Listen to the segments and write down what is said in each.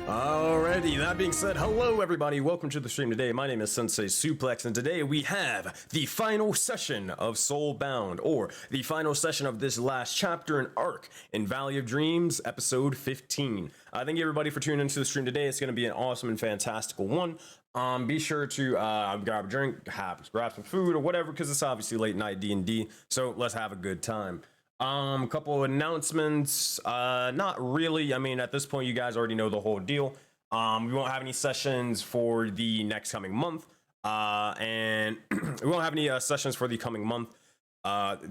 Alrighty, that being said, hello everybody, welcome to the stream today. My name is SenseiSuplex, and today we have the final session of Soulbound, or the final session of this last chapter and arc in Valley of Dreams, episode 15. Thank you everybody for tuning into the stream today. It's going to be an awesome and fantastical one. Be sure to grab a drink, grab some food or whatever, because it's obviously late night D&D, so let's have a good time. Couple of announcements. Not really. I mean, at this point, you guys already know the whole deal. We won't have any sessions for the next coming month. And we won't have any sessions for the coming month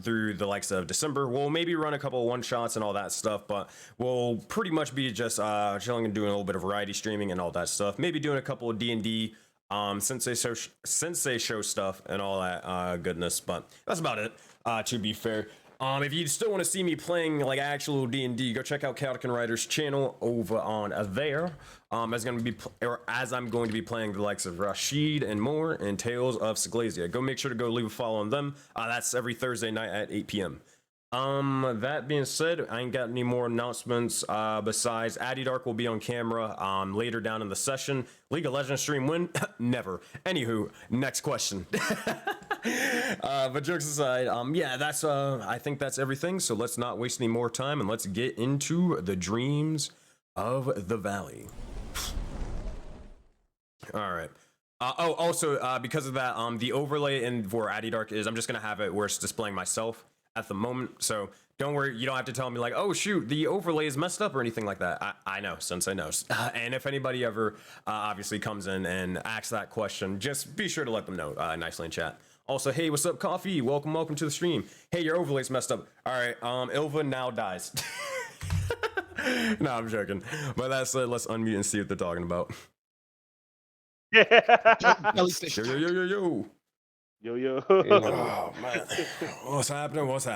through the likes of December. We'll maybe run a couple of one-shots and all that stuff, but we'll pretty much be just chilling and doing a little bit of variety streaming and all that stuff. Maybe doing a couple of D&D, Sensei show stuff and all that goodness, but that's about it, to be fair. If you still want to see me playing like actual D&D, go check out Chaotic and Writer's channel over on there. As I'm going to be playing the likes of Rashid and more in Tales of Siglasia. Go make sure to go leave a follow on them. That's every Thursday night at 8 p.m. That being said, I ain't got any more announcements besides Addy Dark will be on camera later down in the session. League of Legends stream win? Never. Anywho, next question. But jokes aside, yeah, that's I think that's everything, so let's not waste any more time and let's get into the dreams of the valley. All right. Also, because of that, the overlay in for Addy Dark is I'm just gonna have it where it's displaying myself at the moment, so don't worry, you don't have to tell me like, oh shoot, the overlay is messed up or anything like that. I know, Sensei knows. And if anybody ever obviously comes in and asks that question, just be sure to let them know nicely in chat. Also, hey, what's up, Coffee? Welcome to the stream. Hey, your overlay's messed up. All right, Ilva now dies. No, I'm joking. But that said, let's unmute and see what they're talking about. Yo. Oh man, what's happening? What's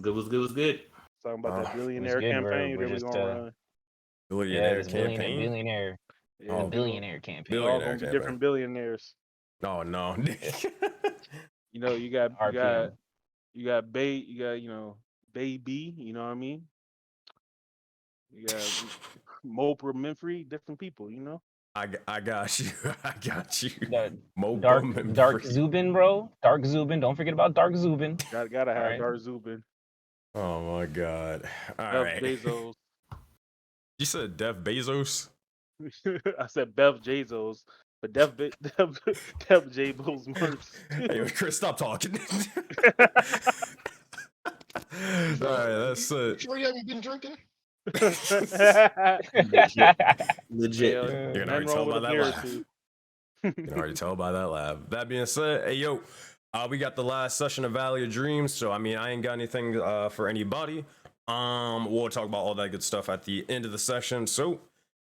good? Talking about that billionaire campaign that we're gonna run. Billionaire campaign? Billionaire campaign. All those different billionaires. Oh no. You know, you got Bay, Baby, you know what I mean? You got Mopra Minfrey, different people, you know? I got you. Dark Zubin, bro. Dark Zubin. Don't forget about Dark Zubin. Gotta have Dark Zubin. Oh my god. All Bev right. Bezos. You said Dev Bezos? I said Bev Bezos. But Dev Bezos Mercs. Hey, Chris, stop talking. Alright, that's it. Sure you haven't been drinking? Legit. You can already tell by that laugh. You can already tell by that laugh. That being said, hey yo, we got the last session of Valley of Dreams, so I mean I ain't got anything for anybody. We'll talk about all that good stuff at the end of the session. So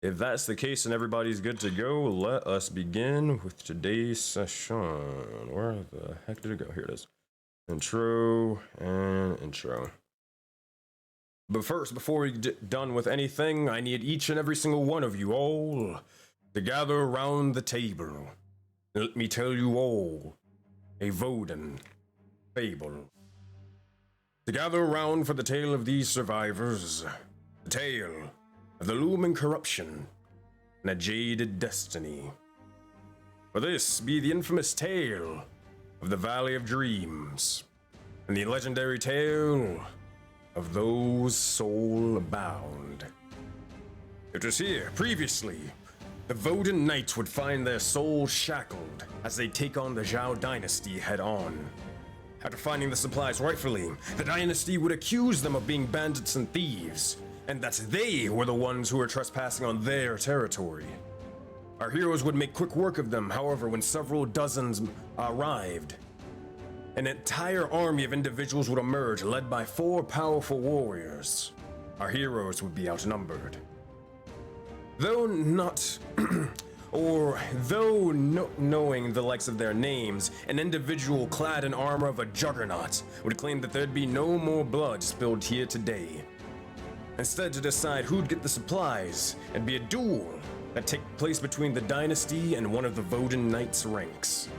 if that's the case and everybody's good to go, let us begin with today's session. Where the heck did it go? Here it is. Intro and intro. But first, before we get done with anything, I need each and every single one of you all to gather around the table. Let me tell you all a Voden fable. To gather around for the tale of these survivors, the tale of the looming corruption and a jaded destiny. For this be the infamous tale of the Valley of Dreams and the legendary tale of those soul-bound. It was here, previously, the Voden Knights would find their souls shackled as they take on the Zhao dynasty head-on. After finding the supplies rightfully, the dynasty would accuse them of being bandits and thieves, and that they were the ones who were trespassing on their territory. Our heroes would make quick work of them, however, when several dozens arrived, an entire army of individuals would emerge, led by 4 powerful warriors. Our heroes would be outnumbered. Knowing the likes of their names, an individual clad in armor of a juggernaut would claim that there'd be no more blood spilled here today. Instead, to decide who'd get the supplies, it'd be a duel that take place between the dynasty and one of the Voden Knights' ranks.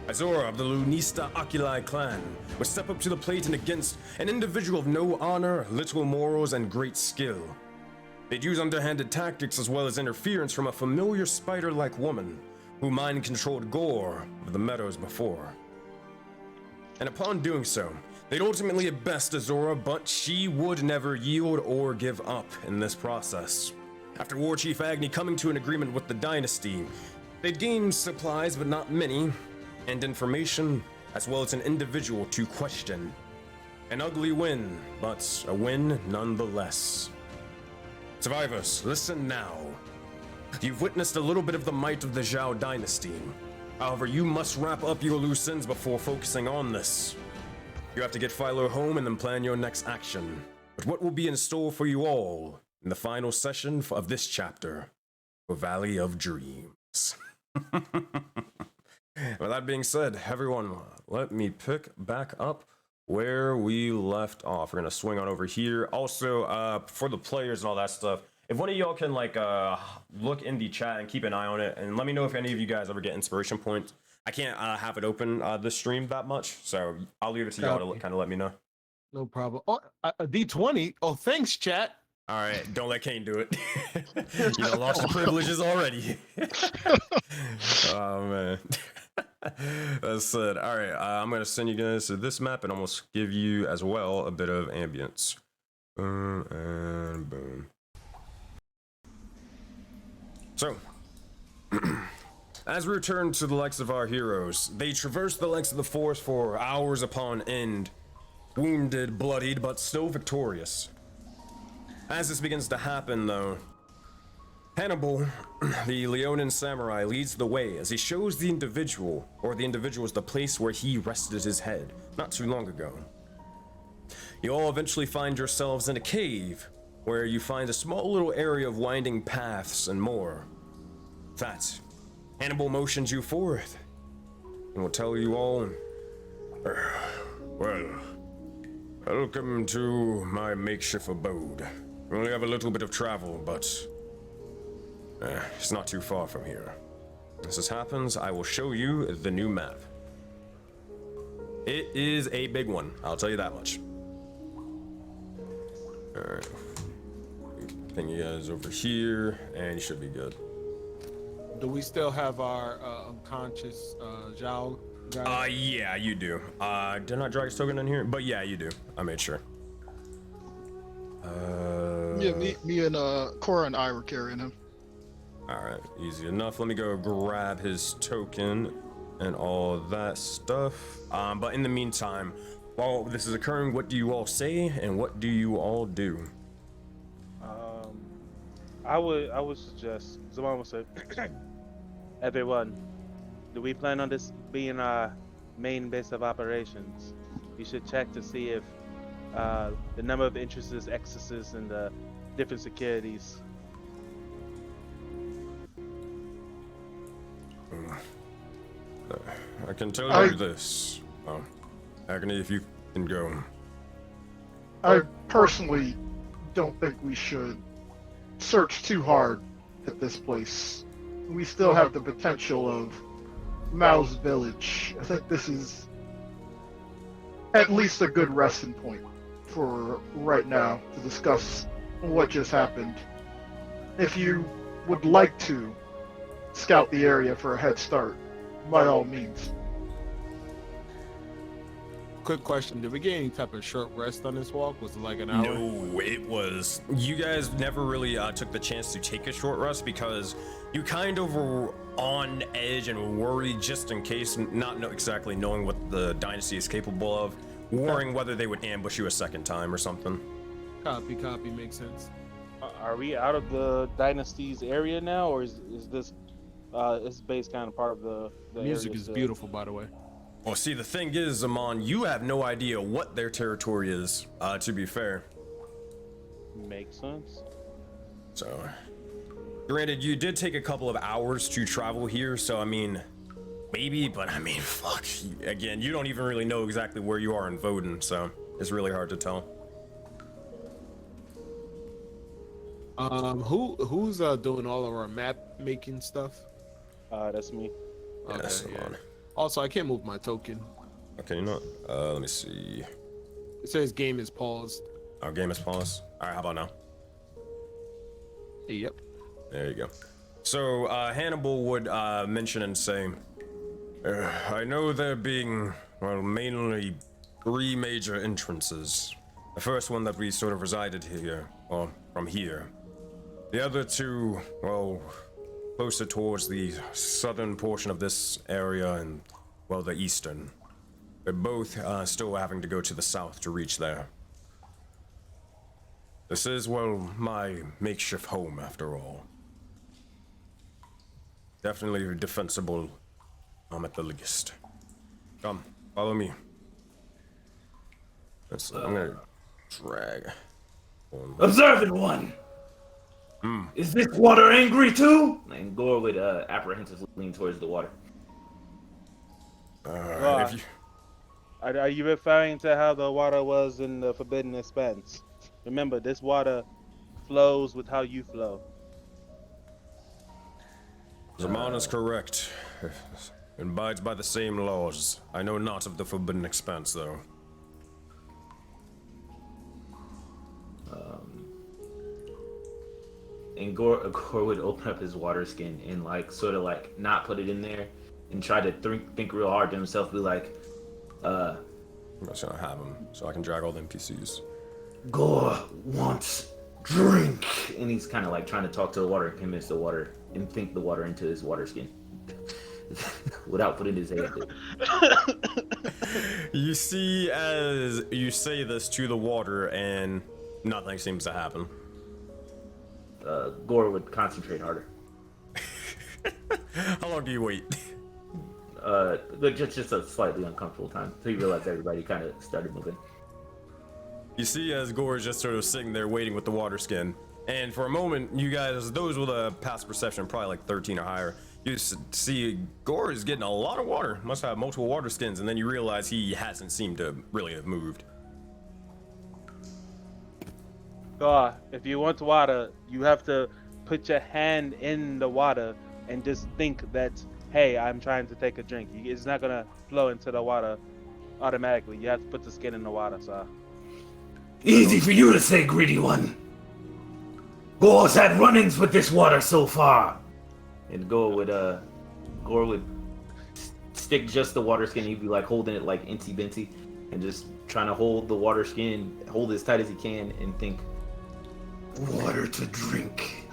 Azora of the Lunista Oculi clan would step up to the plate and against an individual of no honor, little morals, and great skill. They'd use underhanded tactics as well as interference from a familiar spider-like woman who mind-controlled Gore of the meadows before. And upon doing so, they'd ultimately have bested Azora, but she would never yield or give up in this process. After War Chief Agni coming to an agreement with the Dynasty, they'd gained supplies, but not many, and information, as well as an individual to question. An ugly win, but a win nonetheless. Survivors, listen now. You've witnessed a little bit of the might of the Zhao Dynasty. However, you must wrap up your loose ends before focusing on this. You have to get Philo home and then plan your next action. But what will be in store for you all in the final session of this chapter, for Valley of Dreams? With that being said, everyone, let me pick back up where we left off. We're gonna swing on over here. Also, for the players and all that stuff, if one of y'all can look in the chat and keep an eye on it, and let me know if any of you guys ever get inspiration points. I can't have it open this stream that much, so I'll leave it to y'all to kind of let me know. No problem. Oh, a D20. Oh, thanks, chat. All right, don't let Kane do it. You know, lost your privileges already. Oh man. That's it. All right, I'm gonna send you guys to this map and almost give you as well a bit of ambience. Boom and boom. So, as we return to the likes of our heroes, they traverse the likes of the forest for hours upon end, wounded, bloodied, but still victorious. As this begins to happen, though, Hannibal, the Leonin samurai, leads the way as he shows the individual, or the individuals, the place where he rested his head not too long ago. You all eventually find yourselves in a cave, where you find a small little area of winding paths and more. That, Hannibal motions you forth, and will tell you all, well, welcome to my makeshift abode. We only have a little bit of travel, but it's not too far from here. As this happens, I will show you the new map. It is a big one, I'll tell you that much. Alright. Ping you guys over here, and you should be good. Do we still have our unconscious Zhao guy? Yeah, you do. Did I not drag his token in here? But yeah, you do. I made sure. Yeah, me and Cora and I were carrying him. Alright, easy enough. Let me go grab his token and all that stuff. But in the meantime, while this is occurring, what do you all say and what do you all do? I would suggest, Zaman would say, everyone, do we plan on this being our main base of operations? You should check to see if the number of entrances, exits, and the different securities. I can tell you this. Agony, if you can go. I personally don't think we should search too hard at this place. We still have the potential of Mao's village. I think this is at least a good resting point for right now to discuss what just happened. If you would like to scout the area for a head start, by all means. Quick question, did we get any type of short rest on this walk? Was it like an hour? No, it was. You guys never really took the chance to take a short rest because you kind of were on edge and worried just in case, not exactly knowing what the dynasty is capable of, worrying whether they would ambush you a second time or something. Copy, makes sense. Are we out of the dynasty's area now, or is this base kind of part of the Music area is still? beautiful, by the way. Well, see, the thing is, Amon, you have no idea what their territory is, to be fair. Makes sense. So, granted, you did take a couple of hours to travel here, so I mean, maybe, but I mean, fuck. Again, you don't even really know exactly where you are in Voden, so it's really hard to tell. Who's doing all of our map making stuff? That's me. Yes, Okay, Amon. Also, I can't move my token. Okay, you know what? Let me see. It says game is paused. Our game is paused. All right, how about now? Yep. There you go. So Hannibal would mention and say, I know there being, well, mainly 3 major entrances. The first one that we sort of resided here, or from here. The other 2, well, closer towards the southern portion of this area and, well, the eastern. They're both still having to go to the south to reach there. This is, well, my makeshift home, after all. Definitely defensible, at the least. Come, follow me. I'm gonna drag. Observant one! Is this water angry too? And Gore would apprehensively lean towards the water. If you... Are you referring to how the water was in the Forbidden Expanse? Remember, this water flows with how you flow. Zaman is correct. It abides by the same laws. I know not of the Forbidden Expanse, though. And Gore would open up his water skin and sort of not put it in there and try to think real hard to himself, be like, I'm just gonna have him so I can drag all the NPCs. Gore wants drink. And he's kind of trying to talk to the water and convince the water and think the water into his water skin without putting his hand in. You see, as you say this to the water, and nothing seems to happen. Gore would concentrate harder. How long do you wait? Just a slightly uncomfortable time. So he realized everybody kind of started moving. You see, as Gore is just sort of sitting there waiting with the water skin, and for a moment, you guys, those with a past perception, probably 13 or higher, you see Gore is getting a lot of water. Must have multiple water skins, and then you realize he hasn't seemed to really have moved. If you want water, you have to put your hand in the water and just think that, hey, I'm trying to take a drink. It's not gonna flow into the water automatically. You have to put the skin in the water, so. Easy for you to say, greedy one. Gore's had run-ins with this water so far. And Gore would stick just the water skin. He'd be holding it inty binty and just trying to hold the water skin, hold it as tight as he can, and think, water to drink.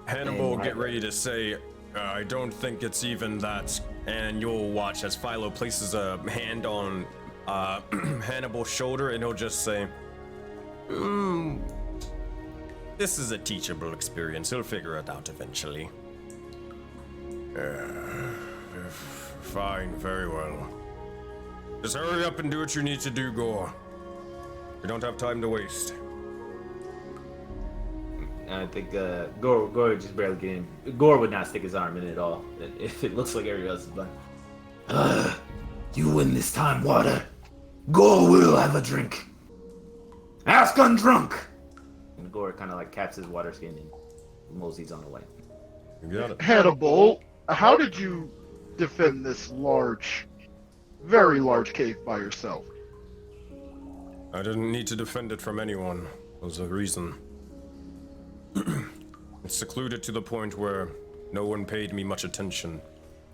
Hannibal get ready to say, I don't think it's even that. And you'll watch as Philo places a hand on Hannibal's shoulder, and he'll just say, this is a teachable experience. He'll figure it out eventually. Fine, very well. Just hurry up and do what you need to do, Gore. We don't have time to waste. I think Gore would just barely get in. Gore would not stick his arm in at all. If it looks like everybody else is like, you win this time, water. Gore will have a drink. Ask undrunk. And Gore kind of caps his water skin and moseys on the way. You got it. Hannibal, how did you defend this very large cave by yourself? I didn't need to defend it from anyone. Was the reason. It's secluded to the point where no one paid me much attention.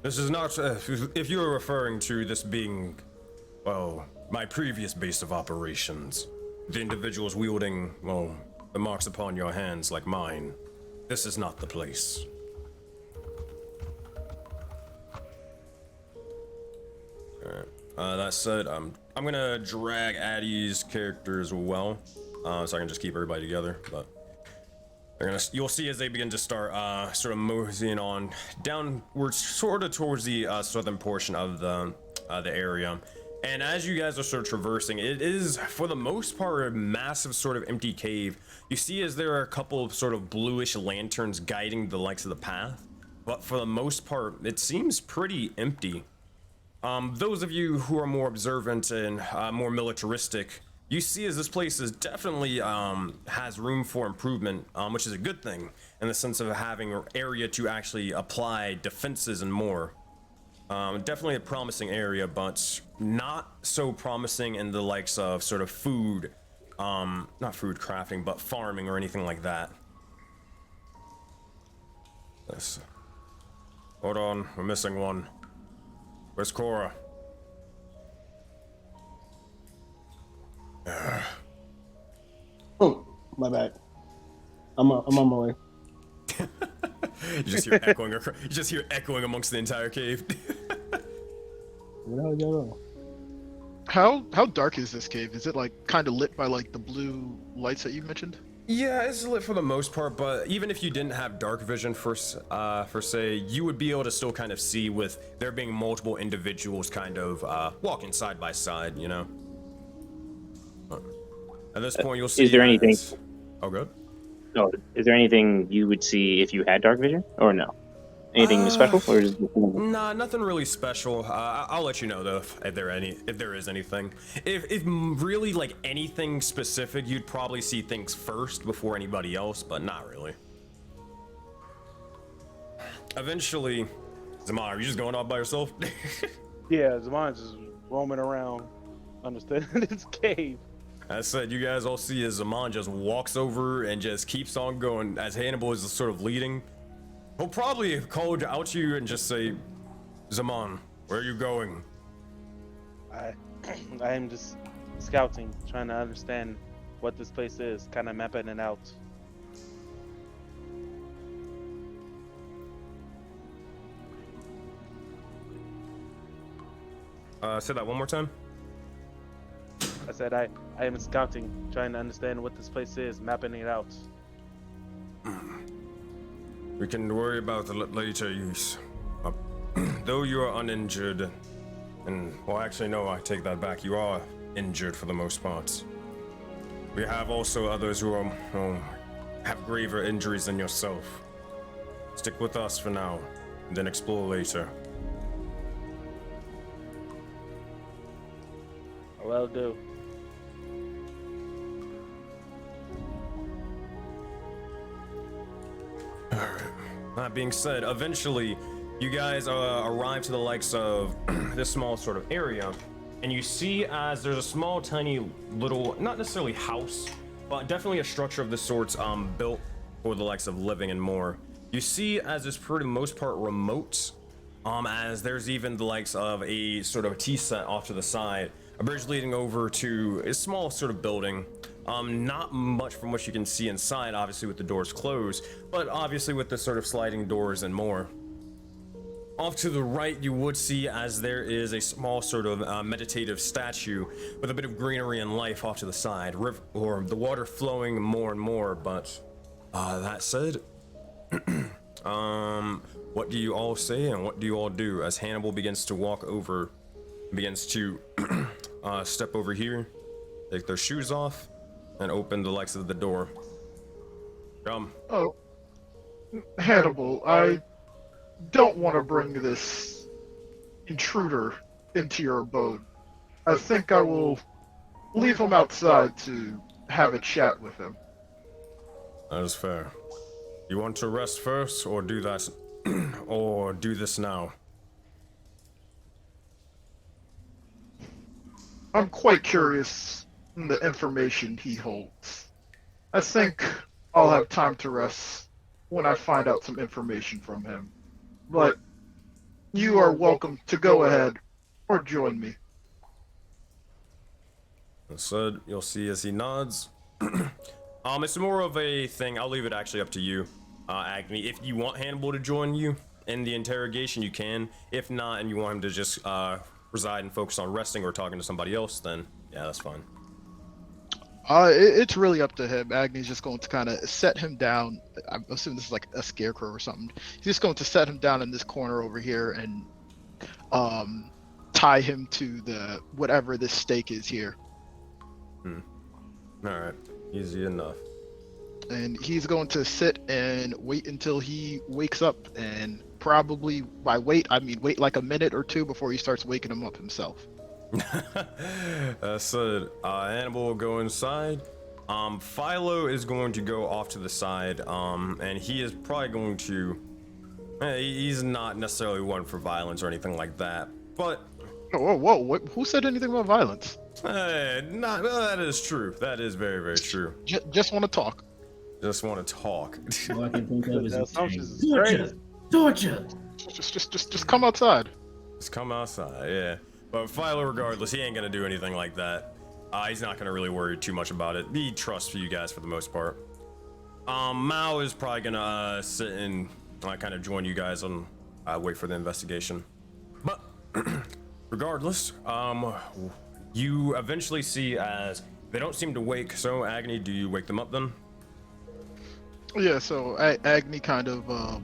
This is not, if you're referring to this being, well, my previous base of operations, the individuals wielding, well, the marks upon your hands like mine, this is not the place. Alright, that said, I'm gonna drag Addie's character as well, so I can just keep everybody together, but you'll see as they begin to start sort of moseying on downwards, sort of towards the southern portion of the area. And as you guys are sort of traversing, it is for the most part a massive sort of empty cave. You see as there are a couple of sort of bluish lanterns guiding the likes of the path, but for the most part it seems pretty empty. Those of you who are more observant and more militaristic, you see as this place is definitely has room for improvement, which is a good thing in the sense of having an area to actually apply defenses and more. Definitely a promising area, but not so promising in the likes of sort of food, not food crafting, but farming or anything like that. Yes. Hold on, we're missing one. Where's Cora? Oh, my bad. I'm on my way. You just hear echoing. You just hear echoing amongst the entire cave. What the hell is going on? How dark is this cave? Is it like kind of lit by like the blue lights that you mentioned? Yeah, it's lit for the most part, but even if you didn't have dark vision for say, you would be able to still kind of see with there being multiple individuals kind of walking side by side, you know. At this point, you'll see. Is there anything? Oh, good. No, is there anything you would see if you had dark vision, or no? Anything special, or is Nah, nothing really special. I'll let you know though if there is anything. If really like anything specific, you'd probably see things first before anybody else, but not really. Eventually, Zaman, are you just going off by yourself? Yeah, Zaman's just roaming around, understanding this cave. As I said, you guys all see as Zaman just walks over and just keeps on going as Hannibal is sort of leading. He'll probably call out to you and just say, Zaman, where are you going? I am just scouting, trying to understand what this place is, kind of mapping it out. Say that one more time. I said I am scouting, trying to understand what this place is, mapping it out. We can worry about it later, Use. Though you are uninjured, and, well, actually, no, I take that back. You are injured for the most part. We have also others who are, have graver injuries than yourself. Stick with us for now, and then explore later. Well, do. That being said, eventually, you guys arrive to the likes of this small sort of area, and you see as there's a small, tiny little, not necessarily house, but definitely a structure of the sorts built for the likes of living and more. You see as it's for the most part remote, as there's even the likes of a sort of tea set off to the side, a bridge leading over to a small sort of building. Not much from what you can see inside, obviously with the doors closed, but obviously with the sort of sliding doors and more. Off to the right, you would see as there is a small sort of meditative statue with a bit of greenery and life off to the side, or the water flowing more and more. But that said, what do you all say and what do you all do as Hannibal begins to walk over, begins to step over here, take their shoes off, and open the likes of the door. Come. Oh, Hannibal, I don't want to bring this intruder into your abode. I think I will leave him outside to have a chat with him. That is fair. You want to rest first, or do that, or do this now? I'm quite curious in the information he holds. I think I'll have time to rest when I find out some information from him. But you are welcome to go ahead or join me. That said, you'll see as he nods. It's more of a thing. I'll leave it actually up to you, Agni. If you want Hannibal to join you in the interrogation, you can. If not, and you want him to just reside and focus on resting or talking to somebody else, then yeah, that's fine. It's really up to him. Agni's just going to kind of set him down. I'm assuming this is like a scarecrow or something. He's just going to set him down in this corner over here and tie him to the whatever this stake is here. All right, easy enough. And he's going to sit and wait until he wakes up, and probably by wait, I mean wait like a minute or two before he starts waking him up himself. So Hannibal will go inside. Philo is going to go off to the side, and he is probably going to. He's not necessarily one for violence or anything like that, but. Whoa! Who said anything about violence? That is true. That is very, very true. Just want to talk. just want to talk. All I can think of is The assumptions is torture. crazy. Torture. Just come outside. Just come outside, yeah. But Philo, regardless, he ain't gonna do anything like that. He's not gonna really worry too much about it. He trusts you guys for the most part. Mao is probably gonna sit and kind of join you guys on wait for the investigation. But regardless, you eventually see as they don't seem to wake. So Agni, do you wake them up then? Yeah, so Agni kind of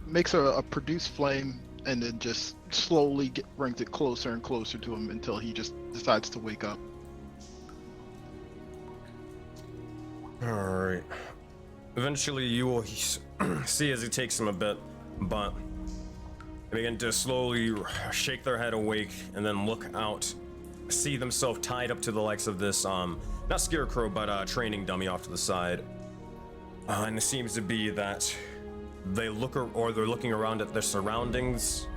makes a produce flame and then just slowly brings it closer and closer to him until he just decides to wake up. Alright. Eventually you will see as it takes him a bit, but they begin to slowly shake their head awake and then look out, see themselves tied up to the likes of this, not scarecrow, but training dummy off to the side. And it seems to be that they look or they're looking around at their surroundings,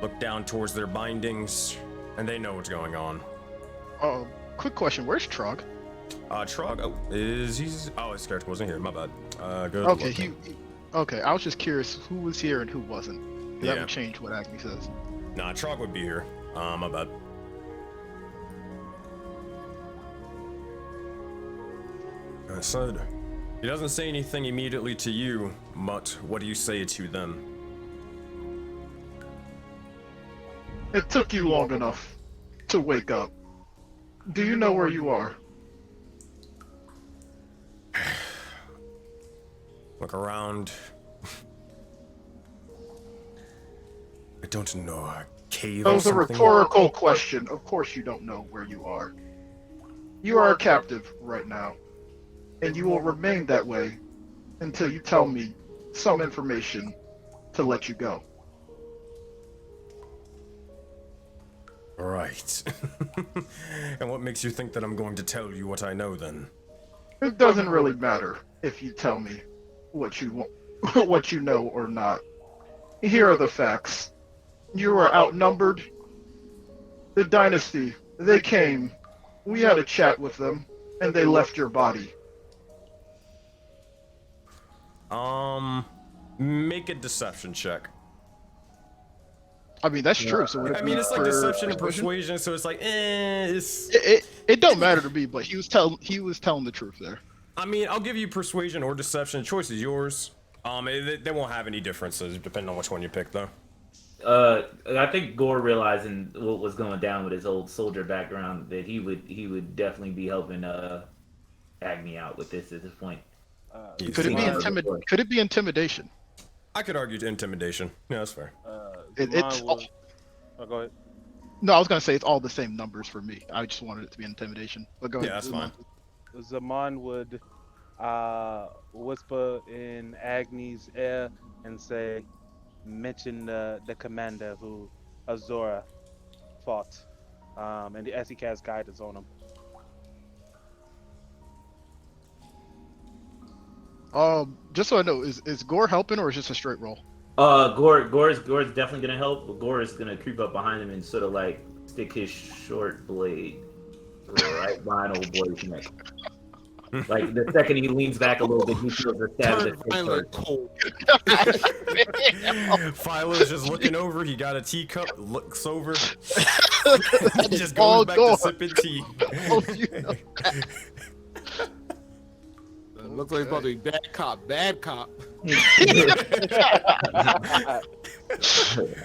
look down towards their bindings, and they know what's going on. Quick question, where's Trog? Trog, his character wasn't here, my bad. Good Okay, okay, I was just curious who was here and who wasn't. Yeah. That would change what Agni says. Nah, Trog would be here. My bad. I said, he doesn't say anything immediately to you, but what do you say to them? It took you long enough to wake up. Do you know where you are? Look around. I don't know, a cave That or was a something? rhetorical question. Of course you don't know where you are. You are a captive right now, and you will remain that way until you tell me some information to let you go. Right. And what makes you think that I'm going to tell you what I know then? It doesn't really matter if you tell me what you want, what you know or not. Here are the facts. You are outnumbered. The dynasty, they came. We had a chat with them, and they left your body. Make a deception check. I mean, that's true. So I mean, it's like deception and persuasion, so it's like, It don't matter to me, but he was telling the truth there. I mean, I'll give you persuasion or deception. The choice is yours. They won't have any differences depending on which one you pick, though. I think Gore, realizing what was going down with his old soldier background, that he would definitely be helping Agni out with this at this point. Could it be intimidation? I could argue intimidation. Yeah, that's fair. Oh, go ahead. No, I was gonna say it's all the same numbers for me. I just wanted it to be intimidation. But go ahead. Yeah, that's fine. Zaman would whisper in Agni's ear and say, mention the commander who Azora fought, and as he casts guidance on him. Just so I know, is Gore helping or is this a straight roll? Gore's definitely gonna help, but Gore is gonna creep up behind him and sort of like stick his short blade right behind old boy's neck. Like the second he leans back a little bit, he feels the stab of the Philo's just looking over. He got a teacup, looks over, just goes back to sipping tea. Looks like it's about to be bad cop, bad cop.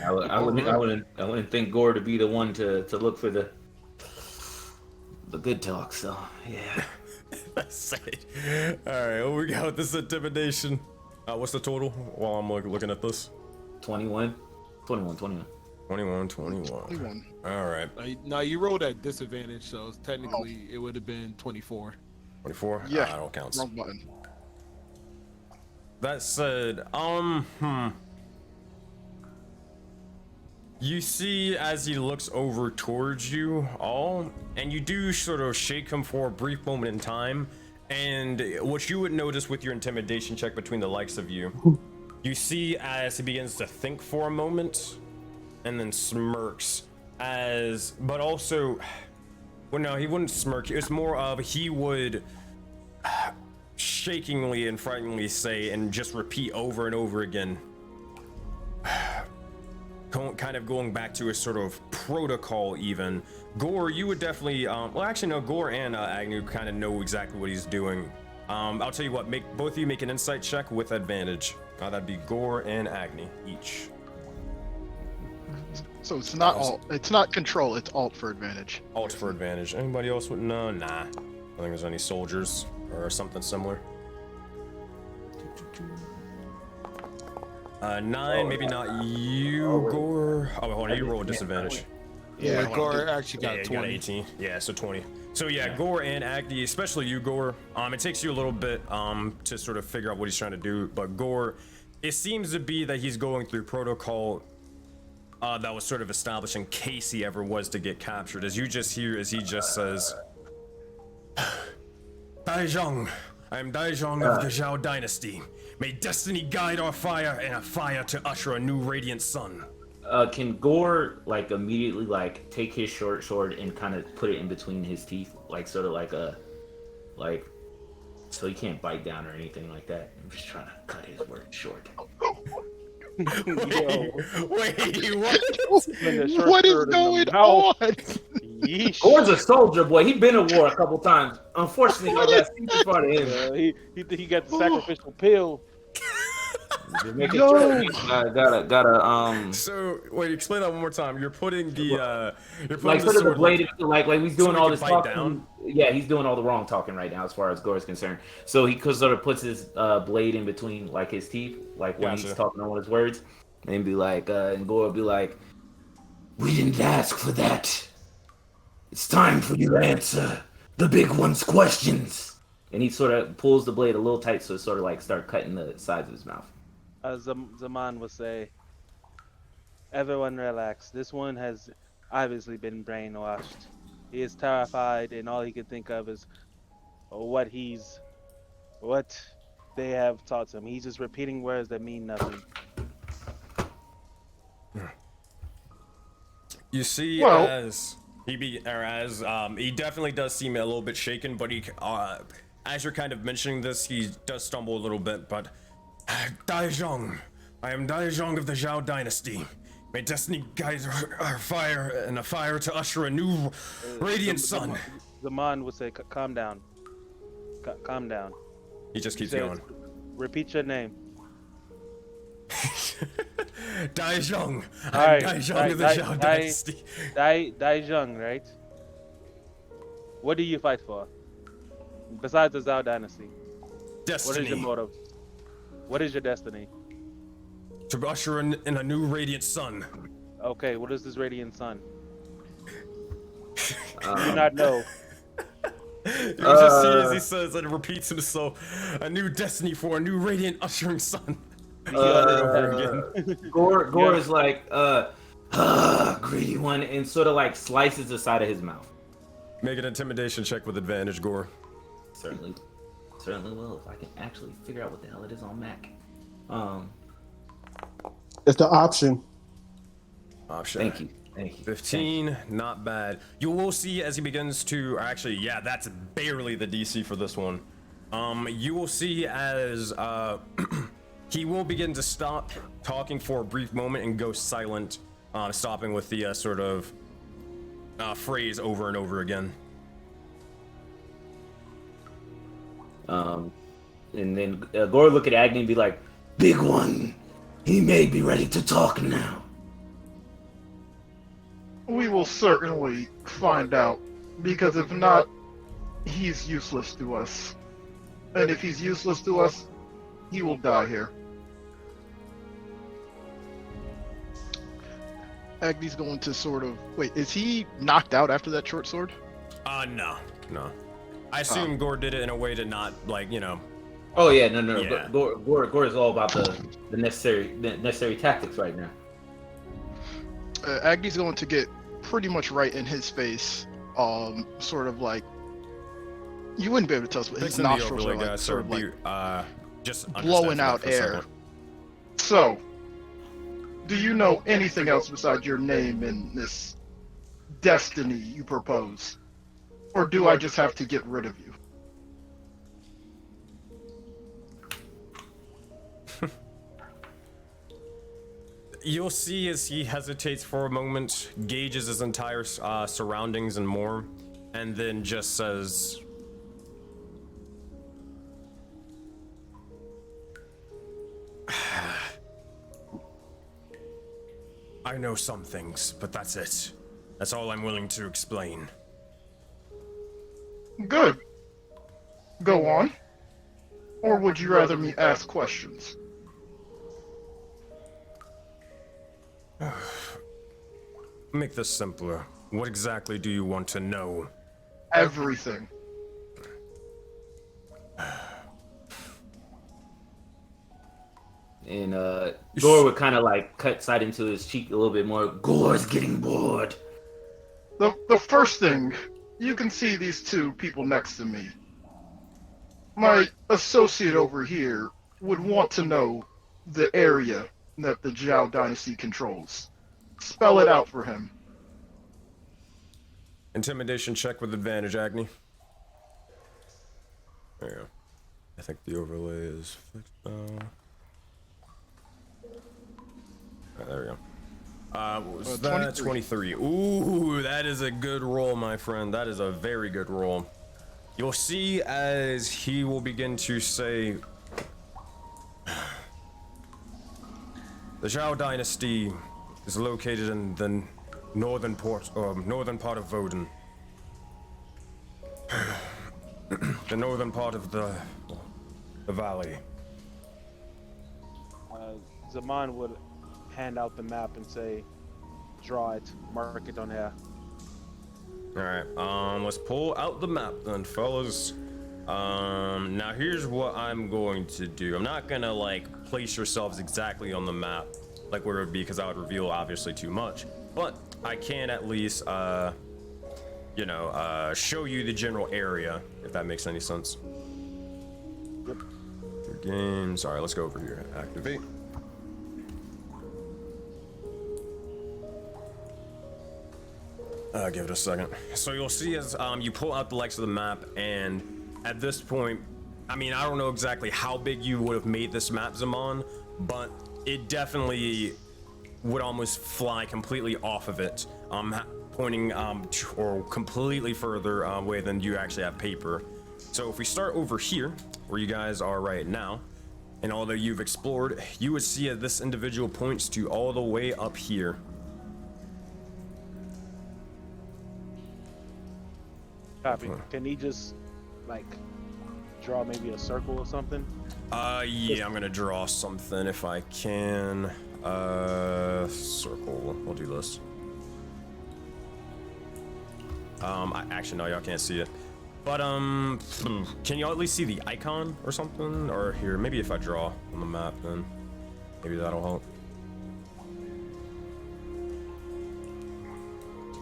I wouldn't think Gore to be the one to look for the good talk. So yeah. That's it. All right, what we got with this intimidation? What's the total? While I'm looking at this. 21. All right. Now you rolled at disadvantage, so technically it would have been 24. 24? Yeah. That all counts. Wrong button. That said, you see as he looks over towards you all, and you do sort of shake him for a brief moment in time, and what you would notice with your intimidation check between the likes of you, you see as he begins to think for a moment, and then smirks, but also, well no, he wouldn't smirk, it's more of he would shakingly and frighteningly say and just repeat over and over again. Kind of going back to a sort of protocol even. Gore, you would definitely, well actually no, Gore and Agnew kind of know exactly what he's doing. I'll tell you what, both of you make an insight check with advantage. That'd be Gore and Agni each. So it's not alt, it's not control, it's alt for advantage. Alt for advantage. Anybody else with, no, nah. I don't think there's any soldiers or something similar. 9, maybe not you, Gore. Oh, hold on, you roll a disadvantage. Yeah, Gore actually got 20. Got 18. Yeah, so 20. So yeah, Gore and Agni, especially you, Gore. It takes you a little bit to sort of figure out what he's trying to do, but Gore, it seems to be that he's going through protocol that was sort of established in case he ever was to get captured. As you just hear, as he just says, Daizhong, I am Daizhong of the Zhao Dynasty. May destiny guide our fire and a fire to usher a new radiant sun. Can Gore like immediately like take his short sword and kind of put it in between his teeth, like sort of like so he can't bite down or anything like that? I'm just trying to cut his word short. Wait, what? What is going on? Yeesh. Gore's a soldier, boy. He's been to war a couple times. Unfortunately, all that seems part of him. He got the sacrificial pill. Making sure gotta So wait, explain that one more time. You're putting the you're putting like the sort of the sword, blade, like he's doing so all he this can bite talking. down? Yeah, he's doing all the wrong talking right now as far as Gore is concerned. So he sort of puts his blade in between like his teeth, like when he's talking all his words, and be like, and Gore will be like, "We didn't ask for that. It's time for you to answer the big one's questions." And he sort of pulls the blade a little tight, so it sort of like start cutting the sides of his mouth. Zaman would say, everyone relax. This one has obviously been brainwashed. He is terrified, and all he can think of is what they have taught him. He's just repeating words that mean nothing. You see, Well, as he definitely does seem a little bit shaken, but he as you're kind of mentioning this, he does stumble a little bit, but Daizhong, I am Daizhong of the Zhao Dynasty. May destiny guide our fire and a fire to usher a new radiant sun. Zaman would say, calm down. Calm down. He just keeps Says, going. Repeat your name. Daizhong. I'm Alright, Daizhong of the Zhao Dynasty. Daizhong, right? What do you fight for? Besides the Zhao Dynasty. Destiny. What is your motive? What is your destiny? To usher in a new radiant sun. Okay, what is this radiant sun? Do you not know? You just see as he says and repeats himself, a new destiny for a new radiant ushering sun. Gore is like, greedy one, and sort of like slices the side of his mouth. Make an intimidation check with advantage, Gore. Certainly will, if I can actually figure out what the hell it is on Mac. It's the option. Thank you. 15, not bad. You will see as he begins to, actually, yeah, that's barely the DC for this one. You will see as he will begin to stop talking for a brief moment and go silent, stopping with the sort of phrase over and over again. And then Gore look at Agni and be like, "Big one, he may be ready to talk now." We will certainly find out, because if not, he's useless to us. And if he's useless to us, he will die here. Agni's going to sort of wait. Is he knocked out after that short sword? No. I assume Gore did it in a way to not, like, you know. Oh yeah, no. Yeah. Gore is all about the necessary tactics right now. Agni's going to get pretty much right in his face. Sort of like you wouldn't be able to tell us, but his nostrils are like sort of like just blowing out air. So, do you know anything else besides your name and this destiny you propose? Or do I just have to get rid of you? you'll see as he hesitates for a moment, gauges his entire surroundings and more, and then just says, I know some things, but that's it. That's all I'm willing to explain. Good. Go on. Or would you rather me ask questions? Make this simpler. What exactly do you want to know? Everything. And Gore would kind of like cut side into his cheek a little bit more. Gore's getting bored. The first thing, you can see these two people next to me. My associate over here would want to know the area that the Zhao dynasty controls. Spell it out for him. Intimidation check with advantage, Agni. There you go. I think the overlay is fixed now. There we go. What was that? 23. Ooh, that is a good roll, my friend. That is a very good roll. You'll see as he will begin to say, the Zhao dynasty is located in the northern part of Voden. The northern part of the valley. Zaman would hand out the map and say, draw it, mark it on here. Alright, let's pull out the map then, fellas. Now here's what I'm going to do. I'm not gonna, like, place yourselves exactly on the map, like where it would be, because I would reveal, obviously, too much. But I can at least, you know, show you the general area, if that makes any sense. Yep. Your games. Alright, let's go over here. Activate. Give it a second. So you'll see as you pull out the likes of the map, and at this point, I mean, I don't know exactly how big you would have made this map, Zaman, but it definitely would almost fly completely off of it, pointing or completely further away than you actually have paper. So if we start over here, where you guys are right now, and all that you've explored, you would see that this individual points to all the way up here. Copy. Can he just, like, draw maybe a circle or something? Yeah, I'm gonna draw something if I can. Circle. We'll do this. Actually, no, y'all can't see it. But, can y'all at least see the icon or something? Or here, maybe if I draw on the map, then maybe that'll help.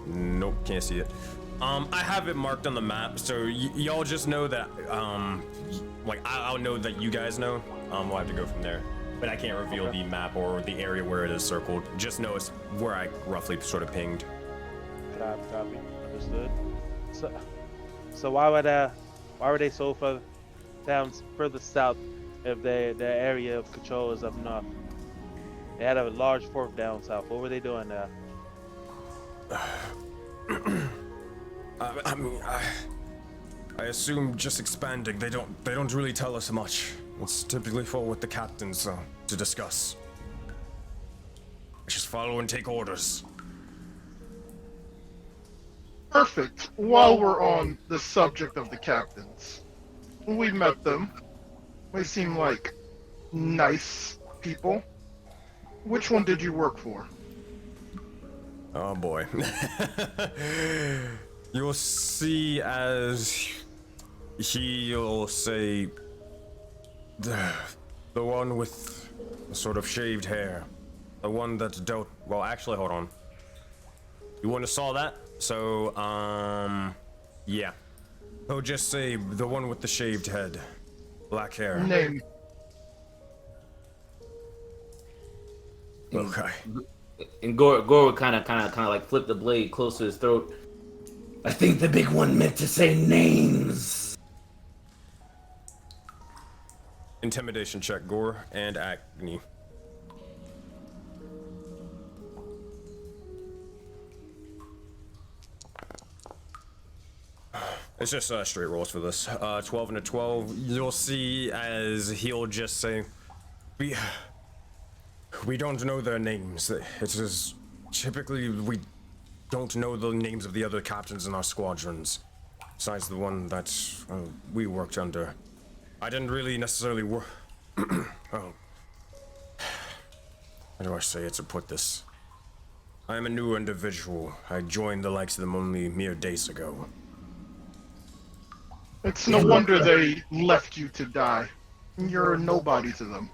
Nope, can't see it. I have it marked on the map, so y'all just know that, like, I'll know that you guys know. We'll have to go from there. But I can't reveal the map or the area where it is circled. Just know it's where I roughly sort of pinged. Copy. Understood. So why were they so far down further south if their area of control is up north? They had a large fort down south. What were they doing there? I mean, I assume just expanding. They don't really tell us much. It's typically for with the captains to discuss. Just follow and take orders. Perfect. While we're on the subject of the captains, we met them. They seem like nice people. Which one did you work for? Oh boy. You'll see as he'll say the one with the sort of shaved hair. The one that dealt, well, actually, hold on. You wouldn't have saw that? So, yeah. He'll just say the one with the shaved head. Black hair. Name. Okay. And Gore would kind of like flip the blade close to his throat. I think the big one meant to say names. Intimidation check, Gore and Agni. It's just straight rolls for this. 12 and a 12. You'll see as he'll just say, we don't know their names. It is typically we don't know the names of the other captains in our squadrons, besides the one that we worked under. I didn't really necessarily work. Oh, how do I say it to put this? I am a new individual. I joined the likes of them only mere days ago. It's no wonder they left you to die. You're a nobody to them.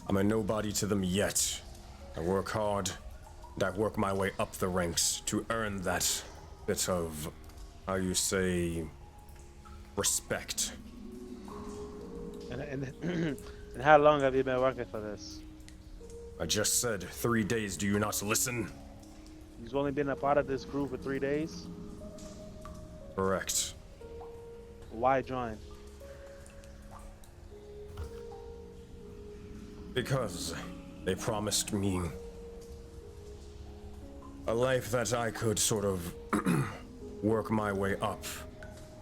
I'm a nobody to them yet. I work hard, and I work my way up the ranks to earn that bit of, how you say, respect. And how long have you been working for this? I just said 3 days. Do you not listen? You've only been a part of this crew for 3 days? Correct. Why join? Because they promised me a life that I could sort of work my way up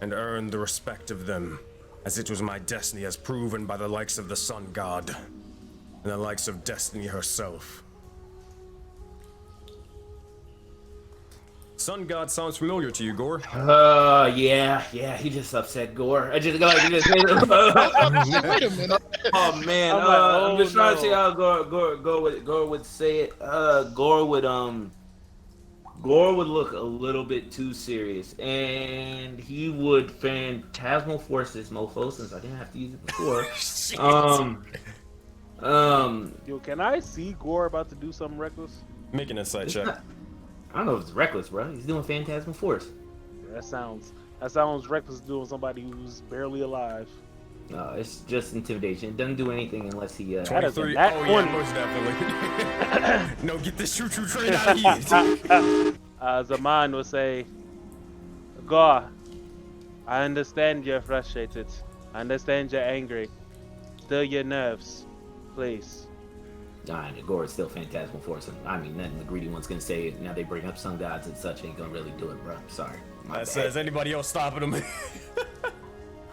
and earn the respect of them, as it was my destiny as proven by the likes of the Sun God and the likes of Destiny herself. Sun God sounds familiar to you, Gore. Yeah, he just upset Gore. I just like, he just made it. Wait a minute. Oh man, I'm like, I'm just trying to see how Gore would say it. Gore would look a little bit too serious, and he would phantasmal force this mofo since I didn't have to use it before. Yo, can I see Gore about to do something reckless? Make an insight check. I don't know if it's reckless, bro. He's doing phantasmal force. Yeah, that sounds reckless doing somebody who's barely alive. No, it's just intimidation. It doesn't do anything unless he. That is a 23. nat Oh 20. yeah, most definitely. No, get this choo-choo train out of here. Zaman will say, Gore, I understand you're frustrated. I understand you're angry. Still your nerves, please. Nah, Gore is still phantasmal force. I mean, nothing the greedy one's gonna say. Now they bring up sun gods and such ain't gonna really do it, bro. Sorry. That says anybody else stopping him.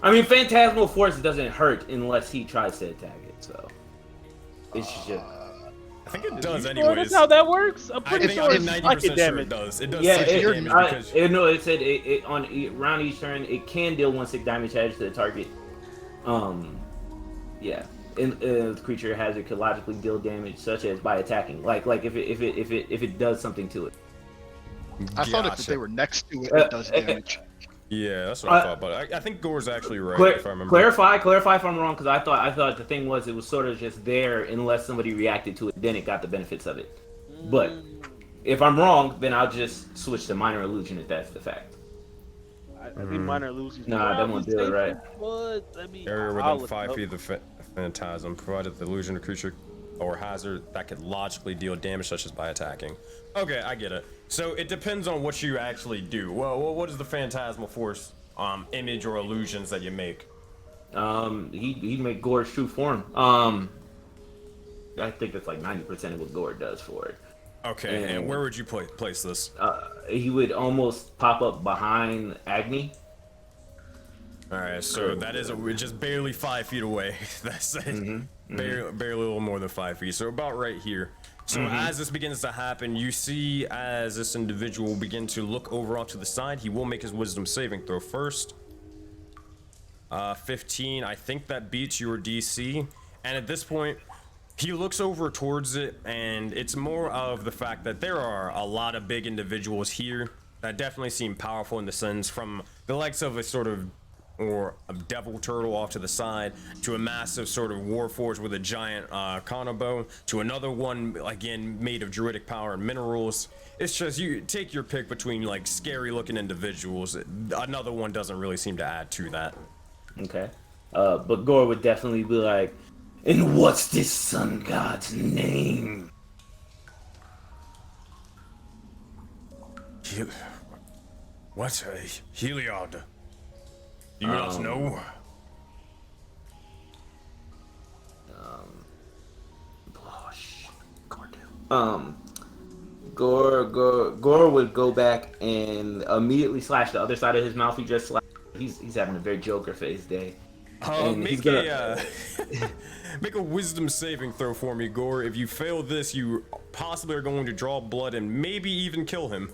I mean, phantasmal force doesn't hurt unless he tries to attack it. So it's just. I think it does Sure anyways. that's how that works? I'm I pretty think sure I'm it's 90% psychic sure damage. it does. It does Yeah, psychic damage because it said it on around each turn it can deal 1/6 damage added to the target. Yeah. The creature has it could logically deal damage, such as by attacking. Like if it does something to it. I thought if Gotcha. they were next to it, it does damage. Yeah, that's what I thought. But I think Gore's actually right, if I remember. Clarify if I'm wrong, because I thought the thing was it was sort of just there unless somebody reacted to it, then it got the benefits of it. But if I'm wrong, then I'll just switch to minor illusion if that's the fact. I think minor illusions. Nah, that won't do it right. But I mean, Area I'll within look 5 up. feet of the phantasm, provided the illusion of creature or hazard that could logically deal damage, such as by attacking. Okay, I get it. So it depends on what you actually do. Well, what is the phantasmal force image or illusions that you make? He'd make Gore's true form. I think that's like 90% of what Gore does for it. Okay, and where would you place this? He would almost pop up behind Agni. All right, so that is just barely 5 feet away. That's it. Barely a little more than 5 feet. So about right here. So as this begins to happen, you see as this individual will begin to look over off to the side. He will make his wisdom saving throw first. 15. I think that beats your DC. And at this point, he looks over towards it, and it's more of the fact that there are a lot of big individuals here that definitely seem powerful in the sense from the likes of a sort of or a devil turtle off to the side to a massive sort of warforged with a giant konobo to another one again made of druidic power and minerals. It's just you take your pick between like scary looking individuals. Another one doesn't really seem to add to that. Okay. But Gore would definitely be like, and what's this sun god's name? What? Heliod? Do you not know? Gore would go back and immediately slash the other side of his mouth. He just slashed. He's having a very Joker face day. And Make a make a wisdom saving throw for me, Gore. If you fail this, you possibly are going to draw blood and maybe even kill him.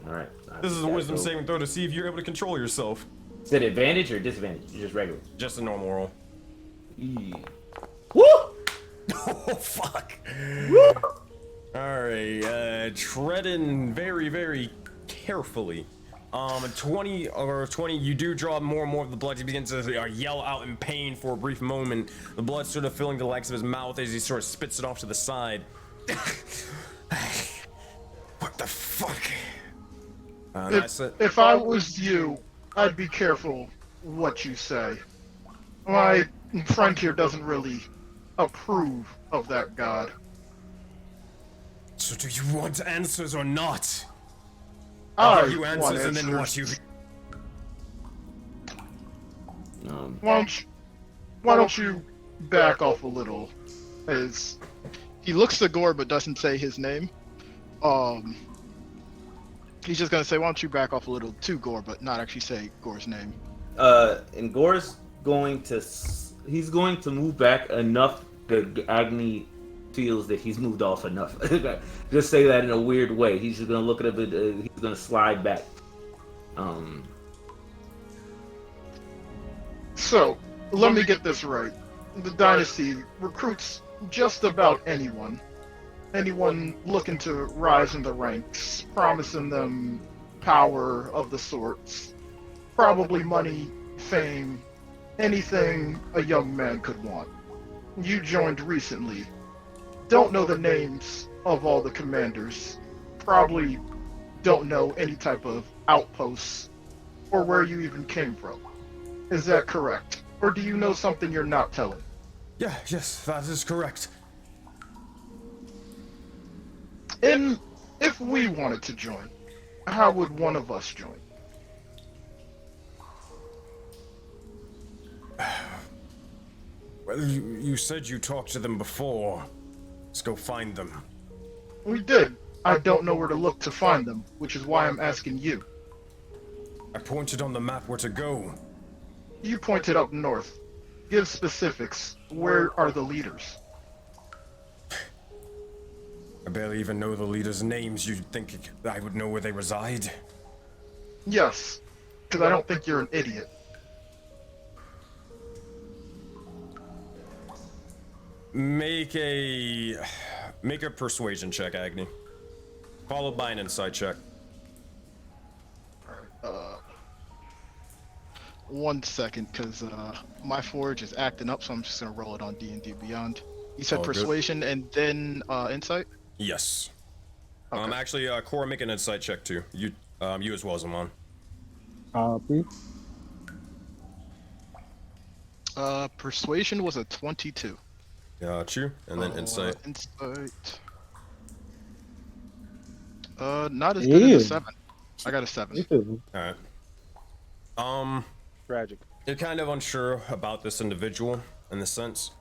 All right. This is a wisdom saving throw to see if you're able to control yourself. Is it advantage or disadvantage? Just regular. Just a normal roll. Yeah. Woo! Oh fuck! Woo! All right, treading very, very carefully. 20 or 20, you do draw more and more of the blood. He begins to yell out in pain for a brief moment. The blood sort of filling the legs of his mouth as he sort of spits it off to the side. What the fuck? If I was you, I'd be careful what you say. My friend here doesn't really approve of that god. So do you want answers or not? I give you answers and then what you... Why don't you back off a little? As he looks to Gore but doesn't say his name. He's just gonna say, "Why don't you back off a little?" to Gore, but not actually say Gore's name. And Gore's going to move back enough that Agni feels that he's moved off enough. Just say that in a weird way. He's just gonna look at it. He's gonna slide back. So, let me get this right. The Dynasty recruits just about anyone. Anyone looking to rise in the ranks, promising them power of the sorts. Probably money, fame, anything a young man could want. You joined recently. Don't know the names of all the commanders. Probably don't know any type of outposts or where you even came from. Is that correct? Or do you know something you're not telling? Yeah, yes, that is correct. And if we wanted to join, how would one of us join? Well, you said you talked to them before. Let's go find them. We did. I don't know where to look to find them, which is why I'm asking you. I pointed on the map where to go. You pointed up north. Give specifics. Where are the leaders? I barely even know the leaders' names. You'd think I would know where they reside? Yes, because I don't think you're an idiot. Make a persuasion check, Agni. Followed by an insight check. Alright, 1 second, because my forge is acting up, so I'm just gonna roll it on D&D Beyond. You said All good. persuasion and then insight? Yes. Okay. Actually, Cora, make an insight check too. You as well, Zaman. Copy. Persuasion was a 22. Got you. And then insight. Insight. Not as good as a 7. I got a 7. Alright. Tragic. You're kind of unsure about this individual in the sense.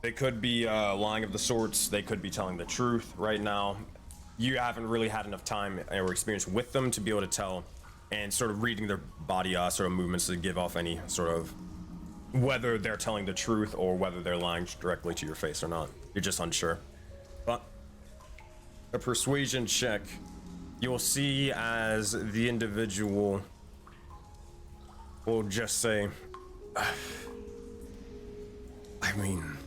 They could be lying of the sorts, they could be telling the truth right now. You haven't really had enough time or experience with them to be able to tell, and sort of reading their body sort of movements to give off any sort of whether they're telling the truth or whether they're lying directly to your face or not. You're just unsure. But a persuasion check, you'll see as the individual will just say, I mean,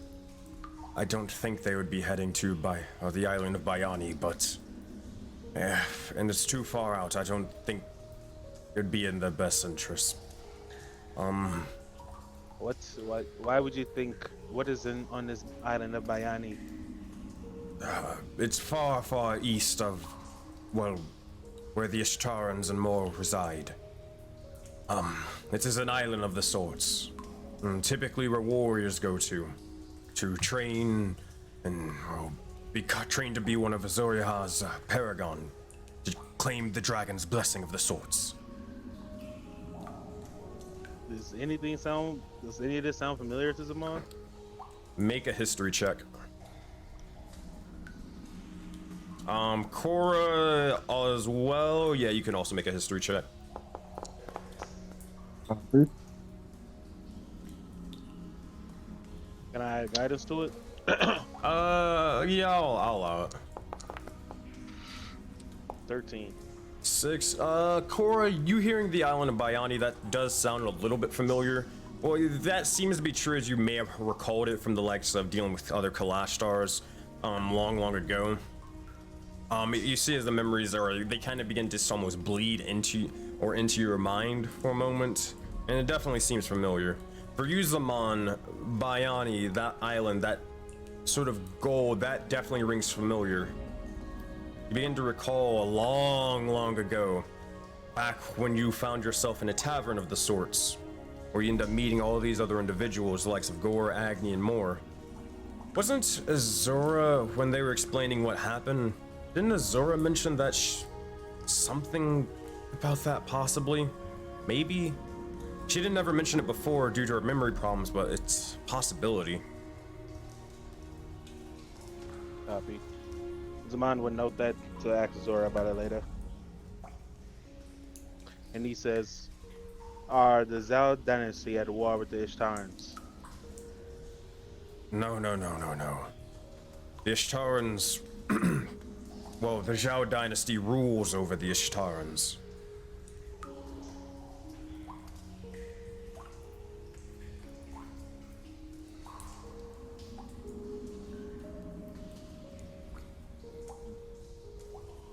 I don't think they would be heading to the island of Bayani, but and it's too far out. I don't think it'd be in their best interest. Why would you think? What is on this island of Bayani? It's far, far east of, well, where the Ishtarans and more reside. It is an island of the sorts. Typically where warriors go to train and be trained to be one of Azoria's paragon, to claim the dragon's blessing of the sorts. Does any of this sound familiar to Zaman? Make a history check. Cora as well. Yeah, you can also make a history check. Can I add guidance to it? Yeah, I'll allow it. 13. 6. Cora, you hearing the island of Bayani, that does sound a little bit familiar. Well, that seems to be true, as you may have recalled it from the likes of dealing with other Kalash stars, long ago. You see as the memories they kind of begin to almost bleed into your mind for a moment, and it definitely seems familiar. For you, Zaman, Bayani, that island, that sort of goal, that definitely rings familiar. You begin to recall a long ago, back when you found yourself in a tavern of the sorts, where you end up meeting all these other individuals, the likes of Gore, Agni, and more. Wasn't Azura, when they were explaining what happened, didn't Azura mention that something about that possibly? Maybe? She didn't ever mention it before due to her memory problems, but it's a possibility. Copy. Zaman would note that to ask Zora about it later. And he says, are the Zhao dynasty at war with the Ishtarans? No. The Ishtarans... well, the Zhao dynasty rules over the Ishtarans.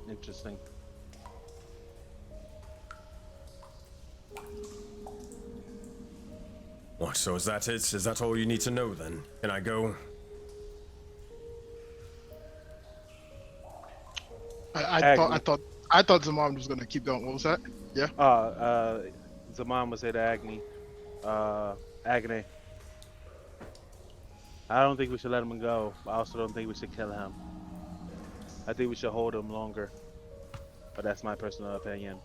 Interesting. What, so is that it? Is that all you need to know then? Can I go? I thought Zaman was gonna keep going. What was that? Yeah. Zaman would say to Agni, Agni, I don't think we should let him go. I also don't think we should kill him. I think we should hold him longer. But that's my personal opinion.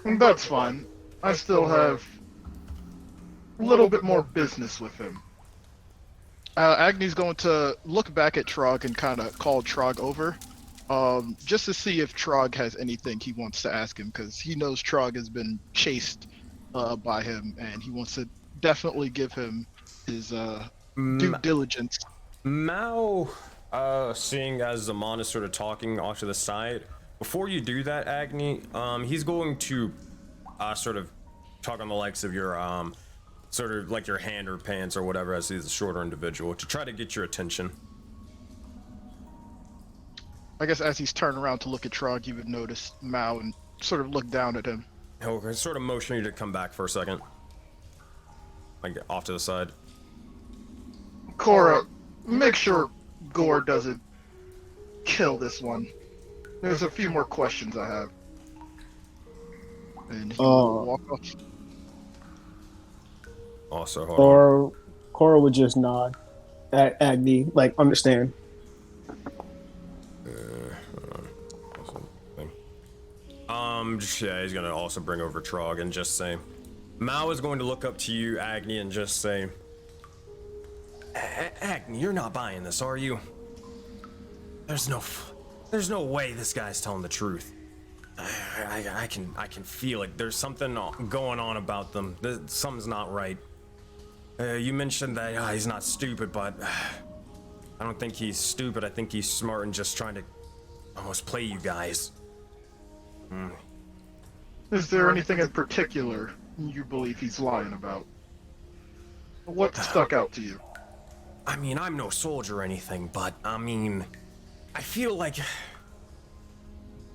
That's fine. I still have a little bit more business with him. Agni's going to look back at Trog and kind of call Trog over, just to see if Trog has anything he wants to ask him, because he knows Trog has been chased by him, and he wants to definitely give him his due diligence. Mao, seeing as Zaman is sort of talking off to the side, before you do that, Agni, he's going to sort of talk on the likes of your sort of like your hand or pants or whatever, as he's a shorter individual, to try to get your attention. I guess as he's turned around to look at Trog, you would notice Mao and sort of look down at him. He'll sort of motion you to come back for a second. Like off to the side. Cora, make sure Gore doesn't kill this one. There's a few more questions I have. And he will walk off. Also, hold on. Cora would just nod at Agni, like, understand. Yeah, he's gonna also bring over Trog and just say, Mao is going to look up to you, Agni, and just say, Agni, you're not buying this, are you? There's no way this guy's telling the truth. I can feel it. There's something going on about them. Something's not right. You mentioned that he's not stupid, but I don't think he's stupid. I think he's smart and just trying to almost play you guys. Is there anything in particular you believe he's lying about? What stuck out to you? I mean, I'm no soldier or anything, but I mean, I feel like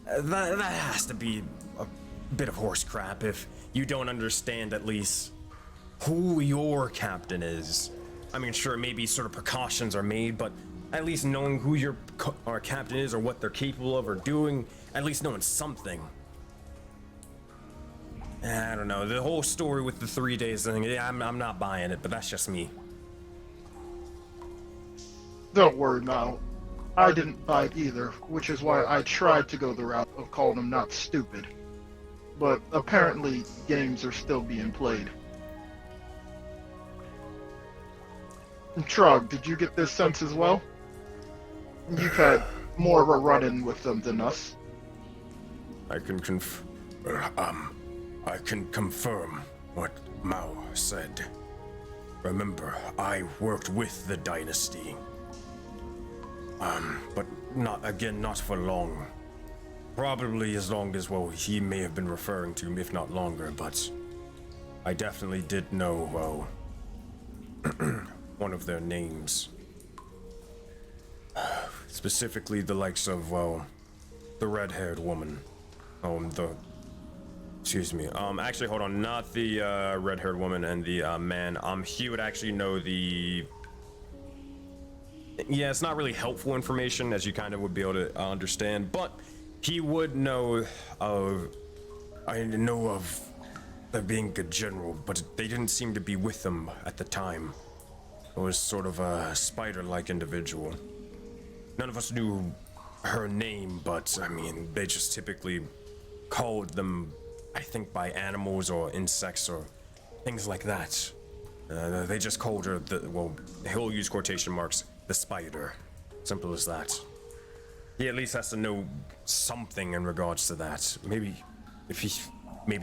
that has to be a bit of horse crap if you don't understand at least who your captain is. I mean, sure, maybe sort of precautions are made, but at least knowing who your captain is or what they're capable of or doing, at least knowing something. I don't know, the whole story with the 3 days thing, yeah, I'm not buying it, but that's just me. Don't worry, Mal. I didn't buy it either, which is why I tried to go the route of calling him not stupid. But apparently, games are still being played. And Trog, did you get this sense as well? You've had more of a run-in with them than us. I can confirm what Mao said. Remember, I worked with the dynasty. But not for long. Probably as long as, well, he may have been referring to, if not longer, but I definitely did know, well, one of their names. Specifically the likes of, well, the red-haired woman. Actually, hold on, not the red-haired woman and the man. He would actually know the... Yeah, it's not really helpful information, as you kind of would be able to understand, but he would know I know of there being a general, but they didn't seem to be with them at the time. It was sort of a spider-like individual. None of us knew her name, but I mean, they just typically called them, I think, by animals or insects or things like that. They just called her he'll use quotation marks, the spider. Simple as that. He at least has to know something in regards to that. Maybe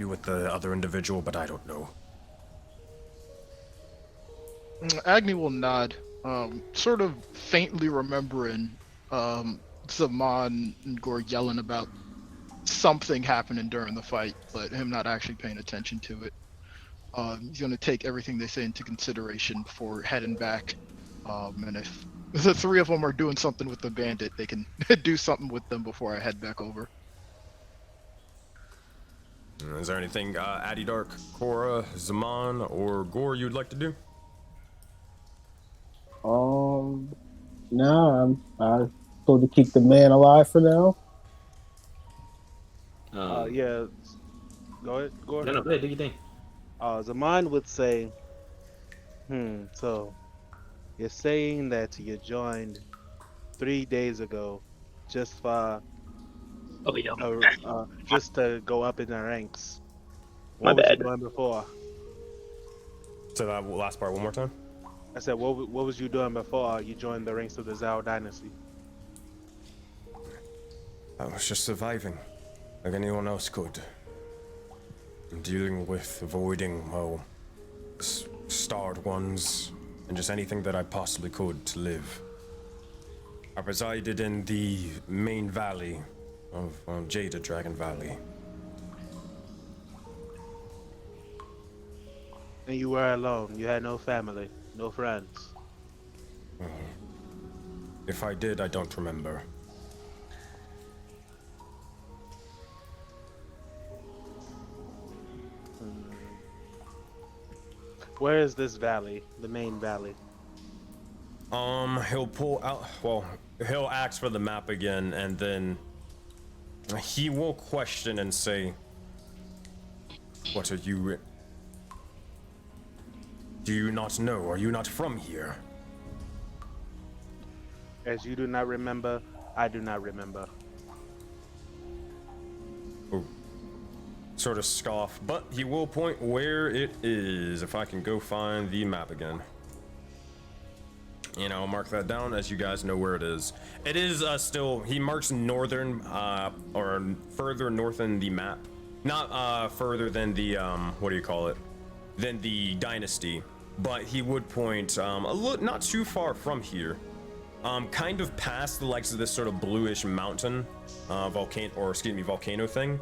with the other individual, but I don't know. Agni will nod, sort of faintly remembering Zaman and Gore yelling about something happening during the fight, but him not actually paying attention to it. He's going to take everything they say into consideration before heading back. And if the three of them are doing something with the bandit, they can do something with them before I head back over. Is there anything Adidark, Cora, Zaman, or Gore you'd like to do? No, I'm told to keep the man alive for now. Yeah. Go ahead. No, go ahead, do your thing. Zaman would say, so you're saying that you joined 3 days ago just for just to go up in the ranks. My What bad. was you doing before? So that last part one more time. I said, what was you doing before you joined the ranks of the Zhao dynasty? I was just surviving, like anyone else could. Dealing with avoiding, well, starred ones, and just anything that I possibly could to live. I resided in the main valley of Jada Dragon Valley. And you were alone. You had no family, no friends. If I did, I don't remember. Where is this valley? The main valley. He'll pull out, well, he'll ask for the map again, and then he will question and say, what are you... Do you not know? Are you not from here? As you do not remember, I do not remember. Oh. Sort of scoff, but he will point where it is, if I can go find the map again. And I'll mark that down as you guys know where it is. It is still, he marks northern, or further north in the map. Not further than the, what do you call it? Than the dynasty. But he would point not too far from here. Kind of past the likes of this sort of bluish mountain, volcano thing.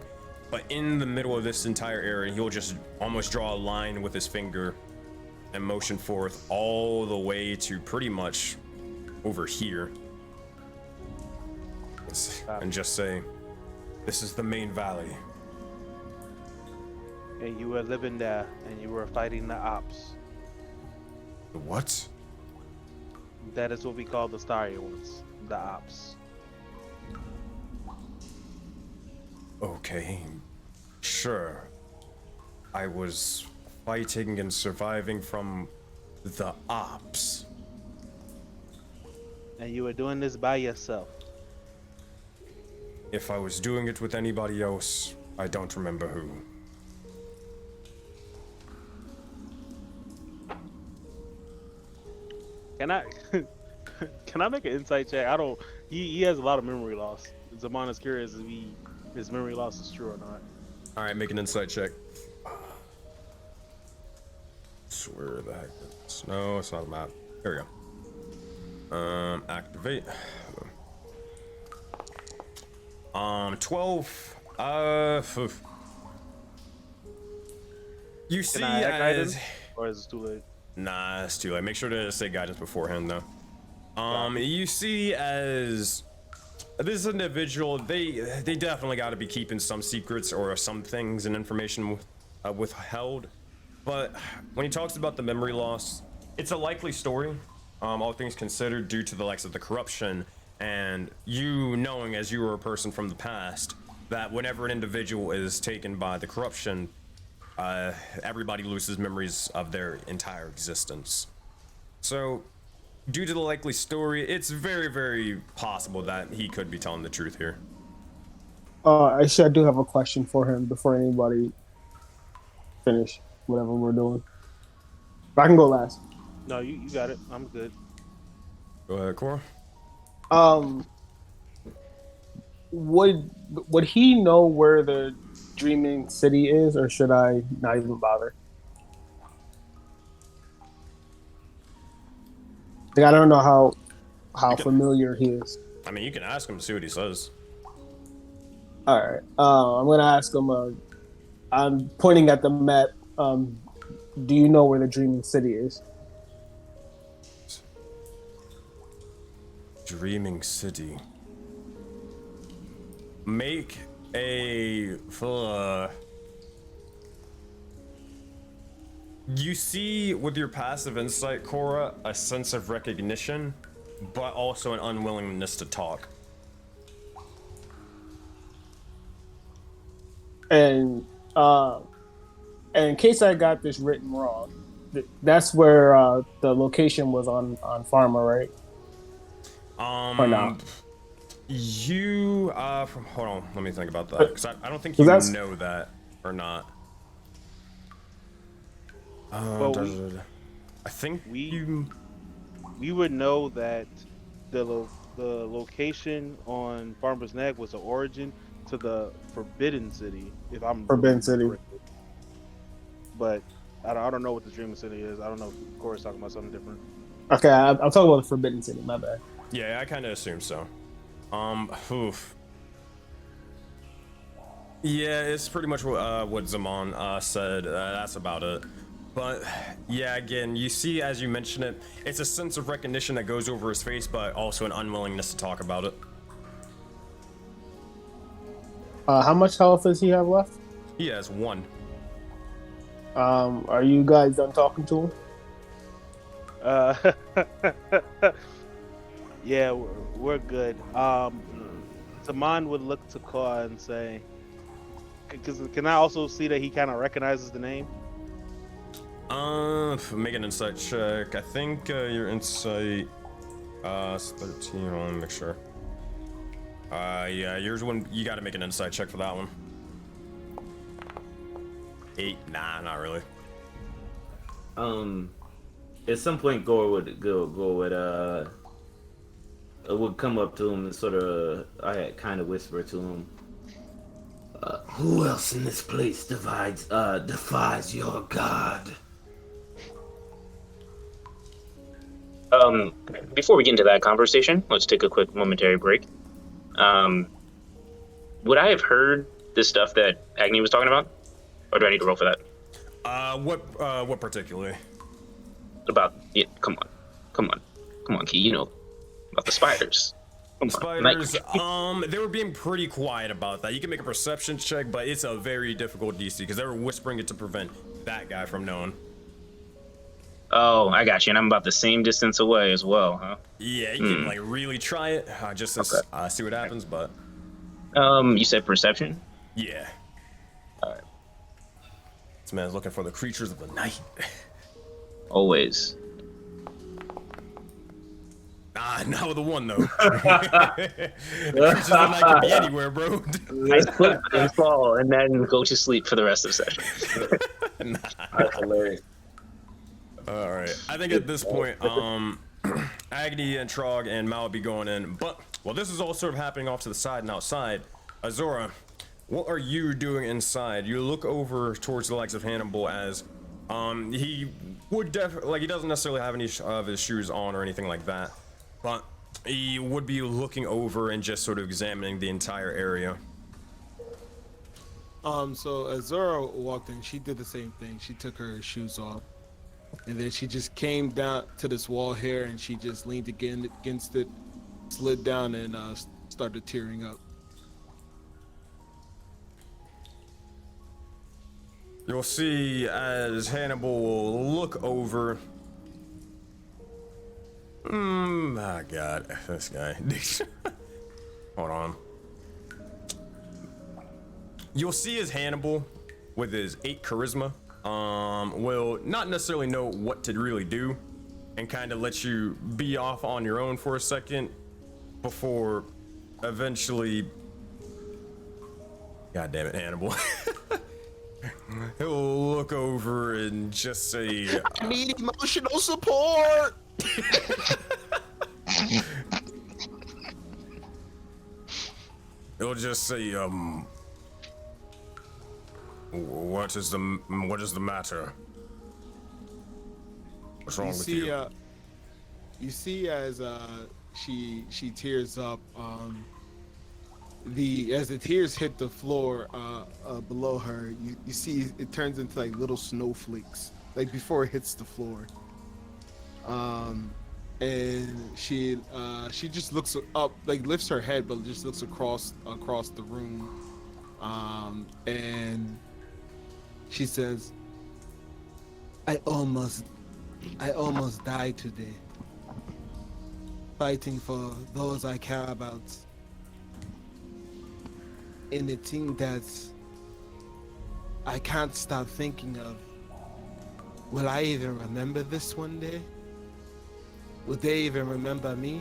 But in the middle of this entire area, he'll just almost draw a line with his finger and motion forth all the way to pretty much over here. And just say, this is the main valley. And you were living there, and you were fighting the ops. The what? That is what we call the starry ones, the ops. Okay, sure. I was fighting and surviving from the ops. And you were doing this by yourself. If I was doing it with anybody else, I don't remember who. Can I can I make an insight check? I don't he has a lot of memory loss. Zaman is curious if his memory loss is true or not. All right, make an insight check. Where the heck? No, it's not a map. There we go. Activate. 12. You see Can I add guidance, as or is it too late? nah, it's too late. Make sure to say guidance beforehand though. You see as this individual, they definitely got to be keeping some secrets or some things and information withheld. But when he talks about the memory loss, it's a likely story, all things considered, due to the likes of the corruption and you knowing, as you were a person from the past, that whenever an individual is taken by the corruption, everybody loses memories of their entire existence. So, due to the likely story, it's very, very possible that he could be telling the truth here. Actually, I do have a question for him before anybody finish whatever we're doing. But I can go last. No, you got it. I'm good. Go ahead, Cora. Would he know where the Dreaming City is, or should I not even bother? Like, I don't know how familiar he is. I mean, you can ask him to see what he says. All right. I'm gonna ask him. I'm pointing at the map. Do you know where the Dreaming City is? Dreaming City. Make a you see with your passive insight, Cora, a sense of recognition, but also an unwillingness to talk. And in case I got this written wrong, that's where the location was on Pharma, right? Or not? You hold on, let me think about that, because I don't think you know that or not. I think we would know that the location on Farmer's Neck was the origin to the Forbidden City, if I'm Forbidden City. Correctly. But I don't know what the Dreaming City is. I don't know if Cora's talking about something different. Okay, I'll talk about the Forbidden City. My bad. Yeah, I kind of assume so. Yeah, it's pretty much what Zaman said. That's about it. But yeah, again, you see, as you mention it, it's a sense of recognition that goes over his face, but also an unwillingness to talk about it. How much health does he have left? He has 1. Are you guys done talking to him? Yeah, we're good. Zaman would look to Claw and say, can I also see that he kind of recognizes the name? Make an insight check. I think your insight is 13. I want to make sure. Yeah, yours one. You got to make an insight check for that one. 8. Nah, not really. At some point, Gore would come up to him and sort of, I had kind of whisper to him, who else in this place defies your god? Before we get into that conversation, let's take a quick momentary break. Would I have heard the stuff that Agni was talking about? Or do I need to roll for that? What particularly? About, yeah, come on, Key, you know, about the spiders. Spiders, they were being pretty quiet about that. You can make a perception check, but it's a very difficult DC because they were whispering it to prevent that guy from knowing. Oh, I got you, and I'm about the same distance away as well, huh? Yeah, you can like really try it, just to see what happens, but... You said perception? Yeah. Alright. This man's looking for the creatures of the night. Always. Not with the 1 though. The creatures of the night can be anywhere, bro. I slip and fall, and then go to sleep for the rest of the session. That's hilarious. All right. I think at this point, Agni and Trog and Mal be going in, but while this is all sort of happening off to the side and outside, Azora, what are you doing inside? You look over towards the likes of Hannibal as he would definitely, like, he doesn't necessarily have any of his shoes on or anything like that, but he would be looking over and just sort of examining the entire area. So Azura walked in, she did the same thing. She took her shoes off. And then she just came down to this wall here and she just leaned against it, slid down and started tearing up. You'll see as Hannibal will look over. My God, this guy. Hold on. You'll see as Hannibal, with his 8 charisma, will not necessarily know what to really do, and kind of let you be off on your own for a second, before eventually. God damn it, Hannibal. He'll look over and just say, I need emotional support. He'll just say, what is the matter? What's wrong with you? You see as she tears up, as the tears hit the floor below her, you see it turns into like little snowflakes, like before it hits the floor. And she just looks up, like lifts her head, but just looks across the room, and she says, I almost died today, fighting for those I care about. And the thing that I can't stop thinking of, will I even remember this one day? Will they even remember me?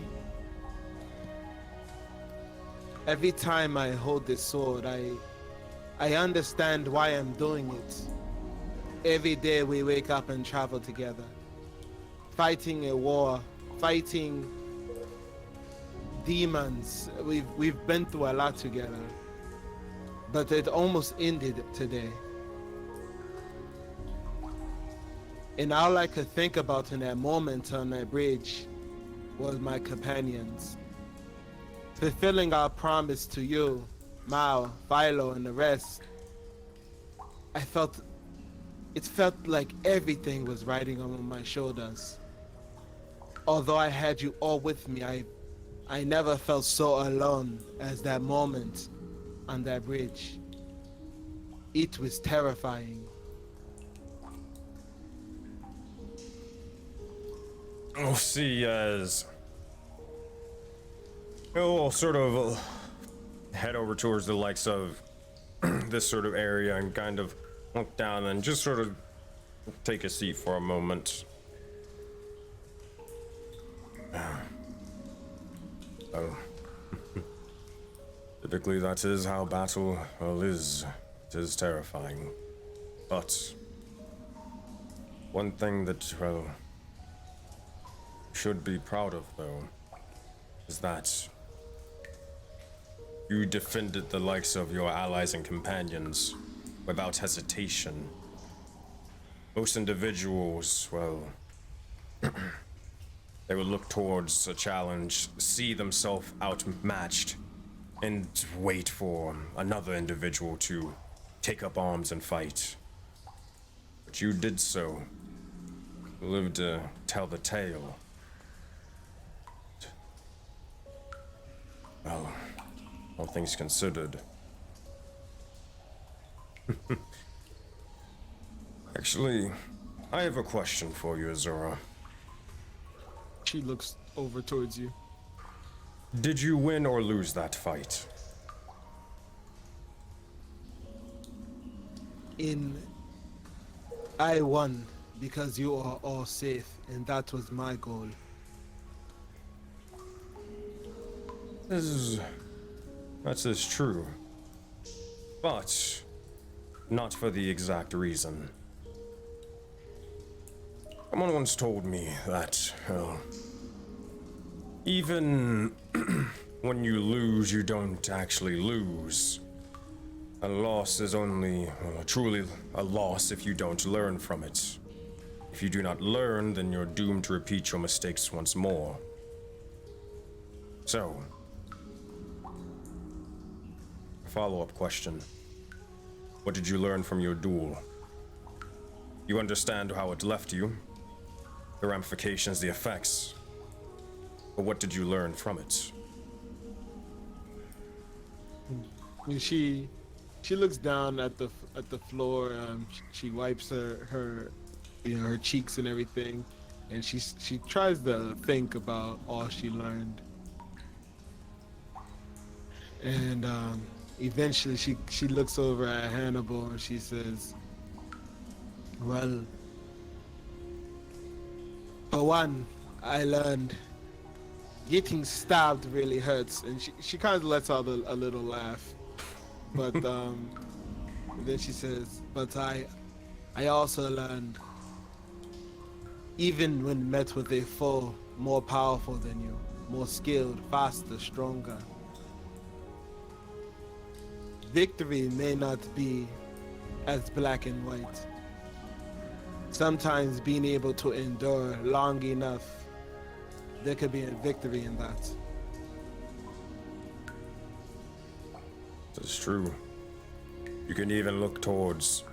Every time I hold this sword, I understand why I'm doing it. Every day we wake up and travel together, fighting a war, fighting demons. We've been through a lot together. But it almost ended today. And all I could think about in that moment on that bridge was my companions. Fulfilling our promise to you, Mao, Philo, and the rest. It felt like everything was riding on my shoulders. Although I had you all with me, I never felt so alone as that moment on that bridge. It was terrifying. We'll see as he'll sort of head over towards the likes of this sort of area and kind of look down and just sort of take a seat for a moment. Oh. Typically, that is how battle is. It is terrifying. But one thing that, well, should be proud of, though, is that you defended the likes of your allies and companions without hesitation. Most individuals, well, they would look towards a challenge, see themselves outmatched, and wait for another individual to take up arms and fight. But you did so. You lived to tell the tale. Well, all things considered. Actually, I have a question for you, Azura. She looks over towards you. Did you win or lose that fight? I won because you are all safe, and that was my goal. That is true. But not for the exact reason. Someone once told me that, well, even when you lose, you don't actually lose. A loss is only truly a loss if you don't learn from it. If you do not learn, then you're doomed to repeat your mistakes once more. So, a follow-up question. What did you learn from your duel? You understand how it left you, the ramifications, the effects. But what did you learn from it? And she looks down at the floor. She wipes her her cheeks and everything, and she tries to think about all she learned. And eventually she looks over at Hannibal and she says, well, for one, I learned getting stabbed really hurts, and she kind of lets out a little laugh. But then she says, but I also learned, even when met with a foe more powerful than you, more skilled, faster, stronger, victory may not be as black and white. Sometimes being able to endure long enough, there could be a victory in that. That's true. You can even look towards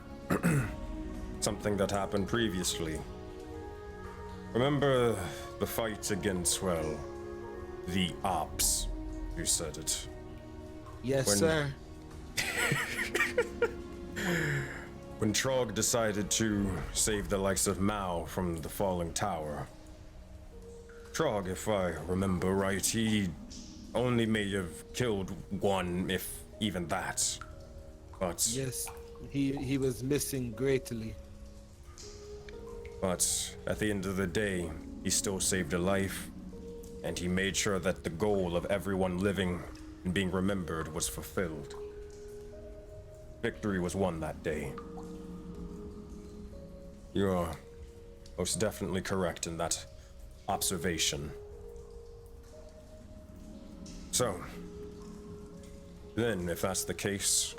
something that happened previously. Remember the fight against, well, the Ops? You said it. Yes, sir. When Trog decided to save the likes of Mao from the falling tower. Trog, if I remember right, he only may have killed one, if even that. But yes, he was missing greatly. But at the end of the day, he still saved a life, and he made sure that the goal of everyone living and being remembered was fulfilled. Victory was won that day. You are most definitely correct in that observation. So, then, if that's the case,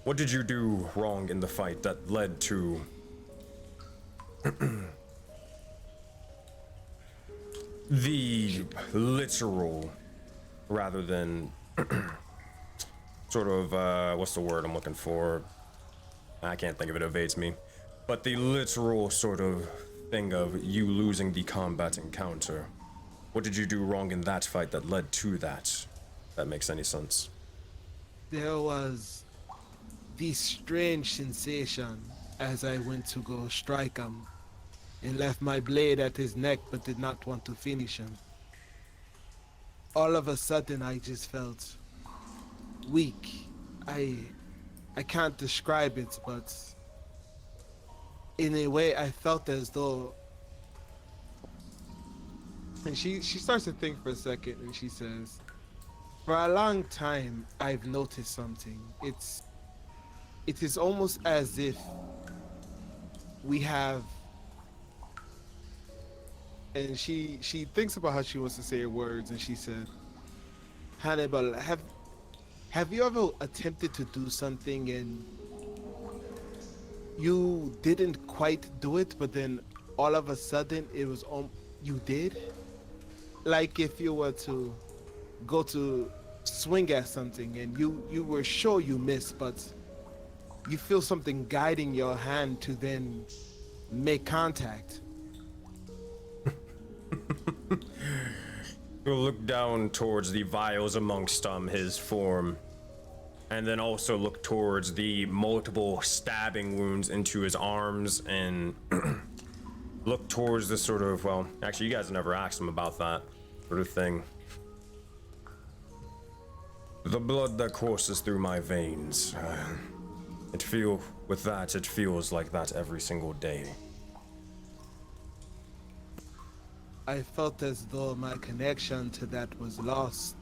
what did you do wrong in the fight that led to the literal, rather than sort of, what's the word I'm looking for? I can't think of it, evades me. But the literal sort of thing of you losing the combat encounter. What did you do wrong in that fight that led to that? That makes any sense. There was this strange sensation as I went to go strike him and left my blade at his neck but did not want to finish him. All of a sudden I just felt weak. I can't describe it, but in a way I felt as though, and she starts to think for a second and she says, for a long time I've noticed something. It is almost as if we have, and she thinks about how she wants to say her words, and she said, Hannibal, have you ever attempted to do something and you didn't quite do it, but then all of a sudden it was you did? Like if you were to go to swing at something and you were sure you missed, but you feel something guiding your hand to then make contact. He'll look down towards the vials amongst his form, and then also look towards the multiple stabbing wounds into his arms, and look towards the sort of, well, actually you guys never asked him about that sort of thing. The blood that courses through my veins, it feels like that every single day. I felt as though my connection to that was lost.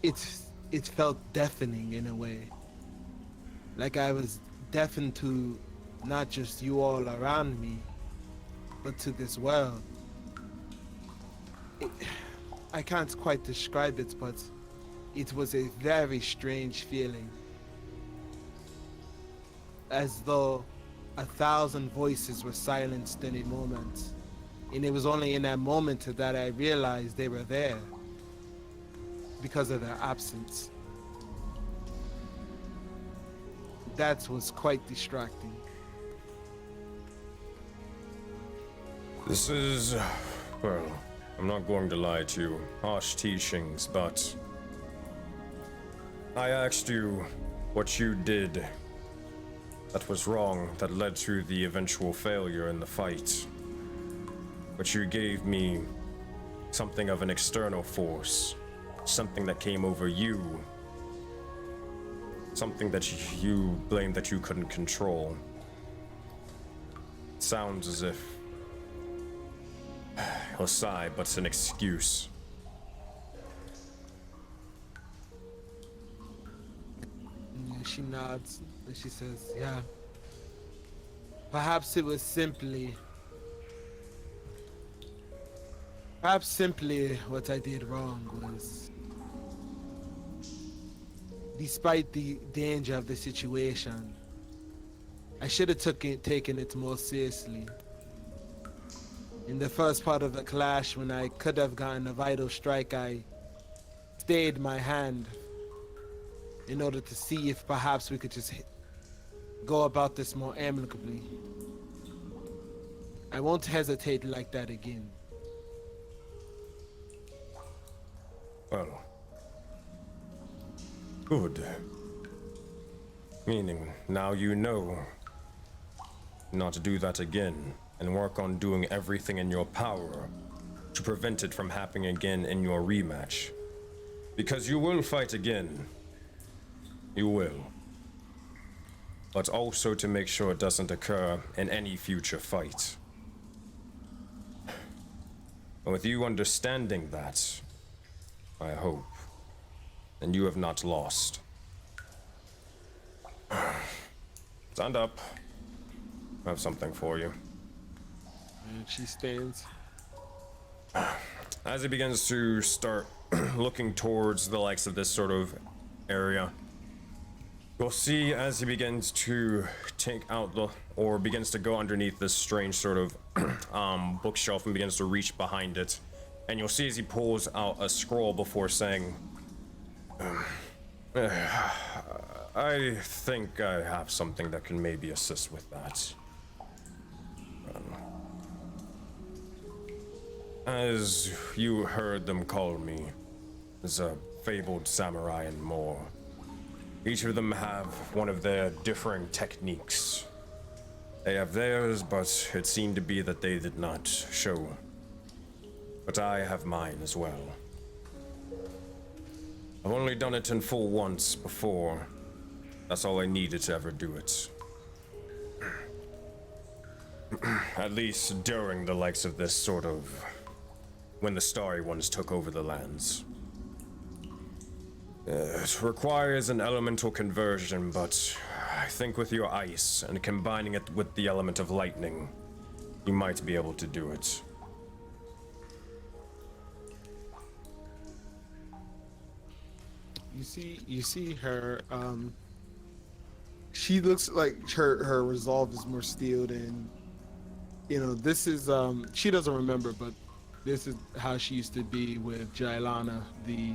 It felt deafening in a way. Like I was deafened to not just you all around me, but to this world. I can't quite describe it, but it was a very strange feeling. As though 1,000 voices were silenced in a moment. And it was only in that moment that I realized they were there because of their absence. That was quite distracting. This is, well, I'm not going to lie to you, harsh teachings, but I asked you what you did that was wrong, that led to the eventual failure in the fight. But you gave me something of an external force, something that came over you, something that you blamed that you couldn't control. It sounds as if he'll sigh, but it's an excuse. She nods and she says, yeah. Perhaps simply what I did wrong was, despite the danger of the situation, I should have taken it more seriously. In the first part of the clash, when I could have gotten a vital strike, I stayed my hand in order to see if perhaps we could just go about this more amicably. I won't hesitate like that again. Well, good. Meaning, now you know not to do that again, and work on doing everything in your power to prevent it from happening again in your rematch. Because you will fight again. You will. But also to make sure it doesn't occur in any future fight. And with you understanding that, I hope, and you have not lost. Stand up. I have something for you. And she stands. As he begins to start looking towards the likes of this sort of area, you'll see as he begins to take out or begins to go underneath this strange sort of bookshelf and begins to reach behind it. And you'll see as he pulls out a scroll before saying, I think I have something that can maybe assist with that. As you heard them call me, as a fabled samurai and more. Each of them have one of their differing techniques. They have theirs, but it seemed to be that they did not show. But I have mine as well. I've only done it in full once before. That's all I needed to ever do it. At least during the likes of this sort of... when the Starry Ones took over the lands. It requires an elemental conversion, but I think with your ice and combining it with the element of lightning, you might be able to do it. You see her, she looks like her resolve is more steeled, and you know, this is, she doesn't remember, but this is how she used to be with Jailana, the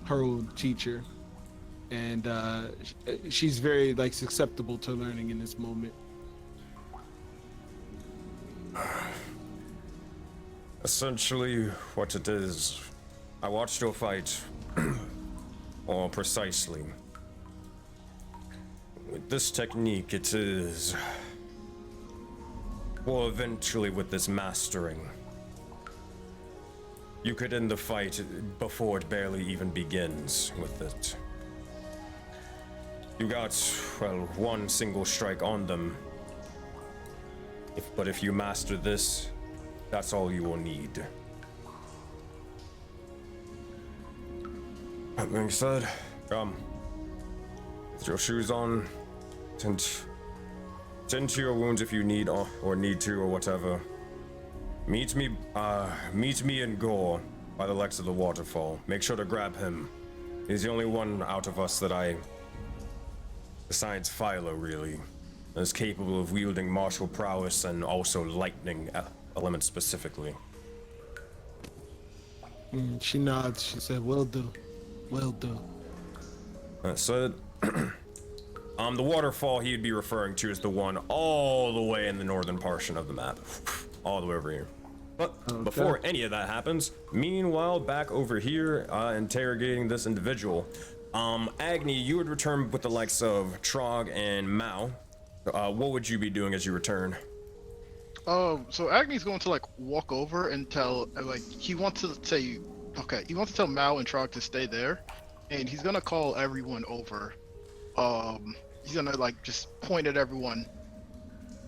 her old teacher, and she's very like susceptible to learning in this moment. Essentially, what it is, I watched your fight, or precisely. With this technique, it is, well, eventually with this mastering, you could end the fight before it barely even begins with it. You got, well, one single strike on them. But if you master this, that's all you will need. That being said, come. With your shoes on, tend to your wounds if you need or need to or whatever. Meet me in Gore by the legs of the waterfall. Make sure to grab him. He's the only one out of us that besides Philo really, is capable of wielding martial prowess and also lightning elements specifically. She nods. She said, "Will do. Will do." So, the waterfall he'd be referring to is the one all the way in the northern portion of the map. All the way over here. But before any of that happens, meanwhile, back over here, interrogating this individual, Agni, you would return with the likes of Trog and Mao. What would you be doing as you return? So Agni's going to like walk over and tell, like, he wants to tell Mao and Trog to stay there, and he's gonna call everyone over. He's gonna like just point at everyone.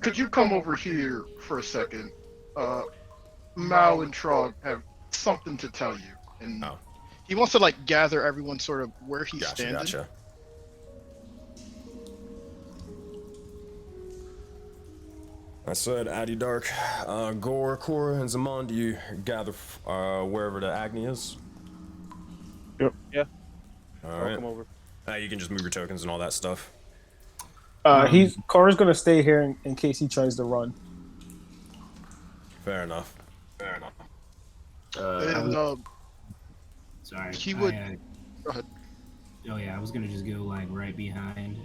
Could you come over here for a second? Mao and Trog have something to tell you. And he wants to like gather everyone sort of where he's standing. Gotcha. I said, Addy Dark, Gore, Cora, and Zaman, do you gather wherever the Agni is? Yep. Yeah. All right. Come over. You can just move your tokens and all that stuff. Cora's gonna stay here in case he tries to run. Fair enough. Sorry. He would. Go ahead. Oh yeah, I was gonna just go like right behind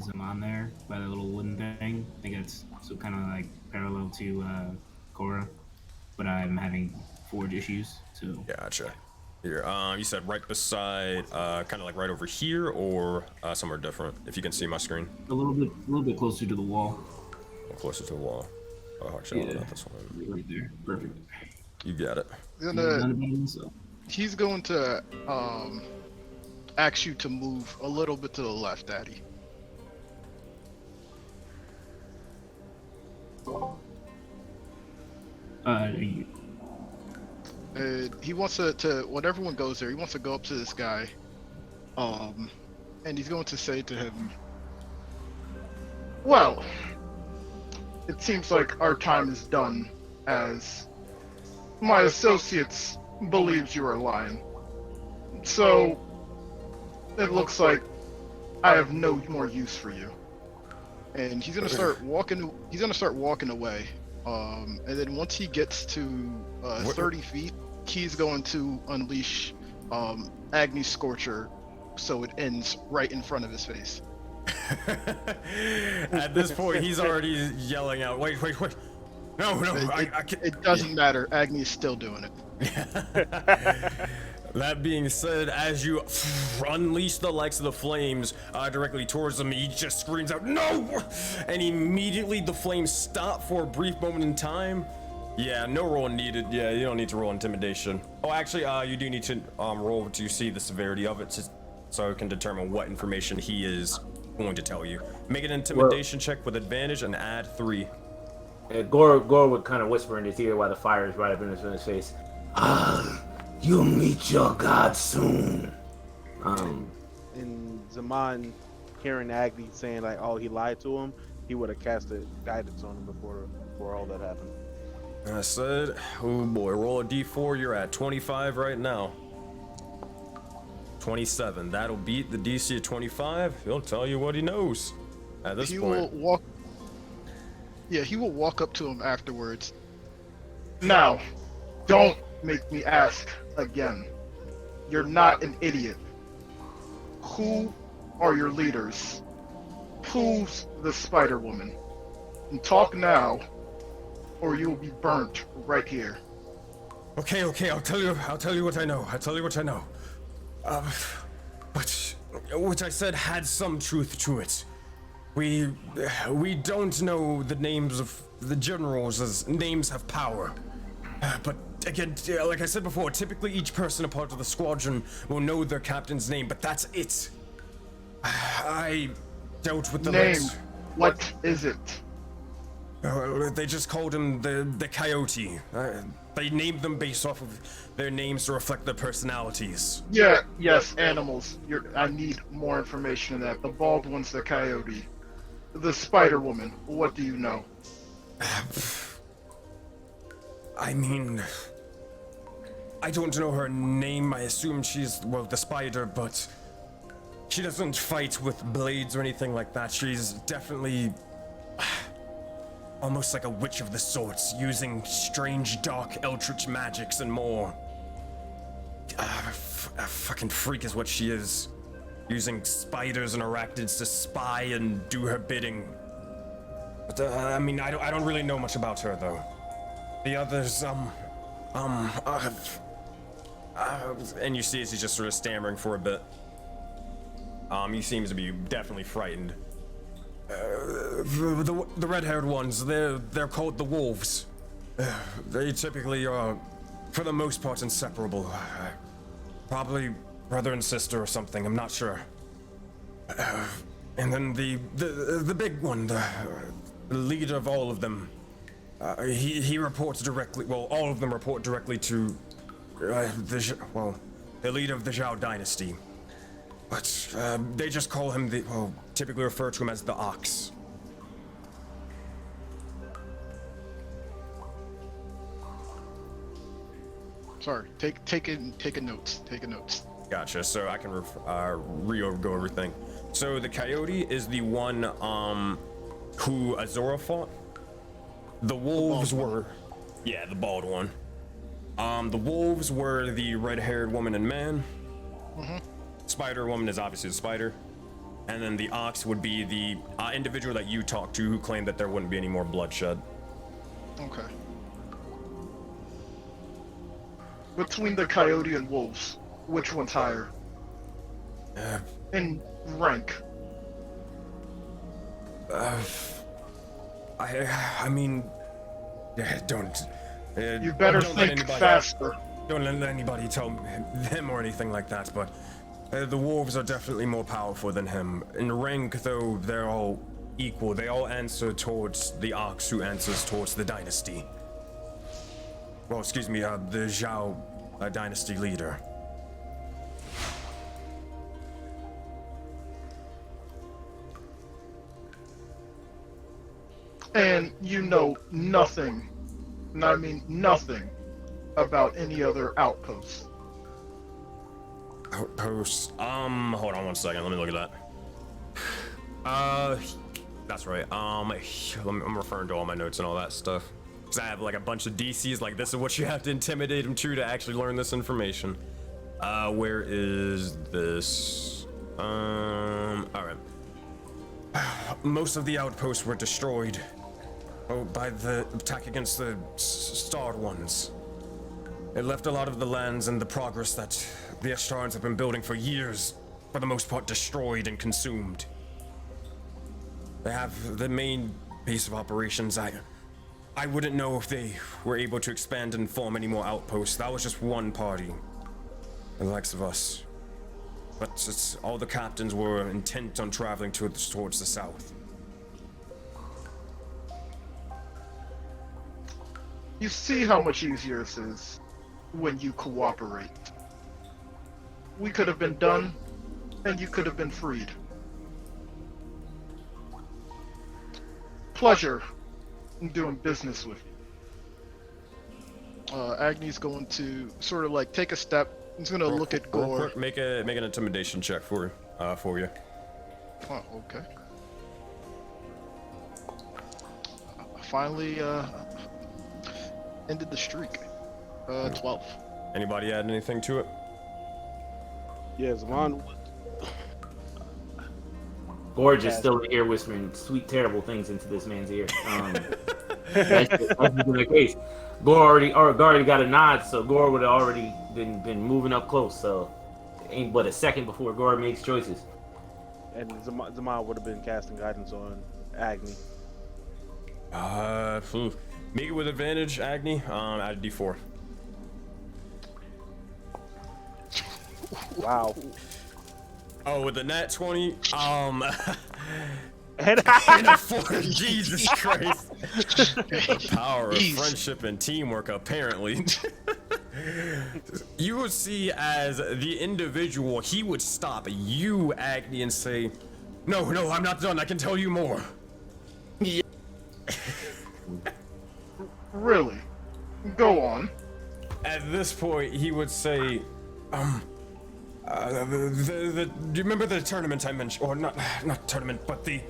Zaman there by the little wooden thing. I think it's so kind of like parallel to Cora, but I'm having forge issues. So Gotcha. Here, you said right beside, kind of like right over here, or somewhere different. If you can see my screen. a little bit closer to the wall. Closer to the wall. Oh, actually, not this one. Right there. Perfect. You got it. He's going to ask you to move a little bit to the left, Daddy. He wants to when everyone goes there, he wants to go up to this guy, and he's going to say to him, Well, it seems like our time is done, as my associates believes you are lying. So, it looks like I have no more use for you. And he's gonna start walking. He's gonna start walking away. And then once he gets to 30 feet, he's going to unleash Agni's Scorcher, so it ends right in front of his face. At this point, he's already yelling out, wait. No, I can't. It doesn't matter. Agni is still doing it. That being said, as you unleash the likes of the flames directly towards him, he just screams out, no! And immediately the flames stop for a brief moment in time. Yeah, no roll needed. Yeah, you don't need to roll intimidation. Oh, actually, you do need to roll to see the severity of it, so it can determine what information he is going to tell you. Make an intimidation check with advantage and add 3. Gore would kind of whisper in his ear while the fire is right up in his face. You'll meet your god soon. And Zaman, hearing Agni saying like, "Oh, he lied to him," he would have casted guidance on him before all that happened. I said, oh boy, roll a d4. You're at 25 right now. 27. That'll beat the DC of 25. He'll tell you what he knows at this point. He will walk up to him afterwards. Now, don't make me ask again. You're not an idiot. Who are your leaders? Who's the Spider Woman? And talk now, or you will be burnt right here. Okay, I'll tell you what I know. But what I said had some truth to it. We don't know the names of the generals, as names have power. But again, like I said before, typically each person a part of the squadron will know their captain's name, but that's it. I dealt with the name. What is it? They just called him the Coyote. They named them based off of their names to reflect their personalities. Yeah, yes, animals. I need more information on that. The bald one's the Coyote. The Spider Woman, what do you know? I mean, I don't know her name. I assume she's, well, the spider, but she doesn't fight with blades or anything like that. She's definitely almost like a witch of the sorts, using strange, dark, eldritch magics and more. A fucking freak is what she is. Using spiders and arachnids to spy and do her bidding. But, I mean, I don't really know much about her, though. The others, and you see as he's just sort of stammering for a bit. He seems to be definitely frightened. The red-haired ones, they're called the wolves. They typically are, for the most part, inseparable. Probably brother and sister or something, I'm not sure. And then the big one, the leader of all of them, he reports directly, well, all of them report directly to the leader of the Zhao dynasty. But they just call him typically refer to him as the Ox. Sorry, taking notes. Gotcha. So I can go everything. So the coyote is the one who Azora fought. The wolves were, the bald one. The wolves were the red-haired woman and man. Mm-hmm. Spider woman is obviously the spider, and then the ox would be the individual that you talked to who claimed that there wouldn't be any more bloodshed. Okay. Between the coyote and wolves, which one's higher? In rank. I mean, don't. You better think faster. Don't let anybody tell him or anything like that, but the wolves are definitely more powerful than him. In rank, though, they're all equal. They all answer towards the ox, who answers towards the dynasty. Well, excuse me, the Zhao dynasty leader. And you know nothing, and I mean nothing, about any other outposts. Outposts? Hold on one second, let me look at that. That's right. I'm referring to all my notes and all that stuff. Because I have like a bunch of DCs, like this is what you have to intimidate them to actually learn this information. Where is this? Alright. Most of the outposts were destroyed by the attack against the starred ones. It left a lot of the lands and the progress that the Astarans have been building for years, for the most part, destroyed and consumed. They have the main base of operations. I wouldn't know if they were able to expand and form any more outposts. That was just one party, the likes of us. But all the captains were intent on traveling towards the south. You see how much easier this is when you cooperate. We could have been done, and you could have been freed. Pleasure in doing business with you. Agni's going to sort of like take a step. He's going to look at Gore. Make an intimidation check for you. Oh, okay. Finally ended the streak. 12. Anybody add anything to it? Yeah, Zaman. Gore just still in here whispering sweet, terrible things into this man's ear. That's the case. Gore already got a nod, so Gore would have already been moving up close. So it ain't but a second before Gore makes choices. And Zaman would have been casting guidance on Agni. Make it with advantage, Agni. Add a D4. Wow. Oh, with the nat 20, And a 4, Jesus Christ. The power of friendship and teamwork, apparently. You would see as the individual, he would stop you, Agni, and say, No, I'm not done. I can tell you more. Really? Go on. At this point, he would say, do you remember the tournament I mentioned, or not tournament, but the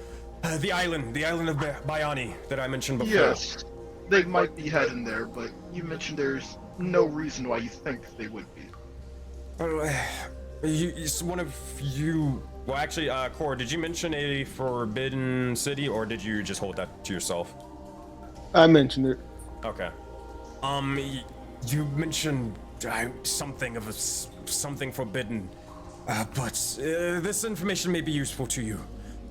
island of Bayani that I mentioned before? Yes, they might be heading there, but you mentioned there's no reason why you think they would be. One of you. Well, actually, Cora, did you mention a forbidden city, or did you just hold that to yourself? I mentioned it. Okay. You mentioned something of something forbidden, but this information may be useful to you.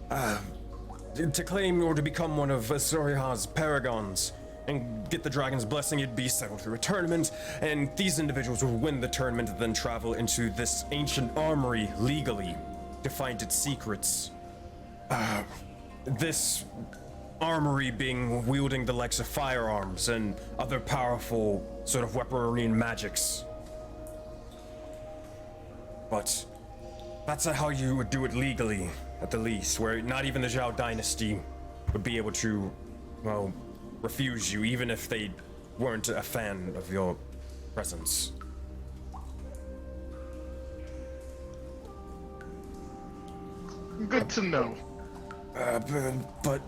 To claim or to become one of Azoria's paragons and get the dragon's blessing, you'd be settled through a tournament, and these individuals will win the tournament and then travel into this ancient armory legally to find its secrets. This armory being wielding the likes of firearms and other powerful sort of weaponry and magics. But that's how you would do it legally, at the least, where not even the Zhao dynasty would be able to, well, refuse you, even if they weren't a fan of your presence. Good to know. But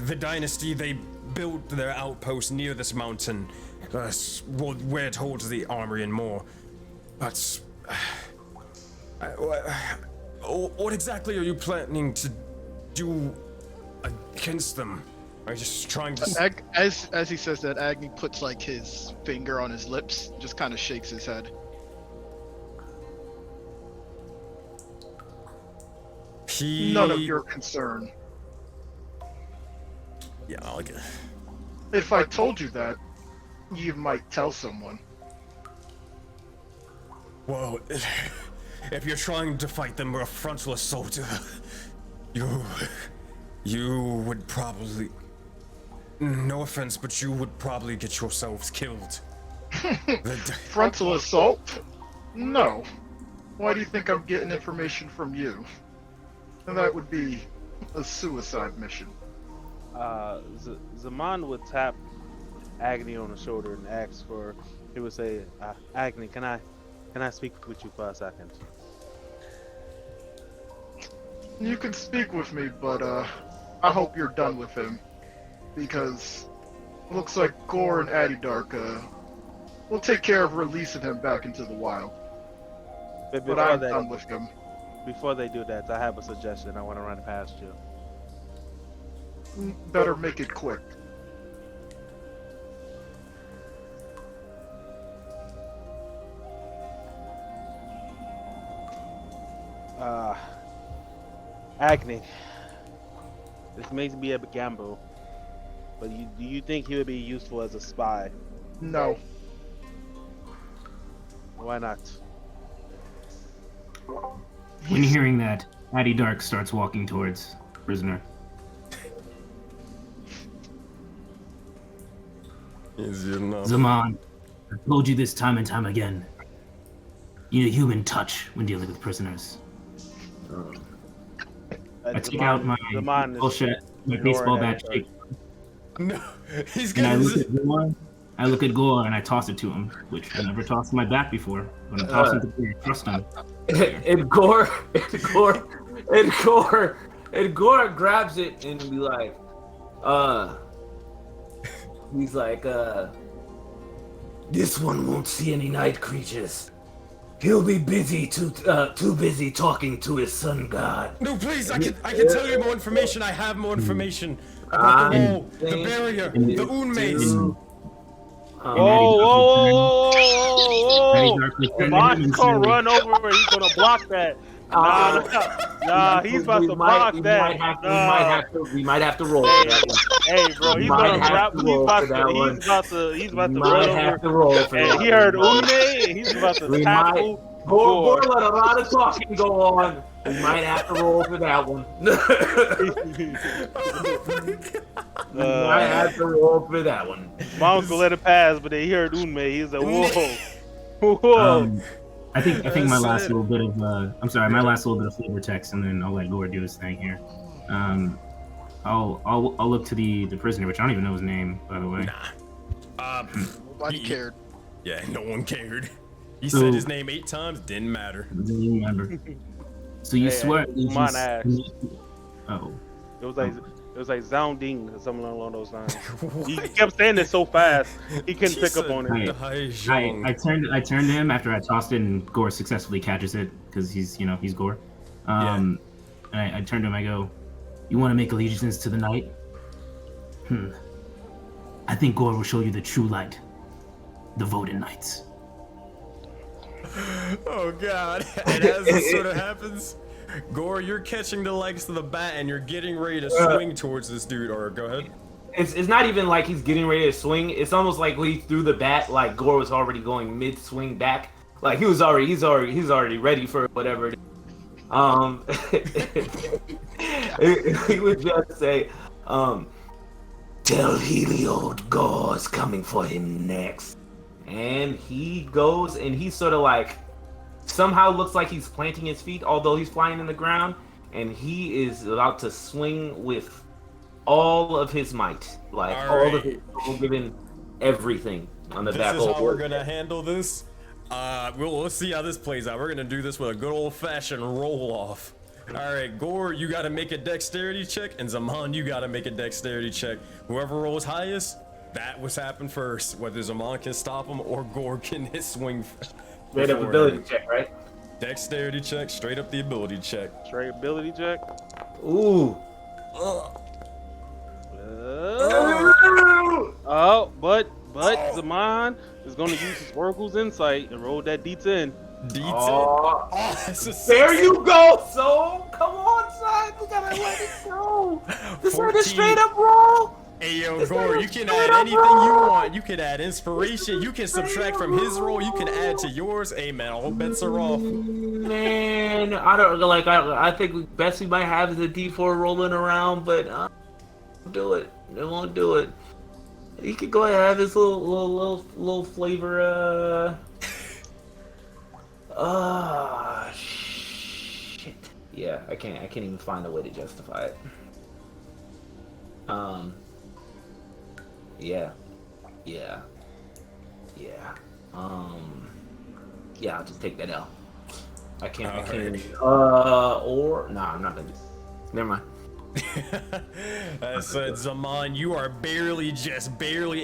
the dynasty, they built their outpost near this mountain, where it holds the armory and more. But what exactly are you planning to do against them? Are you just trying to? As he says that, Agni puts like his finger on his lips, just kind of shakes his head. None of your concern. Yeah, I'll get. If I told you that, you might tell someone. Well, if you're trying to fight them with a frontal assault, you would probably. No offense, but you would probably get yourselves killed. Frontal assault? No. Why do you think I'm getting information from you? And that would be a suicide mission. Zaman would tap Agni on the shoulder and ask for. He would say, "Agni, can I speak with you for a second?" You can speak with me, but I hope you're done with him, because it looks like Gore and Addydark will take care of releasing him back into the wild. But I'm done with him. Before they do that, I have a suggestion. I want to run it past you. Better make it quick. Agni, this may be a gamble, but do you think he would be useful as a spy? No. Why not? When hearing that, Addy Dark starts walking towards prisoner. Easy enough. Zaman, I've told you this time and time again. You need a human touch when dealing with prisoners. I take out my bullshit, my baseball bat shake. No, he's And I gonna. look at Gore and I toss it to him, which I never tossed my bat before. When I'm tossing to Gore, I trust him. And Gore grabs it and be like, he's like, this one won't see any night creatures. He'll be busy, too busy talking to his sun god. No, please, I can tell you more information. I have more information about the wall, the barrier, the Unmaze. Whoa! Zaman's gonna run over and he's gonna block that. Nah, he's about to block that. We might have to roll for that one. Hey, bro, he's gonna grab. He's about to run over. And he heard Une, and he's about to tackle. Gore let a lot of talking go on. We might have to roll for that one. We might have to roll for that one. My uncle let it pass, but then he heard Une. He's like, whoa. I think my last little bit of my last little bit of flavor text, and then I'll let Gore do his thing here. I'll look to the prisoner, which I don't even know his name, by the way. Nobody cared. Yeah, no one cared. He So- said his name 8 times, didn't matter. I don't even remember. So you Hey, swear? come on, ass. Oh. It was like Zounding or something along those lines. He kept saying it so fast he couldn't pick up on it. I turned to him after I tossed it, and Gore successfully catches it because he's Gore. And I turned to him. I go, "You want to make allegiance to the night? I think Gore will show you the true light, the voting nights." Oh God! And as this sort of happens, Gore, you're catching the legs to the bat, and you're getting ready to swing towards this dude. Or go ahead. It's not even like he's getting ready to swing. It's almost like when he threw the bat, like Gore was already going mid swing back. Like he's already ready for whatever. He would just say, "Tell Heliod Gore's coming for him next." And he goes, and he sort of like somehow looks like he's planting his feet, although he's flying in the ground, and he is about to swing with all of his might, like all of his soul, given everything on the back. This is how we're gonna handle this. We'll see how this plays out. We're gonna do this with a good old-fashioned roll-off. All right, Gore, you gotta make a dexterity check, and Zaman, you gotta make a dexterity check. Whoever rolls highest, that was happen first. Whether Zaman can stop him or Gore can hit swing. Straight up ability check, right? Dexterity check, straight up the ability check. Straight ability check. Ooh. But Zaman is gonna use his Oracle's insight and roll that D10. D10. There you go, Soul. Come on, son. We gotta let it go. This is a straight up roll. Hey yo, Gore, you can add anything you want. You can add inspiration. You can subtract from his roll. You can add to yours. Hey man, all bets are off. Man, I don't like. I think the best we might have is a D4 rolling around, but do it. It won't do it. You could go ahead and have this little flavor. Shit. Yeah, I can't even find a way to justify it. Yeah. Yeah, I'll just take that L. I can't. I'm not gonna do it. Never mind. I said, Zaman, you are barely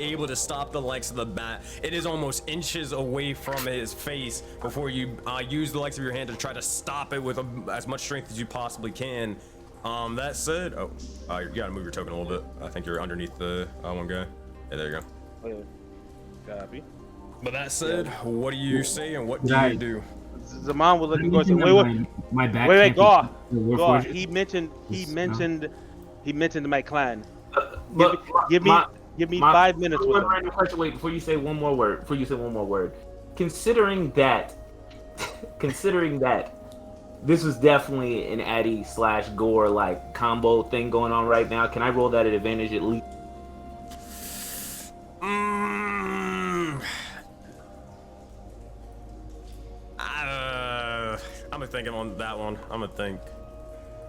able to stop the legs of the bat. It is almost inches away from his face before you use the legs of your hand to try to stop it with as much strength as you possibly can. That said, you gotta move your token a little bit. I think you're underneath the one guy. Yeah, there you go. Copy. But that said, what do you say and what do you do? Zaman will let me go. Wait, Gar. He mentioned my clan. Give me 5 minutes with him. Wait, before you say one more word. Considering that this was definitely an Addy / Gore like combo thing going on right now, can I roll that at advantage at least? I'm thinking on that one. I'm gonna think.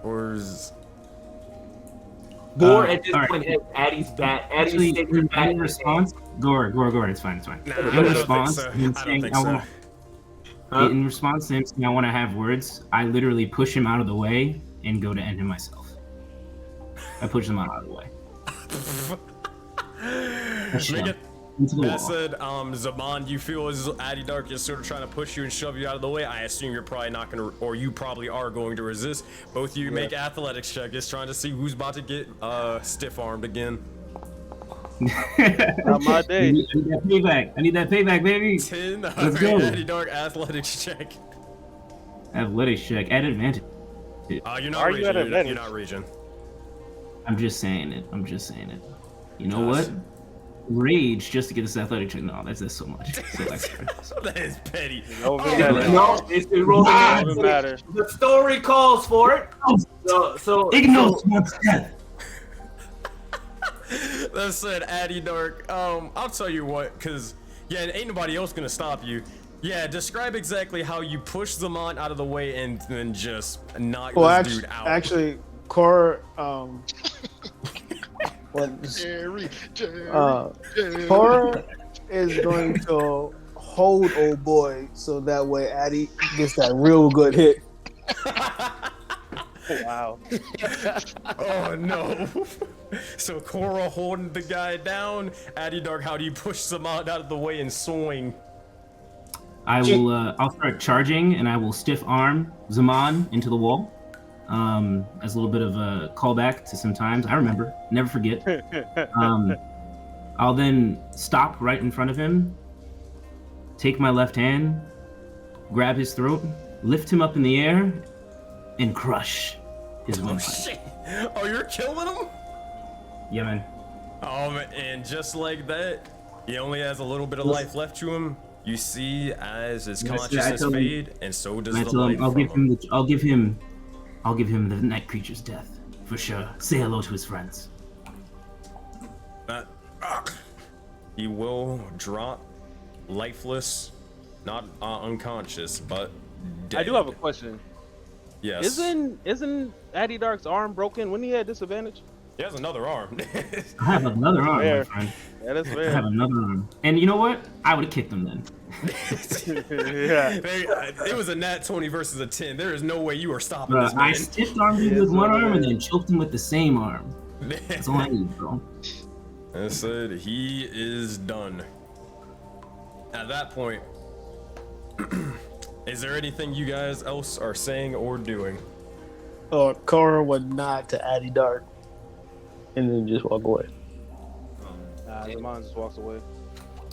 Where's Gore at this point has Addy's bat. Addy's sacred bat. In response, Gore, it's fine. Nah, In response to him saying, In response to him saying, I want to have words, I literally push him out of the way and go to end him myself. I push him out of the way. That said, Zaman, you feel as Addy Dark is sort of trying to push you and shove you out of the way. I assume you're probably not gonna, or you probably are going to resist. Both of you make athletics check, trying to see who's about to get stiff-armed again. Not my day. I need that payback. I need that payback, baby. 10. Let's go. Addy Dark athletics check. Athletics check at advantage. You're not raging. You're not raging. I'm just saying it. You know what? Rage just to get this athletic check. No, that's so much. So extra. That is petty. No, the story calls for it. So Ignos wants death. That said, Addy Dark. I'll tell you what, cause ain't nobody else gonna stop you. Yeah, describe exactly how you push Zaman out of the way and then just knock this dude out. Actually, Core, Core is going to hold old boy so that way Addy gets that real good hit. Wow. Oh no. So Cora holding the guy down. Addy Dark, how do you push Zaman out of the way and swing? I will. I'll start charging, and I will stiff arm Zaman into the wall. As a little bit of a callback to some times I remember, never forget. I'll then stop right in front of him, take my left hand, grab his throat, lift him up in the air, and crush his Oh windpipe. shit. Oh, you're killing him? Yeah, man. And just like that, he only has a little bit of life left to him. You see as his consciousness fade, and so does I the tell light him, I'll from give him the night creature's death for sure. Say hello to his friends. He will drop lifeless, not unconscious, but dead. I do have a question. Yes. Isn't Addy Dark's arm broken? When he had disadvantage? He has another arm. I have another arm, my friend. Yeah, that's I fair. have another arm. And you know what? I would have kicked him then. Yeah. It was a nat 20 versus a 10. There is no way you are stopping Bro, this man. I stiff armed him with one arm and then choked him with the same arm. That's all I need, bro. I said he is done. At that point, is there anything you guys else are saying or doing? Cora would nod to Addy Dark and then just walk away. Zaman just walks away.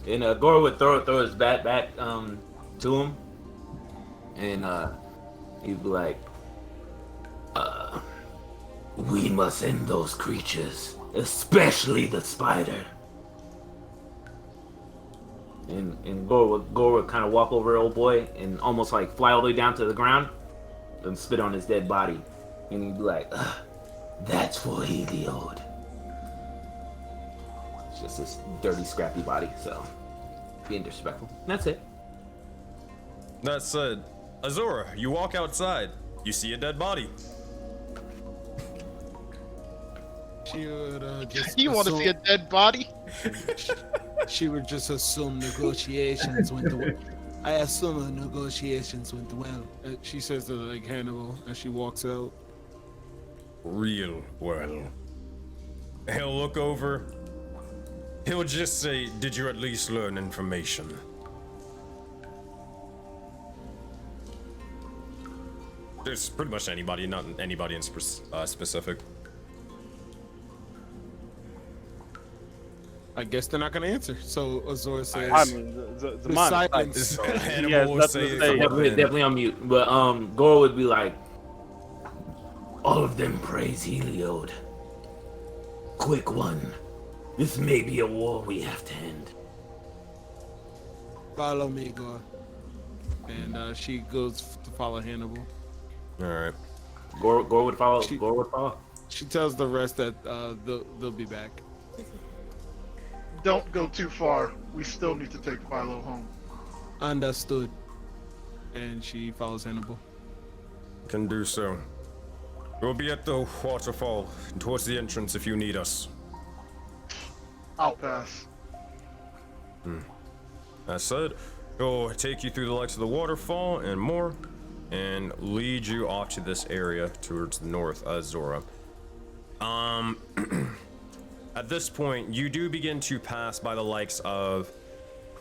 And Gore would throw his bat back to him, and he'd be like, "We must end those creatures, especially the spider." And Gore would kind of walk over old boy and almost like fly all the way down to the ground, and spit on his dead body, and he'd be like, "That's for Heliod." It's just this dirty, scrappy body, so being disrespectful. That's it. That said, Azora, you walk outside. You see a dead body. She would just. You want to see a dead body? She would just assume negotiations went well. I assume the negotiations went well. She says to like Hannibal as she walks out. Real well. He'll look over. He'll just say, "Did you at least learn information?" There's pretty much anybody, not anybody in specific. I guess they're not gonna answer. So Azor says, I mean, the silence. Hannibal will say Definitely on mute. But Gore would be like, "All of them praise Heliod. Quick one. This may be a war we have to end." Follow me, Gore. And she goes to follow Hannibal. All right. Gore would follow. Gore would follow. She tells the rest that they'll be back. Don't go too far. We still need to take Philo home. Understood. And she follows Hannibal. Can do so. We'll be at the waterfall towards the entrance if you need us. I'll pass. As said, he'll take you through the lights of the waterfall and more, and lead you off to this area towards the north, Azora. At this point, you do begin to pass by the likes of,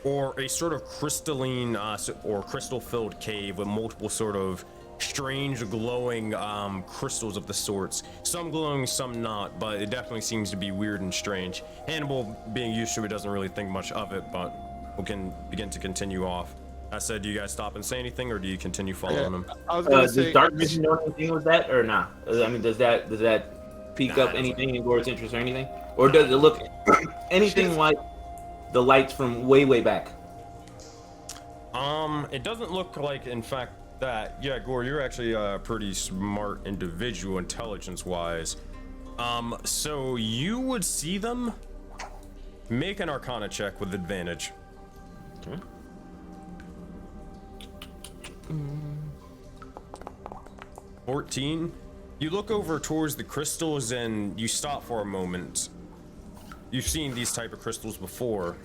or a sort of crystalline or crystal-filled cave with multiple sort of strange glowing crystals of the sorts. Some glowing, some not, but it definitely seems to be weird and strange. Hannibal, being used to it, doesn't really think much of it, but we can begin to continue off. I said, do you guys stop and say anything, or do you continue following him? I was gonna Does say, Dark Vision know anything with that or not? I mean, does that pique up anything in Gore's interest or anything? Or does it look anything like the lights from way back? It doesn't look like, in fact, that. Yeah, Gore, you're actually a pretty smart individual, intelligence-wise. So you would see them. Make an Arcana check with advantage. Okay. 14. You look over towards the crystals and you stop for a moment. You've seen these type of crystals before,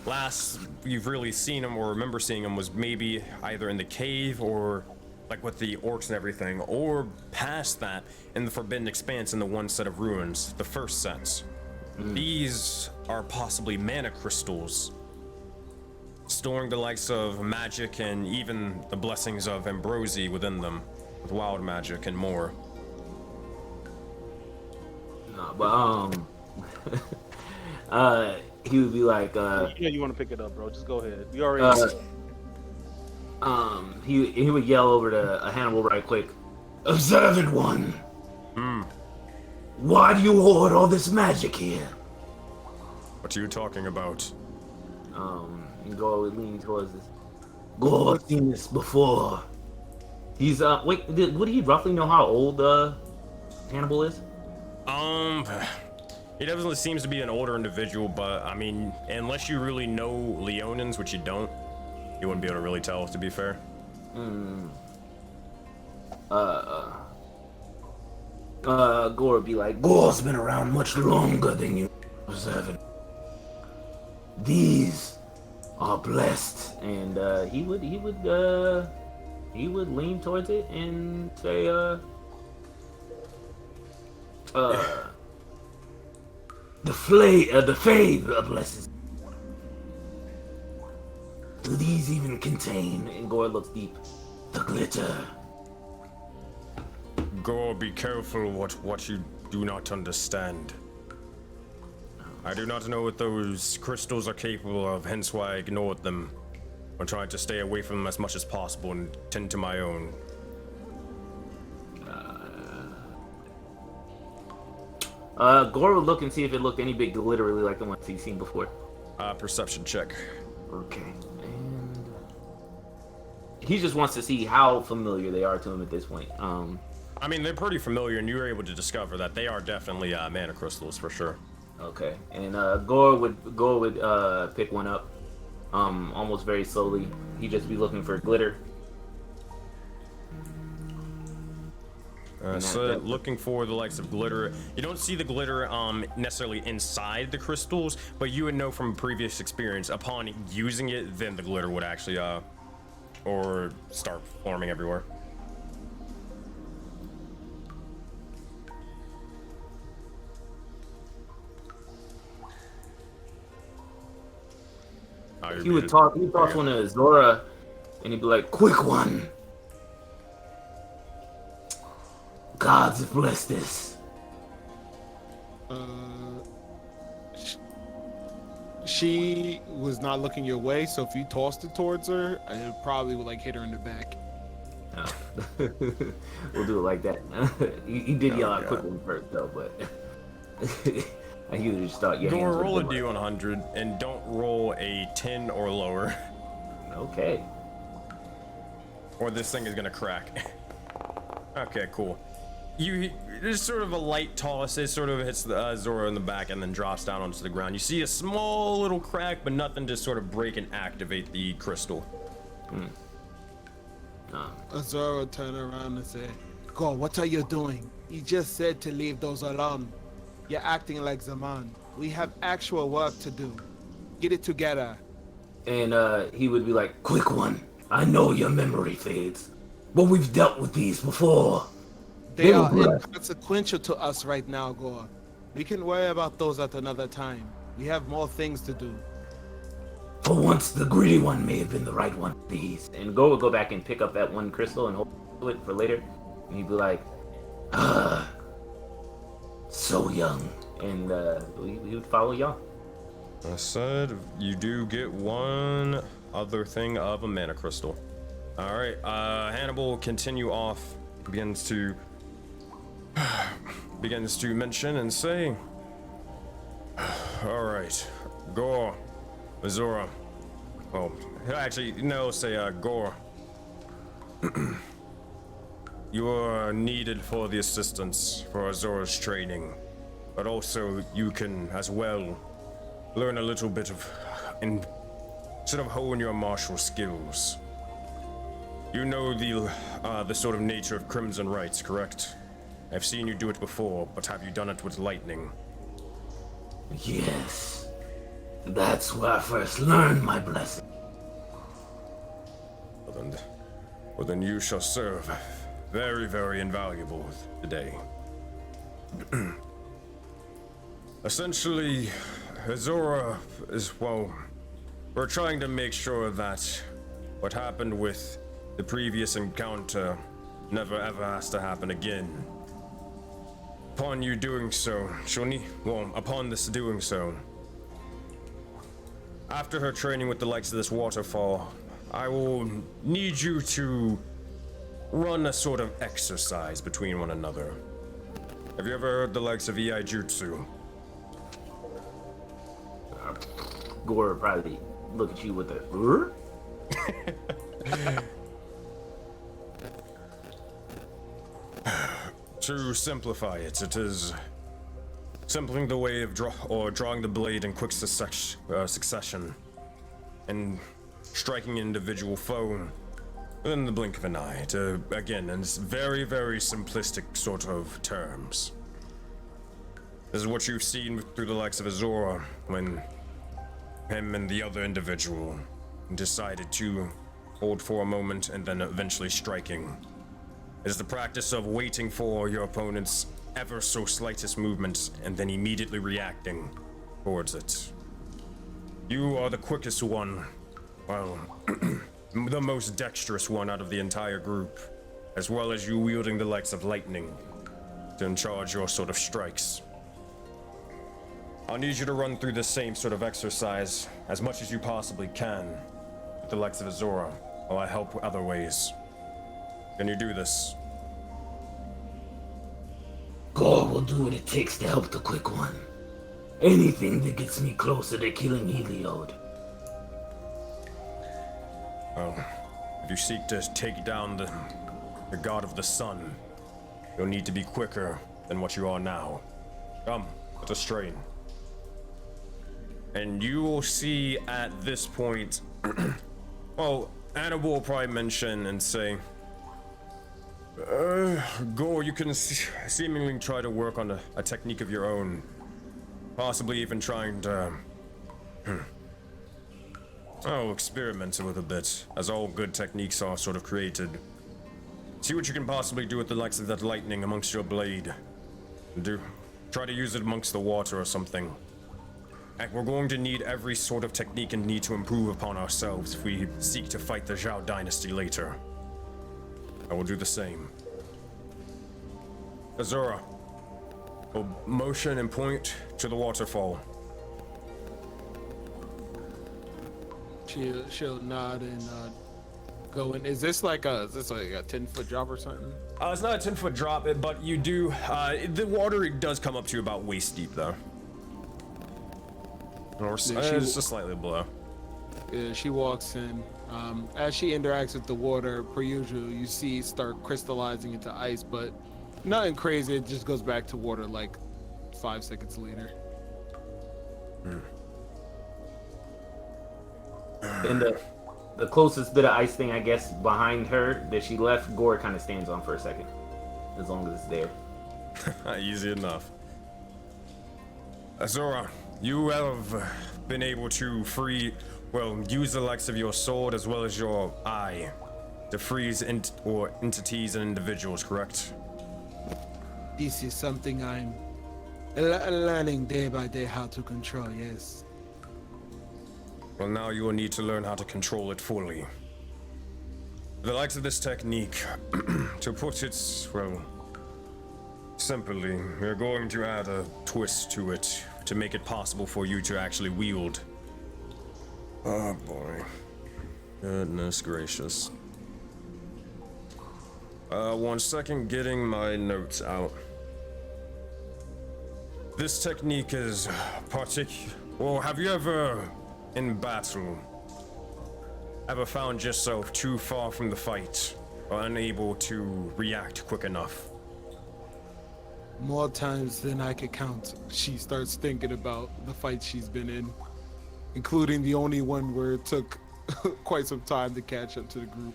Last you've really seen him or remember seeing him was maybe either in the cave or like with the orcs and everything, or past that in the Forbidden Expanse in the one set of ruins, the first sets. These are possibly mana crystals, storing the likes of magic and even the blessings of Ambrosi within them, with wild magic and more. He would be like, you want to pick it up, bro? Just go ahead. We already. he would yell over to Hannibal right quick. Observant one. Why do you hoard all this magic here? What are you talking about? And Gore would lean towards this. Gore, I've seen this before. He's wait, would he roughly know how old Hannibal is? He definitely seems to be an older individual, but I mean, unless you really know Leonins, which you don't, you wouldn't be able to really tell, to be fair. Gore would be like, Gore's been around much longer than you observant. These are blessed, and he would lean towards it and say, the Fae blesses. Do these even contain? And Gore looks deep. The glitter. Gore, be careful what you do not understand. I do not know what those crystals are capable of, hence why I ignored them. I tried to stay away from them as much as possible and tend to my own. Gore would look and see if it looked any bit glitterly like the ones he's seen before. Perception check. Okay. And he just wants to see how familiar they are to him at this point. I mean, they're pretty familiar, and you were able to discover that they are definitely mana crystals for sure. Okay. And Gore would pick one up, almost very slowly. He'd just be looking for glitter. So looking for the likes of glitter. You don't see the glitter necessarily inside the crystals, but you would know from previous experience upon using it, then the glitter would actually or start forming everywhere. He would talk to one of Zora, and he'd be like, "Quick one. Gods have blessed this." She was not looking your way, so if you tossed it towards her, it probably would like hit her in the back. We'll do it like that. He did yell out quick one first though, but I usually just thought your hands would roll a D100 and don't roll a 10 or lower. Okay. Or this thing is gonna crack. Okay, cool. There's sort of a light toss. It sort of hits the Zora in the back and then drops down onto the ground. You see a small little crack, but nothing to sort of break and activate the crystal. Zora would turn around and say, "God, what are you doing? You just said to leave those alone. You're acting like Zaman. We have actual work to do. Get it together." And he would be like, "Quick one. I know your memory fades, but we've dealt with these before. They are inconsequential to us right now, Gore. We can worry about those at another time. We have more things to do." For once, the greedy one may have been the right one. These." And Gore would go back and pick up that one crystal and hold it for later. And he'd be like, "So young." And he would follow y'all. I said you do get one other thing of a mana crystal. All right, Hannibal will continue off. Begins to mention and say, "All right, Gore, Zora. Well, actually, no, say Gore. You are needed for the assistance for Zora's training, but also you can as well learn a little bit of, and sort of hone your martial skills. You know the sort of nature of Crimson Rites, correct? I've seen you do it before, but have you done it with lightning?" "Yes. That's where I first learned my blessing. Well then you shall serve very, very invaluable today. Essentially, Aurora is, well, we're trying to make sure that what happened with the previous encounter never ever has to happen again. Upon you doing so, upon this doing so, after her training with the likes of this waterfall, I will need you to run a sort of exercise between one another. Have you ever heard the likes of EI Jutsu? Gore would probably look at you with a. To simplify it, it is simply the way of drawing the blade in quick succession and striking an individual foe within the blink of an eye. Again, in very, very simplistic sort of terms. This is what you've seen through the likes of Azora when him and the other individual decided to hold for a moment and then eventually striking. It is the practice of waiting for your opponent's ever so slightest movements and then immediately reacting towards it. You are the quickest one, well, the most dexterous one out of the entire group, as well as you wielding the likes of lightning to charge your sort of strikes. I'll need you to run through the same sort of exercise as much as you possibly can with the likes of Azora, while I help other ways. Can you do this? Gore will do what it takes to help the quick one. Anything that gets me closer to killing Heliod. Well, if you seek to take down the god of the sun, you'll need to be quicker than what you are now. Come, let us train. And you will see at this point, well, Anna will probably mention and say, Gore, you can seemingly try to work on a technique of your own. Possibly even trying to, experiment with a bit, as all good techniques are sort of created. See what you can possibly do with the likes of that lightning amongst your blade. Try to use it amongst the water or something. And we're going to need every sort of technique and need to improve upon ourselves if we seek to fight the Zhao dynasty later. I will do the same. Azura, will motion and point to the waterfall. She'll nod and go in. Is this like a 10-foot drop or something? It's not a 10-foot drop, but you do. The water does come up to about waist deep, though. Or it's just slightly below. Yeah, she walks in. As she interacts with the water, per usual, you see it start crystallizing into ice, but nothing crazy. It just goes back to water like 5 seconds later. And the closest bit of ice thing, I guess, behind her that she left, Gore kind of stands on for a second, as long as it's there. Easy enough. Azura, you have been able to use the likes of your sword as well as your eye to freeze entities and individuals, correct? This is something I'm learning day by day how to control, yes. Well, now you will need to learn how to control it fully. The likes of this technique, to put it, simply, we're going to add a twist to it to make it possible for you to actually wield. Oh boy. Goodness gracious. 1 second, getting my notes out. This technique is have you ever, in battle, ever found yourself too far from the fight or unable to react quick enough? More times than I could count. She starts thinking about the fights she's been in, including the only one where it took quite some time to catch up to the group.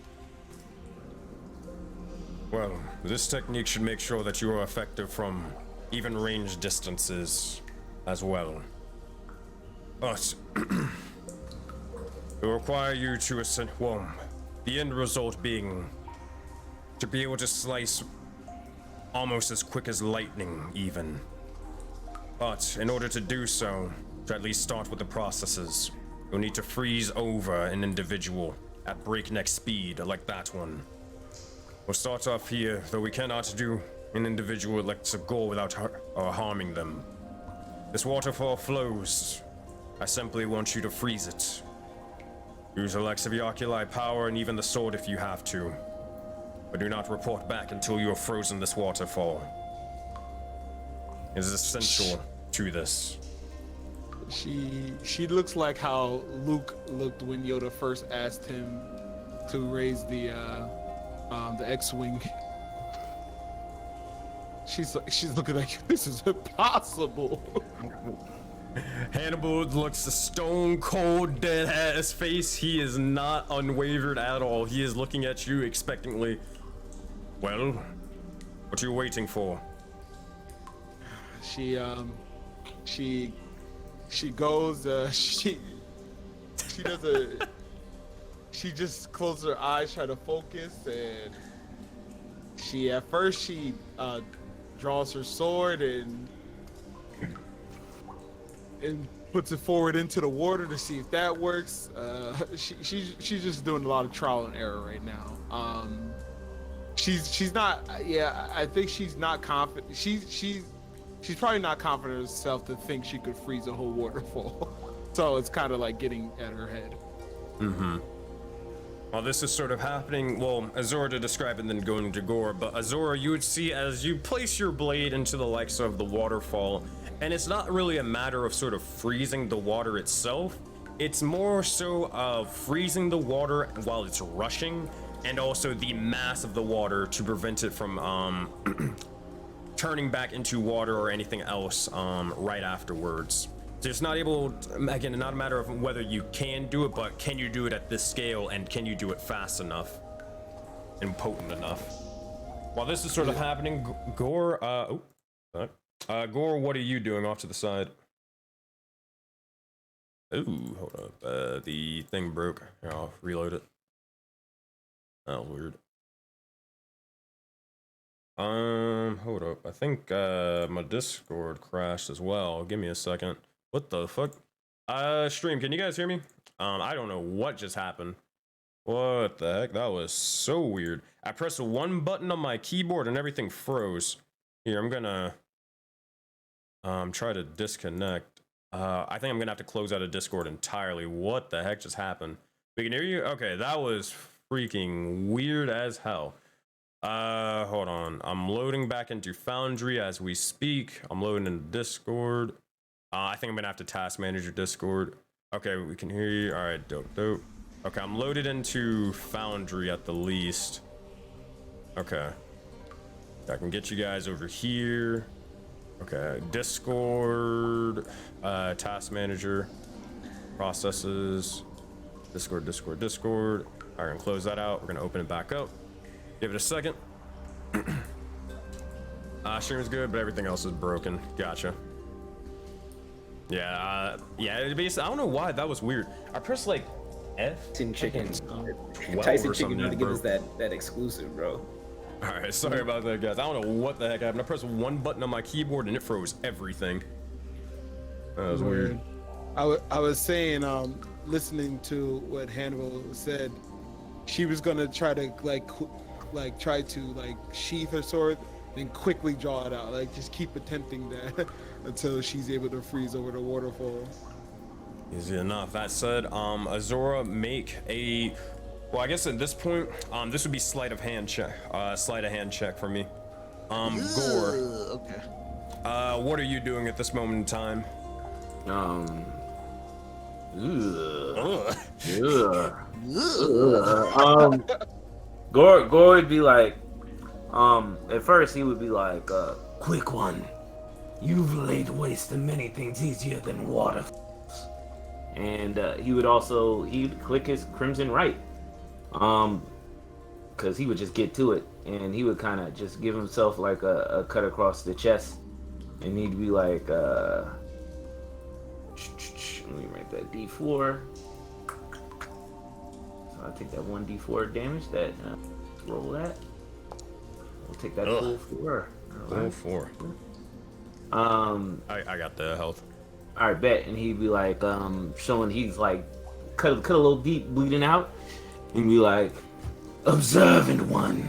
Well, this technique should make sure that you are effective from even range distances as well. But it will require you to ascend. Well, the end result being to be able to slice almost as quick as lightning, even. But in order to do so, to at least start with the processes, you'll need to freeze over an individual at breakneck speed like that one. We'll start off here, though we cannot do an individual like a goal without harming them. This waterfall flows. I simply want you to freeze it. Use Alexivioculi power and even the sword if you have to. But do not report back until you have frozen this waterfall. It is essential to this. She looks like how Luke looked when Yoda first asked him to raise the X-wing. She's looking like this is impossible. Hannibal looks stone cold dead at his face. He is not unwavered at all. He is looking at you expectantly. Well, what are you waiting for? She goes, she just closes her eyes, try to focus, and at first she draws her sword and puts it forward into the water to see if that works. She's just doing a lot of trial and error right now. She's not, yeah, I think she's not confident. She's probably not confident in herself to think she could freeze a whole waterfall. So it's kind of like getting at her head. Mm-hmm. While this is sort of happening, well, Azora to describe it and then going to Gore, but Azora, you would see as you place your blade into the likes of the waterfall, and it's not really a matter of sort of freezing the water itself, it's more so of freezing the water while it's rushing, and also the mass of the water to prevent it from turning back into water or anything else right afterwards. So it's not able, again, not a matter of whether you can do it, but can you do it at this scale, and can you do it fast enough and potent enough? While this is sort of happening, Gore, Gore, what are you doing off to the side? Ooh, hold up, the thing broke. Here, I'll reload it. That was weird. Hold up. I think my Discord crashed as well. Give me a second. What the fuck? Stream, can you guys hear me? I don't know what just happened. What the heck? That was so weird. I pressed one button on my keyboard and everything froze. Here, I'm gonna try to disconnect. I think I'm gonna have to close out of Discord entirely. What the heck just happened? We can hear you? Okay, that was freaking weird as hell. Hold on. I'm loading back into Foundry as we speak. I'm loading into Discord. I think I'm gonna have to task manager Discord. Okay, we can hear you. All right, dope. Okay, I'm loaded into Foundry at the least. Okay. I can get you guys over here. Okay, Discord, task manager, processes, Discord. All right, we're gonna close that out. We're gonna open it back up. Give it a second. Stream's good, but everything else is broken. Gotcha. Yeah, basically, I don't know why that was weird. I pressed like F. Tyson Chicken. 12 Tyson or Chicken something need to that give us broke. that exclusive, bro. All right, sorry about that, guys. I don't know what the heck happened. I pressed one button on my keyboard and it froze everything. That was weird. I was saying, listening to what Hannibal said, she was gonna try to try to sheath her sword, then quickly draw it out. Like just keep attempting that until she's able to freeze over the waterfall. Easy enough. That said, Azora, make a. Well, I guess at this point, this would be sleight of hand check. Sleight of hand check for me. Gore. Okay. What are you doing at this moment in time? Gore would be like, at first he would be like, quick one, you've laid waste to many things easier than water. And he'd click his crimson right, because he would just get to it, and he would kind of just give himself like a cut across the chest, and he'd be like, let me bring that D4. So I'll take that 1d4 damage. That roll that. We'll take that full 4. Full 4. I got the health. All right, bet. And he'd be like, showing he's like cut a little deep, bleeding out, and be like, observant one,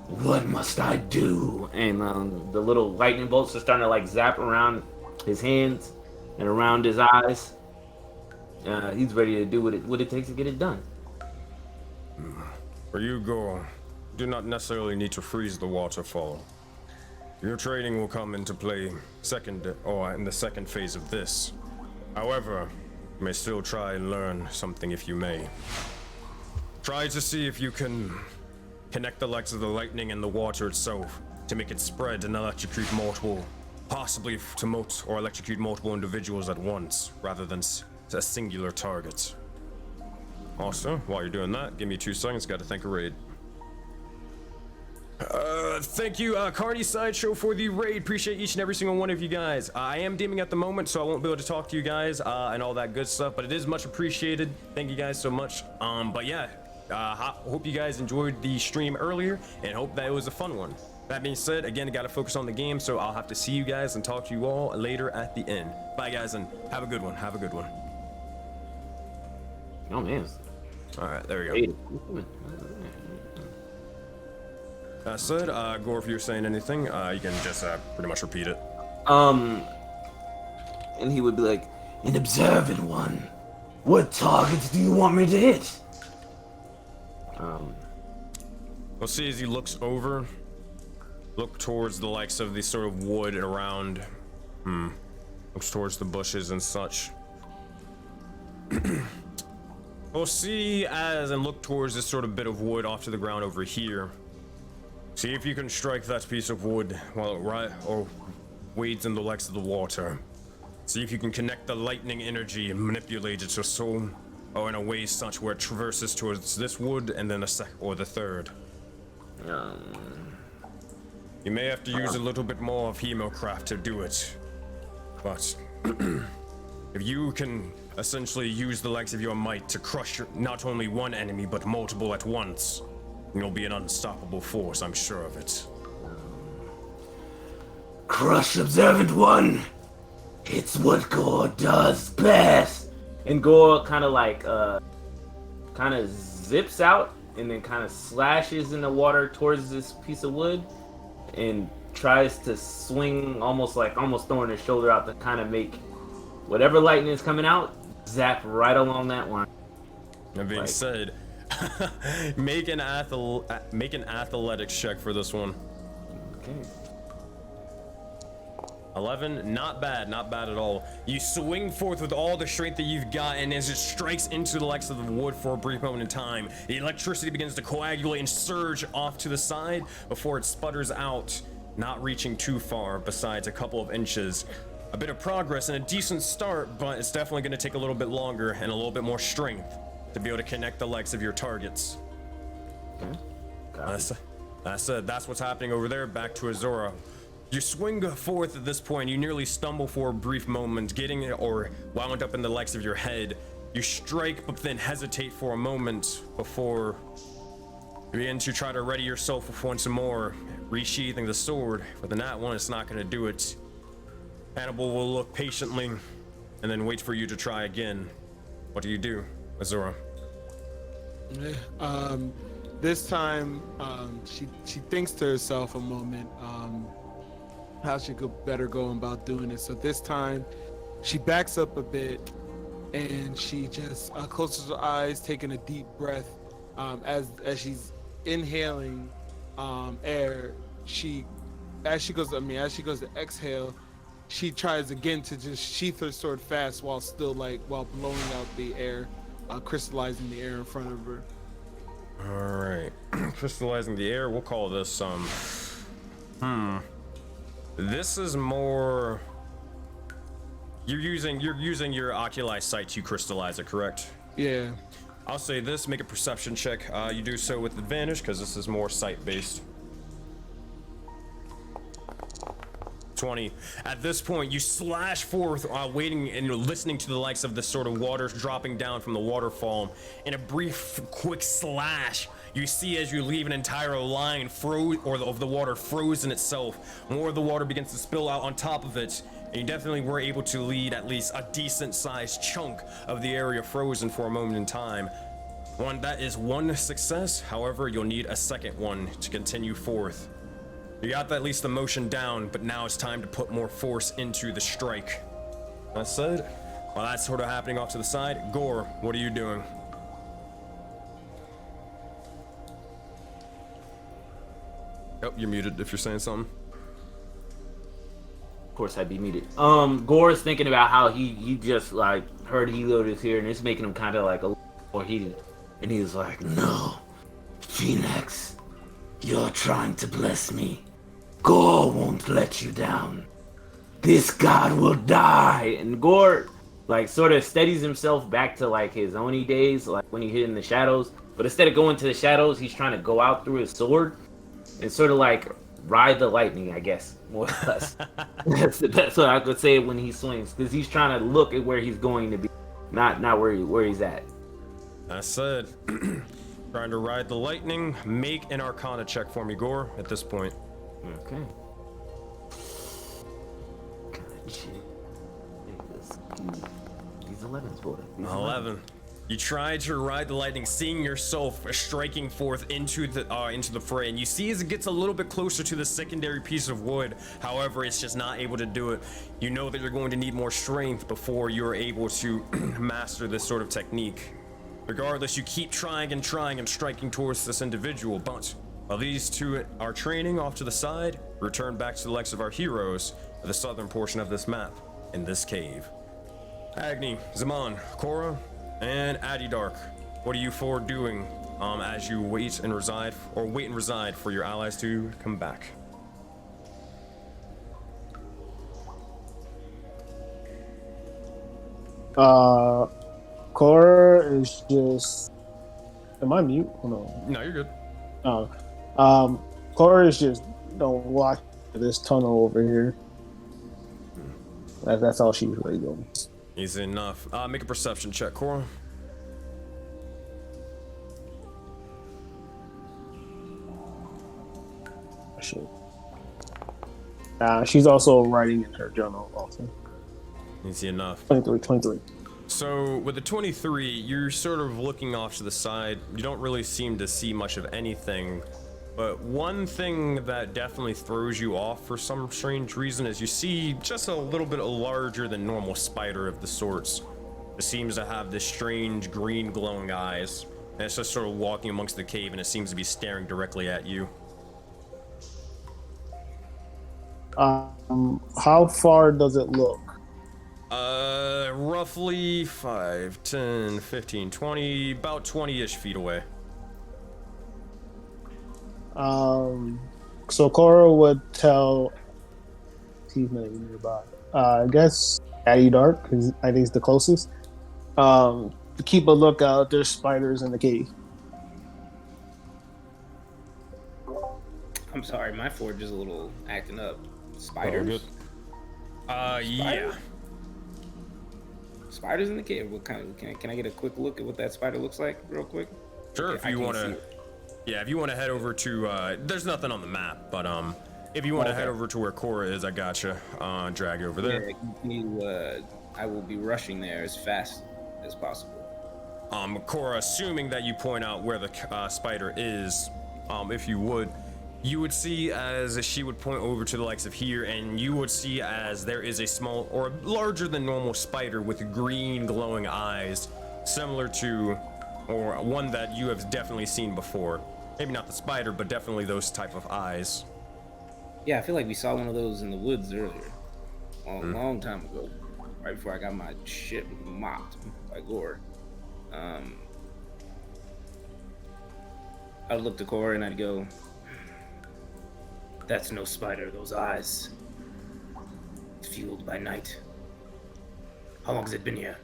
what must I do? And the little lightning bolts are starting to like zap around his hands and around his eyes. He's ready to do what it takes to get it done. Where you go, do not necessarily need to freeze the waterfall. Your training will come into play in the second phase of this. However, you may still try and learn something if you may. Try to see if you can connect the legs of the lightning and the water itself to make it spread and electrocute multiple, possibly or electrocute multiple individuals at once, rather than a singular target. Also, while you're doing that, give me 2 seconds, gotta think of raid. Thank you, Carney Sideshow, for the raid. Appreciate each and every single one of you guys. I am deeming at the moment, so I won't be able to talk to you guys and all that good stuff, but it is much appreciated. Thank you guys so much. But yeah, hope you guys enjoyed the stream earlier and hope that it was a fun one. That being said, again, I gotta focus on the game, so I'll have to see you guys and talk to you all later at the end. Bye, guys, and have a good one. Have a good one. Oh man. All right, there we go. That said, Gore, if you're saying anything, you can just pretty much repeat it. And he would be like, an observant one, what targets do you want me to hit? We'll see as he looks over, look towards the likes of the sort of wood around, looks towards the bushes and such. We'll see and look towards this sort of bit of wood off to the ground over here. See if you can strike that piece of wood while it wades in the legs of the water. See if you can connect the lightning energy and manipulate it in a way such where it traverses towards this wood and then the third. You may have to use a little bit more of Hemocraft to do it, but if you can essentially use the legs of your might to crush not only one enemy but multiple at once, you'll be an unstoppable force, I'm sure of it. Crush observant one. It's what Gore does best. And Gore kind of zips out and then kind of slashes in the water towards this piece of wood and tries to swing almost throwing his shoulder out to kind of make whatever lightning is coming out zap right along that line. That being said, make an athletics check for this one. Okay. 11, not bad at all. You swing forth with all the strength that you've got, and as it strikes into the legs of the wood for a brief moment in time, the electricity begins to coagulate and surge off to the side before it sputters out, not reaching too far besides a couple of inches. A bit of progress and a decent start, but it's definitely going to take a little bit longer and a little bit more strength to be able to connect the legs of your targets. Okay. That's what's happening over there. Back to Azora. You swing forth at this point. You nearly stumble for a brief moment, getting it or wound up in the legs of your head. You strike, but then hesitate for a moment before you begin to try to ready yourself once more, resheathing the sword. But the nat one, it's not going to do it. Hannibal will look patiently and then wait for you to try again. What do you do, Azora? This time, she thinks to herself a moment how she could better go about doing it. So this time, she backs up a bit and she just closes her eyes, taking a deep breath. As she's inhaling air, as she goes to exhale, she tries again to just sheath her sword fast while blowing out the air, crystallizing the air in front of her. All right, crystallizing the air. We'll call this This is more. You're using your oculi sight to crystallize it, correct? Yeah. I'll say this. Make a perception check. You do so with advantage because this is more sight based. 20. At this point, you slash forth, waiting and listening to the likes of the sort of waters dropping down from the waterfall. In a brief, quick slash, you see as you leave an entire line of the water frozen itself. More of the water begins to spill out on top of it, and you definitely were able to lead at least a decent-sized chunk of the area frozen for a moment in time. That is one success. However, you'll need a second one to continue forth. You got at least the motion down, but now it's time to put more force into the strike. That said, while that's sort of happening off to the side, Gore, what are you doing? Oh, you're muted if you're saying something. Of course I'd be muted. Gore is thinking about how he just like heard Heliod is here, and it's making him kind of like a little more heated. And he was like, "No, Phoenix, you're trying to bless me. Gore won't let you down. This god will die." And Gore like sort of steadies himself back to like his Oni days, like when he hid in the shadows. But instead of going to the shadows, he's trying to go out through his sword and sort of like ride the lightning, I guess, more or less. That's what I could say when he swings, because he's trying to look at where he's going to be, not where he's at. I said, trying to ride the lightning. Make an Arcana check for me, Gore, at this point. Okay. These 11s, boy. 11. You try to ride the lightning, seeing yourself striking forth into the fray, and you see as it gets a little bit closer to the secondary piece of wood. However, it's just not able to do it. You know that you're going to need more strength before you're able to master this sort of technique. Regardless, you keep trying and striking towards this individual, but while these two are training off to the side, return back to the likes of our heroes at the southern portion of this map, in this cave. Agni, Zaman, Korra, and Adidark, what are you four doing as you wait and reside for your allies to come back? Korra is just. Am I mute? Oh, no. No, you're good. Oh. Korra is just watch this tunnel over here. That's all she's really doing. Easy enough. Make a perception check, Korra. Shit. She's also writing in her journal also. Easy enough. 23. So with the 23, you're sort of looking off to the side. You don't really seem to see much of anything. But one thing that definitely throws you off for some strange reason is you see just a little bit larger than normal spider of the sorts. It seems to have this strange green glowing eyes. And it's just sort of walking amongst the cave, and it seems to be staring directly at you. How far does it look? Roughly 5, 10, 15, 20, about 20-ish feet away. So Korra would tell, he's not even nearby. I guess Adidark, because I think he's the closest. To keep a lookout, there's spiders in the cave. I'm sorry, my forge is a little acting up. Spiders? Yeah. Spiders in the cave. What kind of? Can I get a quick look at what that spider looks like, real quick? Sure, if you want to. Yeah, if you want to head over to, there's nothing on the map, but if you want to head over to where Korra is, I gotcha. Drag you over there. Yeah, I will be rushing there as fast as possible. Korra, assuming that you point out where the spider is, if you would see as she would point over to the likes of here, and you would see as there is a small or larger than normal spider with green glowing eyes, similar to, or one that you have definitely seen before. Maybe not the spider, but definitely those type of eyes. Yeah, I feel like we saw one of those in the woods earlier. A long time ago. Right before I got my shit mopped by Gore. I'd look to Korra and I'd go, "That's no spider, those eyes. It's fueled by night. How long has it been here?"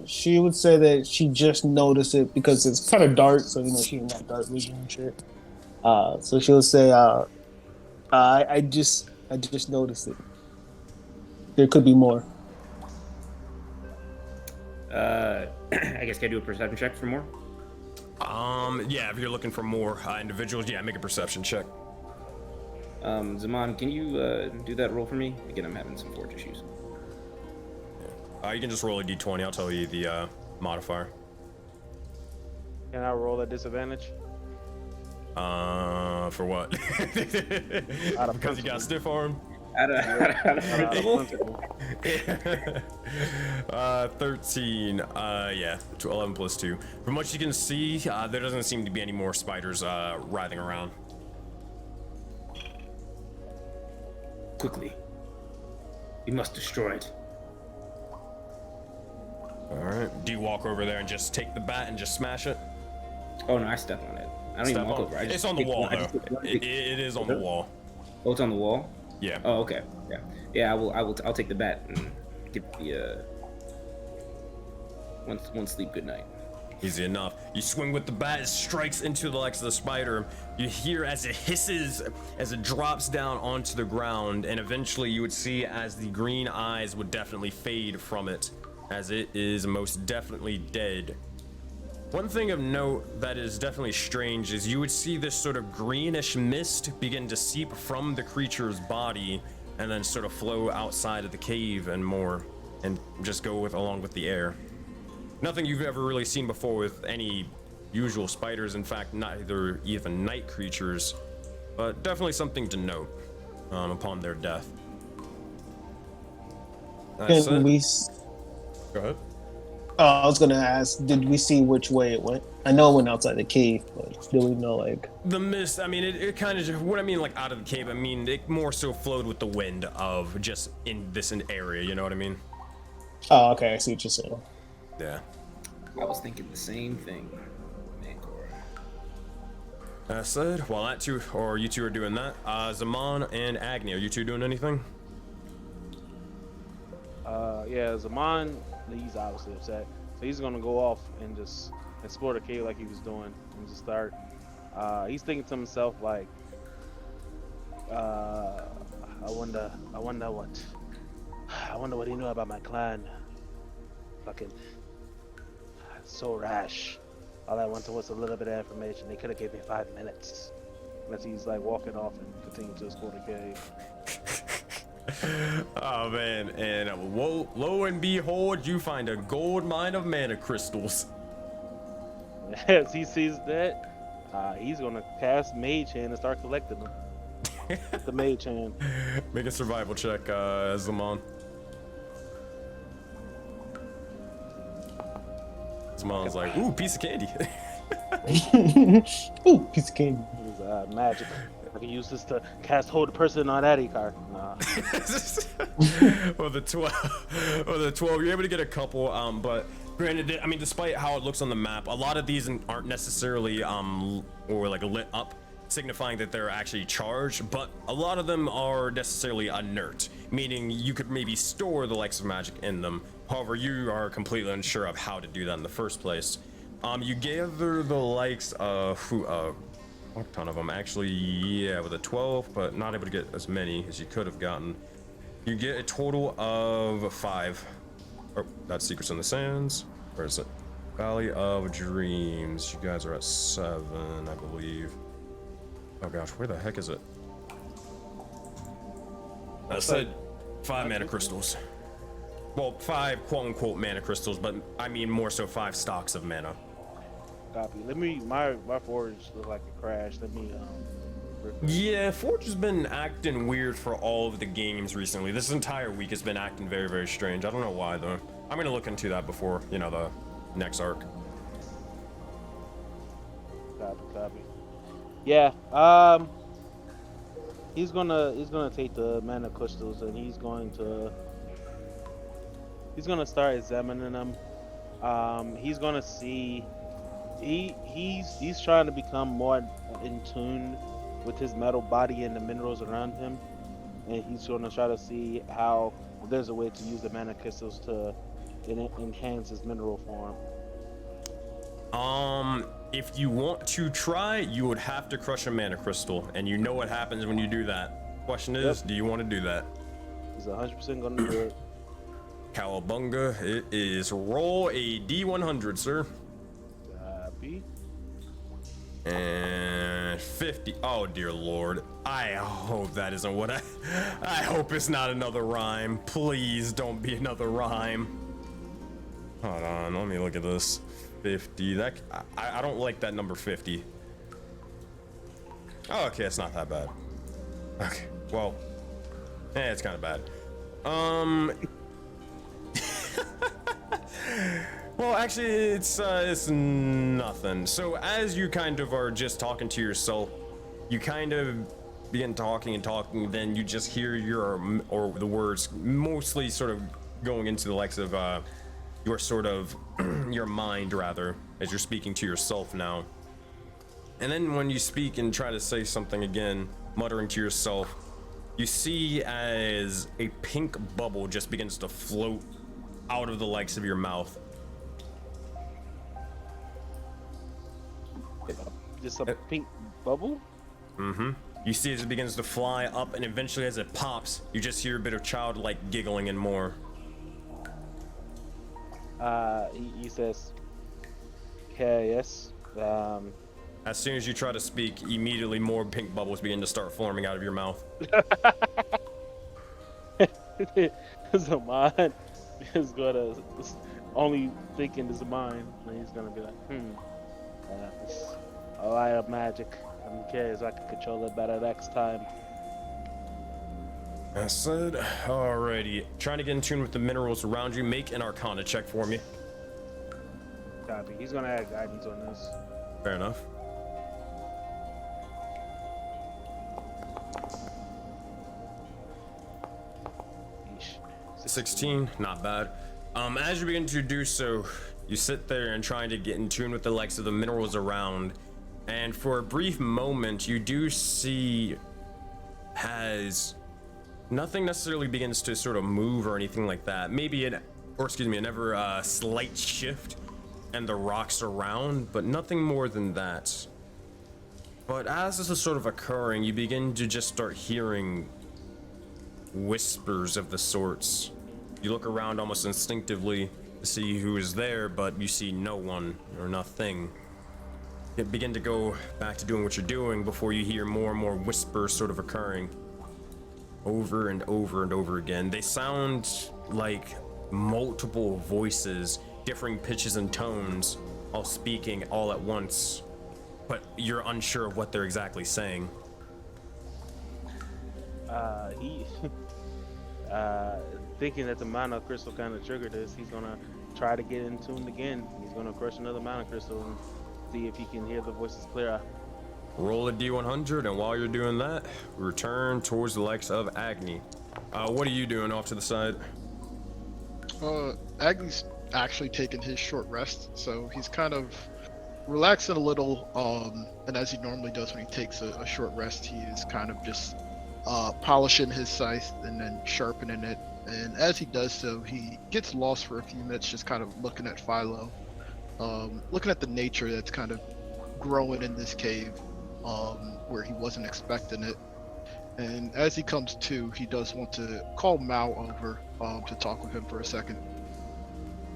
She would say that she just noticed it because it's kind of dark, so she didn't have dark vision and shit. So she would say, I just noticed it. There could be more. I guess can I do a perception check for more? Yeah, if you're looking for more individuals, yeah, make a perception check. Zaman, can you do that roll for me? Again, I'm having some forge issues. You can just roll a d20. I'll tell you the modifier. Can I roll at disadvantage? For what? Because you got stiff arm. Out of principle. 13. Yeah, 11 plus 2. From what you can see, there doesn't seem to be any more spiders writhing around. Quickly. We must destroy it. Alright. Do you walk over there and just take the bat and just smash it? Oh no, I step on it. I don't even walk over. It's on the wall, though. It is on the wall. Oh, it's on the wall? Yeah. Oh, okay. Yeah. Yeah, I'll take the bat and give the one sleep good night. Easy enough. You swing with the bat, it strikes into the legs of the spider. You hear as it hisses, as it drops down onto the ground, and eventually you would see as the green eyes would definitely fade from it, as it is most definitely dead. One thing of note that is definitely strange is you would see this sort of greenish mist begin to seep from the creature's body and then sort of flow outside of the cave and more, and just go along with the air. Nothing you've ever really seen before with any usual spiders. In fact, neither even night creatures, but definitely something to note upon their death. Can we? Go ahead. I was gonna ask, did we see which way it went? I know it went outside the cave, but do we know, like... The mist, I mean, it kind of just, what I mean, like, out of the cave, I mean, it more so flowed with the wind of just in this area, you know what I mean? Oh, okay, I see what you're saying. Yeah. I was thinking the same thing. That said, while that two, or you two are doing that, Zaman and Agni, are you two doing anything? Yeah, Zaman, he's obviously upset. So he's gonna go off and just explore the cave like he was doing and just start. He's thinking to himself like, I wonder what he knew about my clan. Fucking so rash. All I wanted was a little bit of information. They could have gave me 5 minutes. As he's like walking off and continuing to explore the cave. Oh man, and lo and behold, you find a gold mine of mana crystals. As he sees that, he's gonna cast Mage Hand and start collecting them. The Mage Hand. Make a survival check, Zaman. Zaman's like, ooh, piece of candy. Ooh, piece of candy. It's magic. I can use this to cast Hold Person on Addy card. Nah. Well, the 12, you're able to get a couple, but granted, I mean, despite how it looks on the map, a lot of these aren't necessarily or like lit up, signifying that they're actually charged, but a lot of them are necessarily inert, meaning you could maybe store the likes of magic in them. However, you are completely unsure of how to do that in the first place. You gather the likes of a ton of them actually, yeah, with a 12, but not able to get as many as you could have gotten. You get a total of 5. Oh, that's Secrets in the Sands. Where is it? Valley of Dreams. You guys are at 7, I believe. Oh gosh, where the heck is it? I said 5 mana crystals. Well, 5 quote-unquote mana crystals, but I mean more so 5 stocks of mana. Copy. Let me. My forge look like it crashed. Let me. Yeah, Forge has been acting weird for all of the games recently. This entire week has been acting very, very strange. I don't know why though. I'm gonna look into that before, you know, the next arc. Copy. Yeah. He's gonna take the mana crystals and he's gonna start examining them. He's gonna see. He's trying to become more in tune with his metal body and the minerals around him, and he's going to try to see how there's a way to use the mana crystals to enhance his mineral form. If you want to try, you would have to crush a mana crystal, and you know what happens when you do that. Question is, do you want to do that? He's 100% gonna do it. Cowabunga, it is roll a D100, sir. Copy. And 50. Oh dear lord. I hope that isn't what I hope it's not another rhyme. Please don't be another rhyme. Hold on, let me look at this. 50. That I don't like that number 50. Oh, okay, it's not that bad. Okay, well, it's kind of bad. Well, actually, it's nothing. So as you kind of are just talking to yourself, you kind of begin talking and talking, then you just hear the words mostly sort of going into the likes of your sort of your mind, rather, as you're speaking to yourself now. And then when you speak and try to say something again, muttering to yourself, you see as a pink bubble just begins to float out of the likes of your mouth. Just a pink bubble? Mm-hmm. You see as it begins to fly up, and eventually as it pops, you just hear a bit of childlike giggling and more. He says, okay, yes. As soon as you try to speak, immediately more pink bubbles begin to start forming out of your mouth. Zaman is gonna only think in his mind, and he's gonna be like, it's a lie of magic. I'm curious, I can control it better next time. I said, alrighty. Trying to get in tune with the minerals around you. Make an Arcana check for me. Copy. He's gonna add guidance on this. Fair enough. Yeesh. 16, not bad. As you begin to do so, you sit there and trying to get in tune with the likes of the minerals around, and for a brief moment, you do see as nothing necessarily begins to sort of move or anything like that. Maybe an ever slight shift and the rocks around, but nothing more than that. But as this is sort of occurring, you begin to just start hearing whispers of the sorts. You look around almost instinctively to see who is there, but you see no one or nothing. You begin to go back to doing what you're doing before you hear more and more whispers sort of occurring over and over and over again. They sound like multiple voices, differing pitches and tones, all speaking all at once, but you're unsure of what they're exactly saying. He thinking that the mana crystal kind of triggered this, he's gonna try to get in tune again. He's gonna crush another mana crystal and see if he can hear the voices clearer. Roll a D100, and while you're doing that, return towards the likes of Agni. What are you doing off to the side? Agni's actually taking his short rest, so he's kind of relaxing a little, and as he normally does when he takes a short rest, he is kind of just polishing his scythe and then sharpening it. And as he does so, he gets lost for a few minutes, just kind of looking at Philo, looking at the nature that's kind of growing in this cave, where he wasn't expecting it. And as he comes to, he does want to call Mao over to talk with him for a second.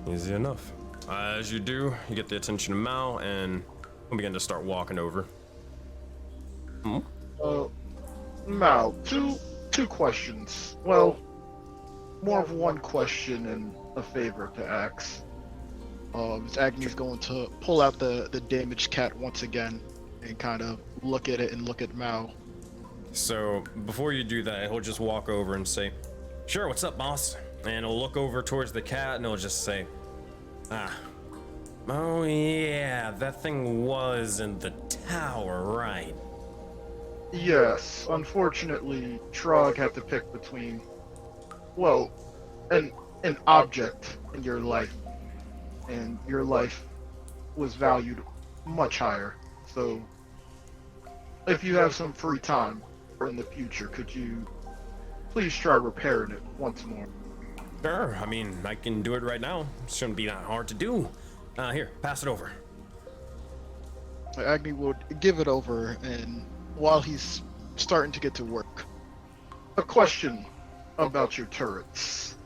Easy enough. As you do, you get the attention of Mao, and we'll begin to start walking over. Mao, two questions. Well, more of one question and a favor to ask. Agni's going to pull out the damaged cat once again and kind of look at it and look at Mao. So before you do that, he'll just walk over and say, "Sure, what's up, boss?" And he'll look over towards the cat and he'll just say, "Oh yeah, that thing was in the tower, right?" Yes, unfortunately, Trog had to pick between, well, an object in your life, and your life was valued much higher. So, if you have some free time in the future, could you please try repairing it once more? Sure, I mean, I can do it right now. Shouldn't be that hard to do. Here, pass it over. Agni would give it over, and while he's starting to get to work, A question about your turrets.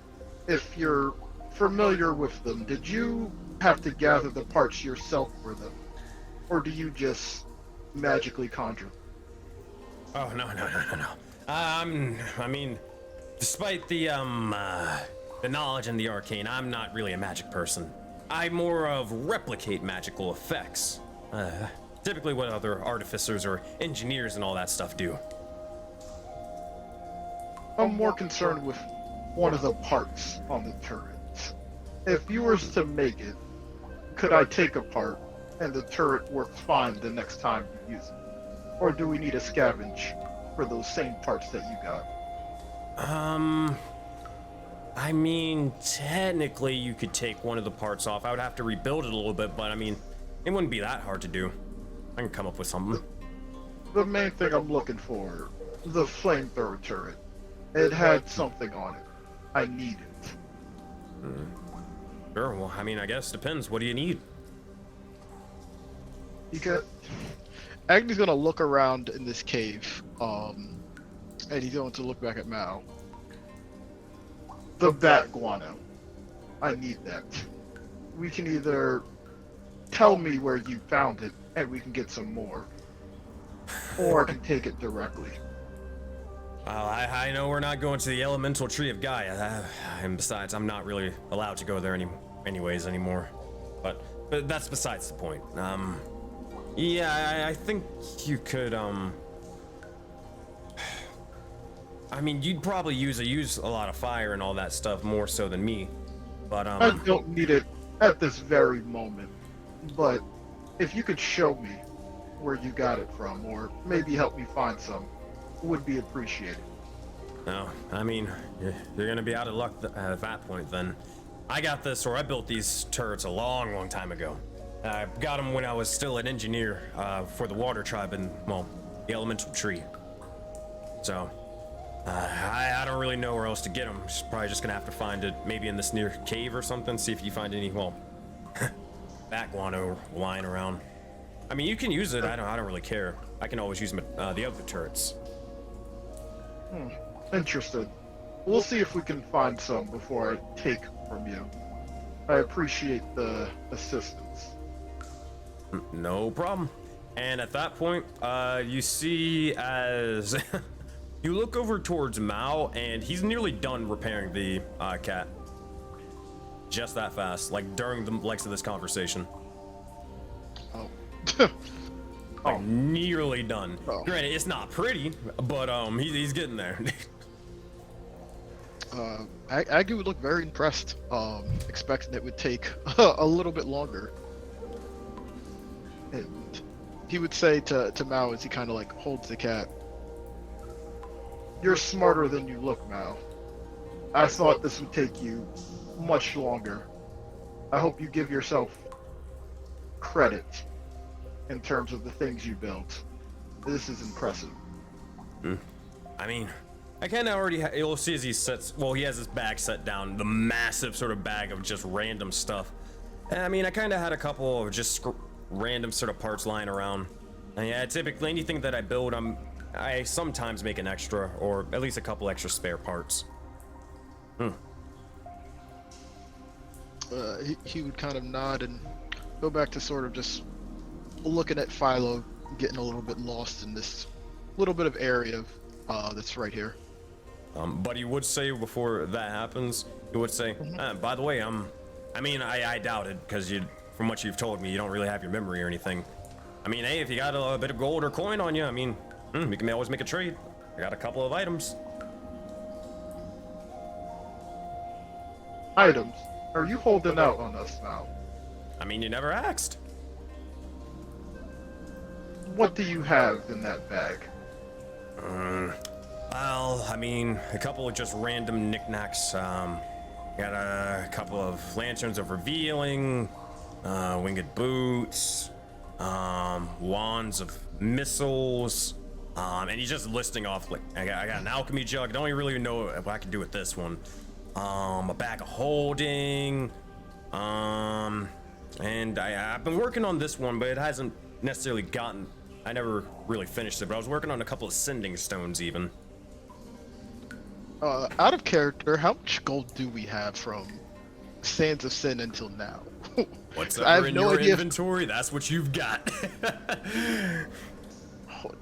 If you're familiar with them, did you have to gather the parts yourself for them? Or do you just magically conjure? Oh, no. I mean, despite the knowledge in the arcane, I'm not really a magic person. I more of replicate magical effects. Typically what other artificers or engineers and all that stuff do. I'm more concerned with one of the parts on the turret. If you were to make it, could I take a part and the turret works fine the next time you use it? Or do we need to scavenge for those same parts that you got? I mean, technically you could take one of the parts off. I would have to rebuild it a little bit, but I mean, it wouldn't be that hard to do. I can come up with something. The main thing I'm looking for, the flamethrower turret. It had something on it. I need it. Sure, well, I mean, I guess depends. What do you need? You get Agni's gonna look around in this cave, and he's going to look back at Mao. the bat guano. I need that. We can either tell me where you found it and we can get some more, or I can take it directly. Well, I know we're not going to the elemental tree of Gaia, and besides, I'm not really allowed to go there anyways anymore. But that's besides the point. Yeah, I think you could, I mean, you'd probably use a lot of fire and all that stuff more so than me, but I don't need it at this very moment, but if you could show me where you got it from, or maybe help me find some, would be appreciated. No, I mean, you're gonna be out of luck at that point then. I got this, or I built these turrets a long time ago. I got them when I was still an engineer for the water tribe and, well, the elemental tree. So, I don't really know where else to get them. Probably just gonna have to find it maybe in this near cave or something, see if you find any, well, bat guano lying around. I mean, you can use it, I don't really care. I can always use the other turrets. Interested. We'll see if we can find some before I take from you. I appreciate the assistance. No problem. And at that point, you see as you look over towards Mao, and he's nearly done repairing the cat. Just that fast, like during the likes of this conversation. Oh. Like nearly done. Oh. Granted, it's not pretty, but he's getting there. Aggie would look very impressed, expecting it would take a little bit longer. And he would say to Mao as he kind of like holds the cat, You're smarter than you look, Mao. I thought this would take you much longer. I hope you give yourself credit in terms of the things you built. This is impressive. I mean, I kind of already you'll see as he he has his bag set down, the massive sort of bag of just random stuff. And I mean, I kind of had a couple of just random sort of parts lying around. And yeah, typically anything that I build, I sometimes make an extra, or at least a couple extra spare parts. he would kind of nod and go back to sort of just looking at Philo, getting a little bit lost in this little bit of area that's right here. But he would say before that happens, he would say, by the way, I mean, I doubt it, because from what you've told me, you don't really have your memory or anything. I mean, hey, if you got a bit of gold or coin on you, I mean, we can always make a trade. I got a couple of items. Items? Are you holding out on us now? I mean, you never asked. What do you have in that bag? Well, I mean, a couple of just random knickknacks. Got a couple of lanterns of revealing, winged boots, wands of missiles, and he's just listing off, like, I got an alchemy jug. I don't really know what I can do with this one. A bag of holding, and I've been working on this one, but it hasn't necessarily gotten. I never really finished it, but I was working on a couple of sending stones even. Out of character, how much gold do we have from Sands of Sin until now? What's I have ever in no your idea inventory, that's what you've got.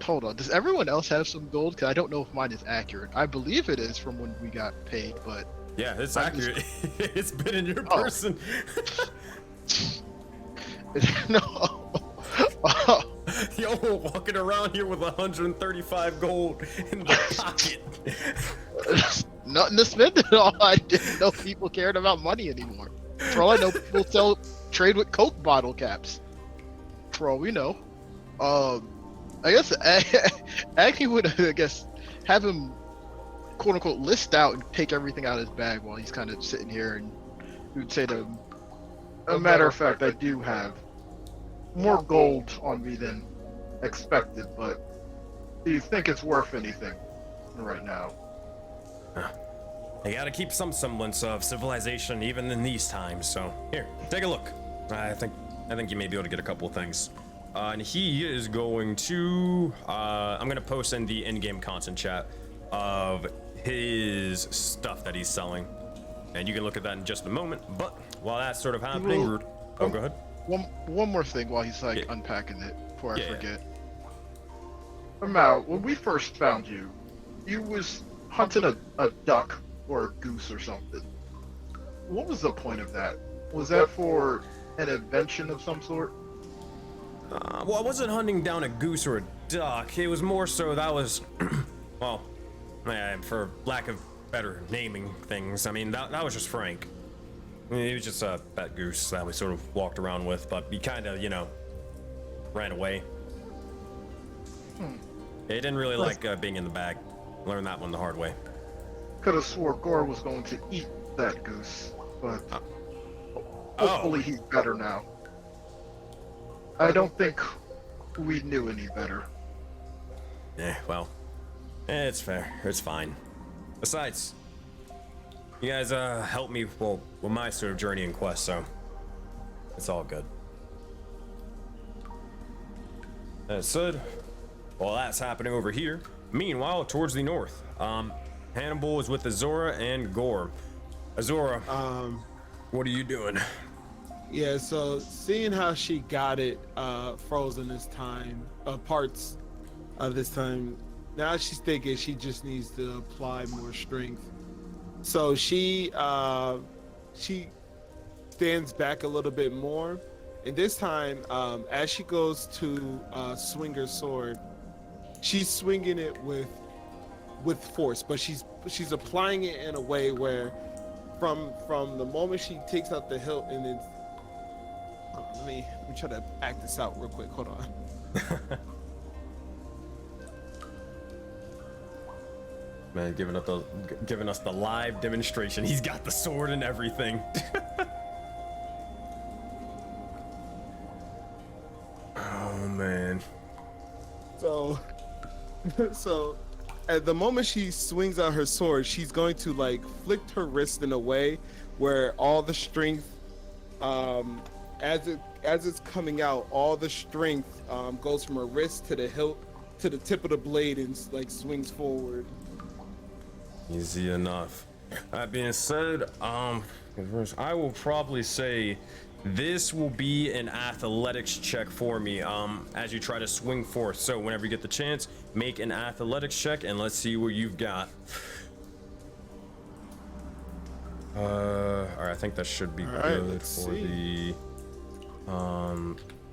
Hold on, does everyone else have some gold? Because I don't know if mine is accurate. I believe it is from when we got paid, but... Yeah, it's accurate. It's been in your Oh. person. No. Yo, walking around here with 135 gold in the pocket. Nothing to spend it on. I didn't know people cared about money anymore. For all I know, people trade with Coke bottle caps. For all we know. I guess Agni would, have him, quote unquote, list out and take everything out of his bag while he's kind of sitting here, and he would say to him, A matter of fact, I do have more gold on me than expected, but do you think it's worth anything right now? You gotta keep some semblance of civilization even in these times, so here, take a look. I think you may be able to get a couple of things. And he is going to I'm gonna post in the in-game content chat of his stuff that he's selling, and you can look at that in just a moment. But while that's sort of happening, go ahead. One more thing while he's unpacking it before I forget. Mao, when we first found you, you was hunting a duck or a goose or something. What was the point of that? Was that for an invention of some sort? Well, I wasn't hunting down a goose or a duck. It was more so that was, well, for lack of better naming things, I mean, that was just Frank. I mean, he was just a pet goose that we sort of walked around with, but he kind of, ran away. He didn't really like being in the bag. Learned that one the hard way. Could have swore Gore was going to eat that goose, but hopefully he's better now. I don't think we knew any better. Yeah, well, it's fair. It's fine. Besides, you guys helped me with my sort of journey and quest, so it's all good. That said, while that's happening over here, meanwhile, towards the north, Hannibal is with Azora and Gore. Azora, what are you doing? Yeah, so seeing how she got it frozen this time, parts of this time, now she's thinking she just needs to apply more strength. So she stands back a little bit more, and this time, as she goes to swing her sword, she's swinging it with force, but she's applying it in a way where, from the moment she takes out the hilt and then. Let me try to act this out real quick. Hold on. Man, giving us the live demonstration. He's got the sword and everything. Oh man. So at the moment she swings out her sword, she's going to flick her wrist in a way where all the strength, as it's coming out, all the strength goes from her wrist to the hilt to the tip of the blade and swings forward. Easy enough. That being said, I will probably say this will be an athletics check for me as you try to swing forth. So whenever you get the chance, make an athletics check and let's see what you've got. Alright, I think that should be good for the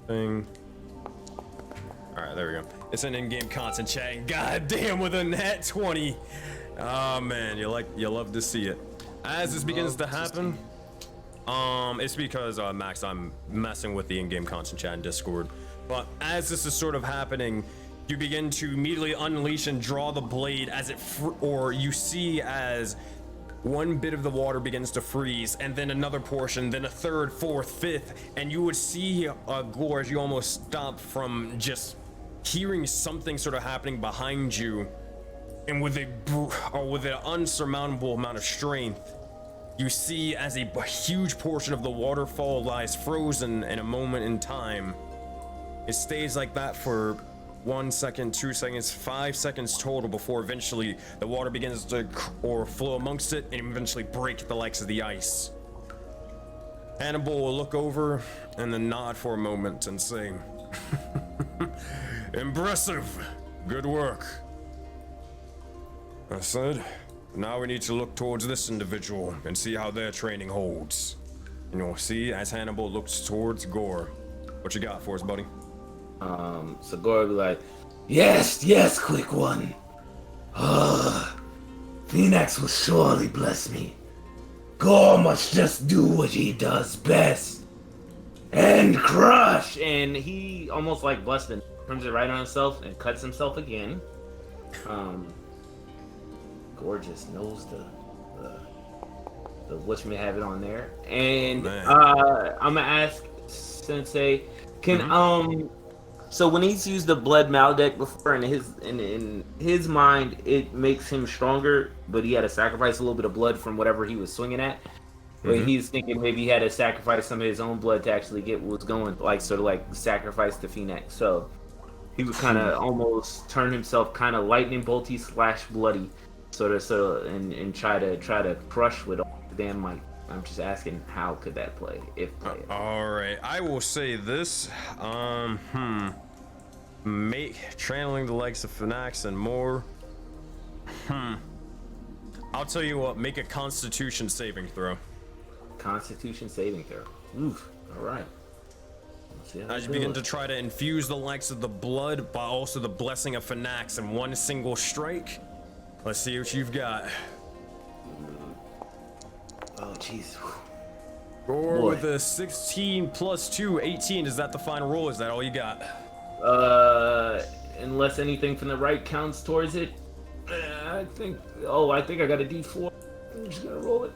thing. Alright, there we go. It's an in-game content chat. God damn, with a nat 20. Oh man, you love to see it. As this begins to happen, it's because Max, I'm messing with the in-game content chat in Discord. But as this is sort of happening, you begin to immediately unleash and draw the blade as you see as one bit of the water begins to freeze, and then another portion, then a third, fourth, fifth, and you would see Gore as you almost stop from just hearing something sort of happening behind you, and with an unsurmountable amount of strength, you see as a huge portion of the waterfall lies frozen in a moment in time, It stays like that for 1 second, 2 seconds, 5 seconds total before eventually the water begins to flow amongst it and eventually break the likes of the ice. Hannibal will look over and then nod for a moment and say, "Impressive. Good work." I said, "Now we need to look towards this individual and see how their training holds." And you'll see as Hannibal looks towards Gore. What you got for us, buddy? So Gore will be like, yes, quick one. Phoenix will surely bless me. Gore must just do what he does best. And crush! And he almost like busted, turns it right on himself and cuts himself again. Gore just knows the whatchamajavit on there. And I'm gonna ask Sensei, can so when he's used the blood maldeck before, in his mind it makes him stronger, but he had to sacrifice a little bit of blood from whatever he was swinging at. But he's thinking maybe he had to sacrifice some of his own blood to actually get what's going, like sort of like sacrifice the Phoenix. So he would kind of almost turn himself kind of lightning bolty / bloody, sort of, and try to crush with all the damn might. I'm just asking, how could that play if played? All right, I will say this. Channeling the likes of Phoenix and more. I'll tell you what. Make a Constitution saving throw. Constitution saving throw. Oof. All right. As you begin to try to infuse the likes of the blood, but also the blessing of Phoenix in one single strike. Let's see what you've got. Oh, jeez. Gore with a 16 plus 2, 18. Is that the final roll? Is that all you got? Unless anything from the right counts towards it. I think I got a D4. I'm just gonna roll it.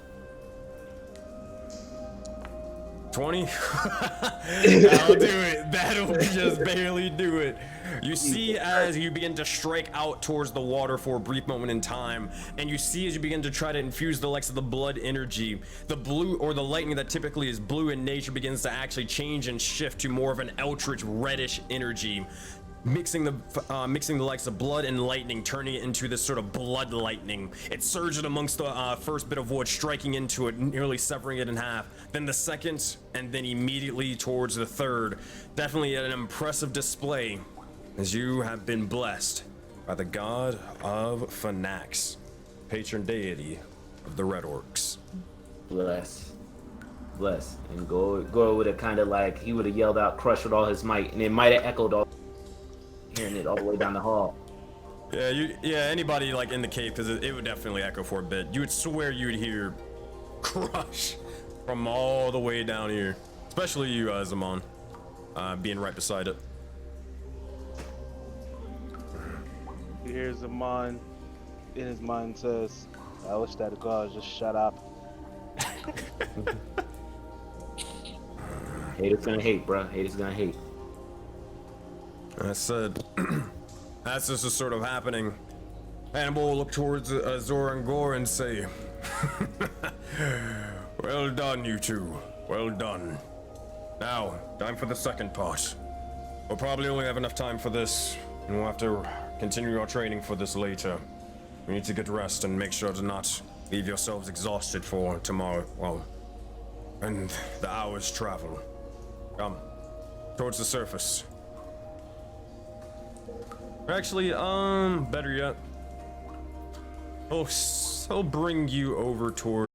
20? That'll do it. That'll just barely do it. You see as you begin to strike out towards the water for a brief moment in time, and you see as you begin to try to infuse the likes of the blood energy, the blue or the lightning that typically is blue in nature begins to actually change and shift to more of an eldritch reddish energy. Mixing the likes of blood and lightning, turning it into this sort of blood lightning. It surged amongst the first bit of wood, striking into it, nearly severing it in half. Then the second, and then immediately towards the third. Definitely an impressive display, as you have been blessed by the god of Phoenix, patron deity of the Red Orcs. Bless. And Gore would have kind of like, he would have yelled out, "Crush" with all his might, and it might have echoed all. Hearing it all the way down the hall. Yeah, anybody like in the cave, because it would definitely echo for a bit. You would swear you would hear "crush" from all the way down here, especially you, Zaman, being right beside it. You hear Zaman in his mind says, "I wish that God just shut up." Haters gonna hate, bro. Haters gonna hate. I said, as this is sort of happening, Hannibal will look towards Azor and Gore and say, "Well done, you two. Well done. Now, time for the second part. We'll probably only have enough time for this, and we'll have to continue our training for this later. We need to get rest and make sure to not leave yourselves exhausted for tomorrow. Well, and the hour's travel. Come, towards the surface." Actually, better yet, he'll bring you over towards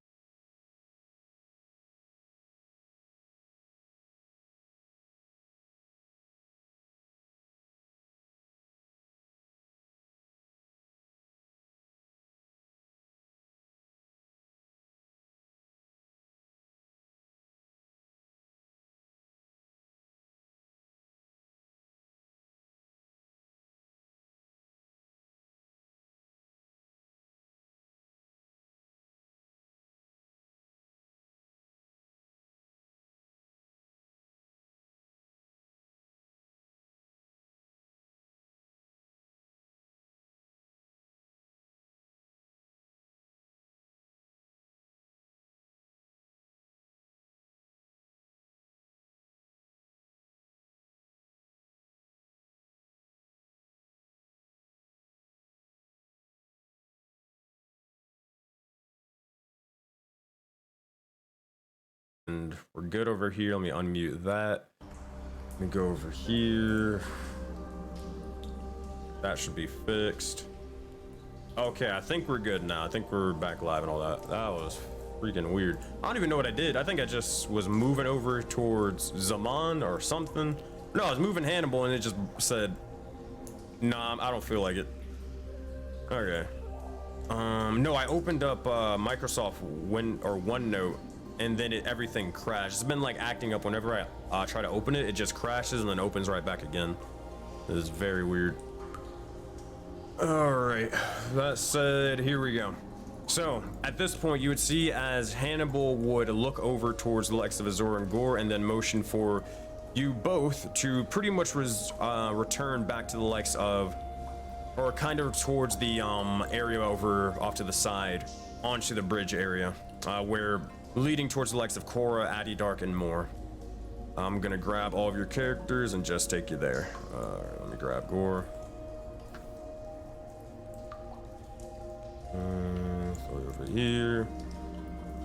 And we're good over here. Let me unmute that. Let me go over here. That should be fixed. Okay, I think we're good now. I think we're back live and all that. That was freaking weird. I don't even know what I did. I think I just was moving over towards Zaman or something. No, I was moving Hannibal and it just said, nah, I don't feel like it. Okay. No, I opened up Microsoft OneNote and then everything crashed. It's been like acting up whenever I try to open it. It just crashes and then opens right back again. It is very weird. All right, that said, here we go. So at this point, you would see as Hannibal would look over towards the likes of Azor and Gore and then motion for you both to pretty much return back to the likes of, or kind of towards the area over off to the side onto the bridge area where leading towards the likes of Korra, Addy Dark, and more. I'm gonna grab all of your characters and just take you there. Let me grab Gore. Throw you over here,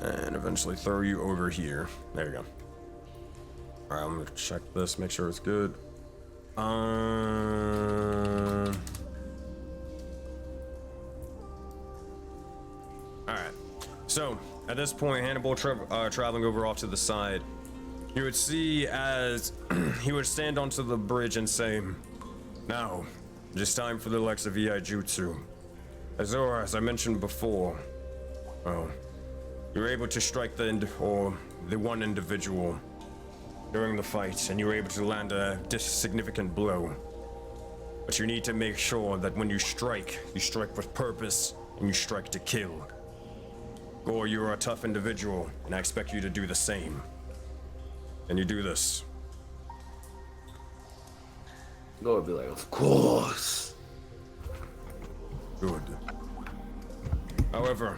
and eventually throw you over here. There you go. All right, I'm gonna check this, make sure it's good. All right. So at this point, Hannibal traveling over off to the side, you would see as he would stand onto the bridge and say, "Now, it is time for the likes of VI Jutsu. Azor, as I mentioned before, well, you were able to strike the one individual during the fight, and you were able to land a significant blow. But you need to make sure that when you strike with purpose, and you strike to kill. Gore, you are a tough individual, and I expect you to do the same. Can you do this?" Gore would be like, "Of course." Good. However,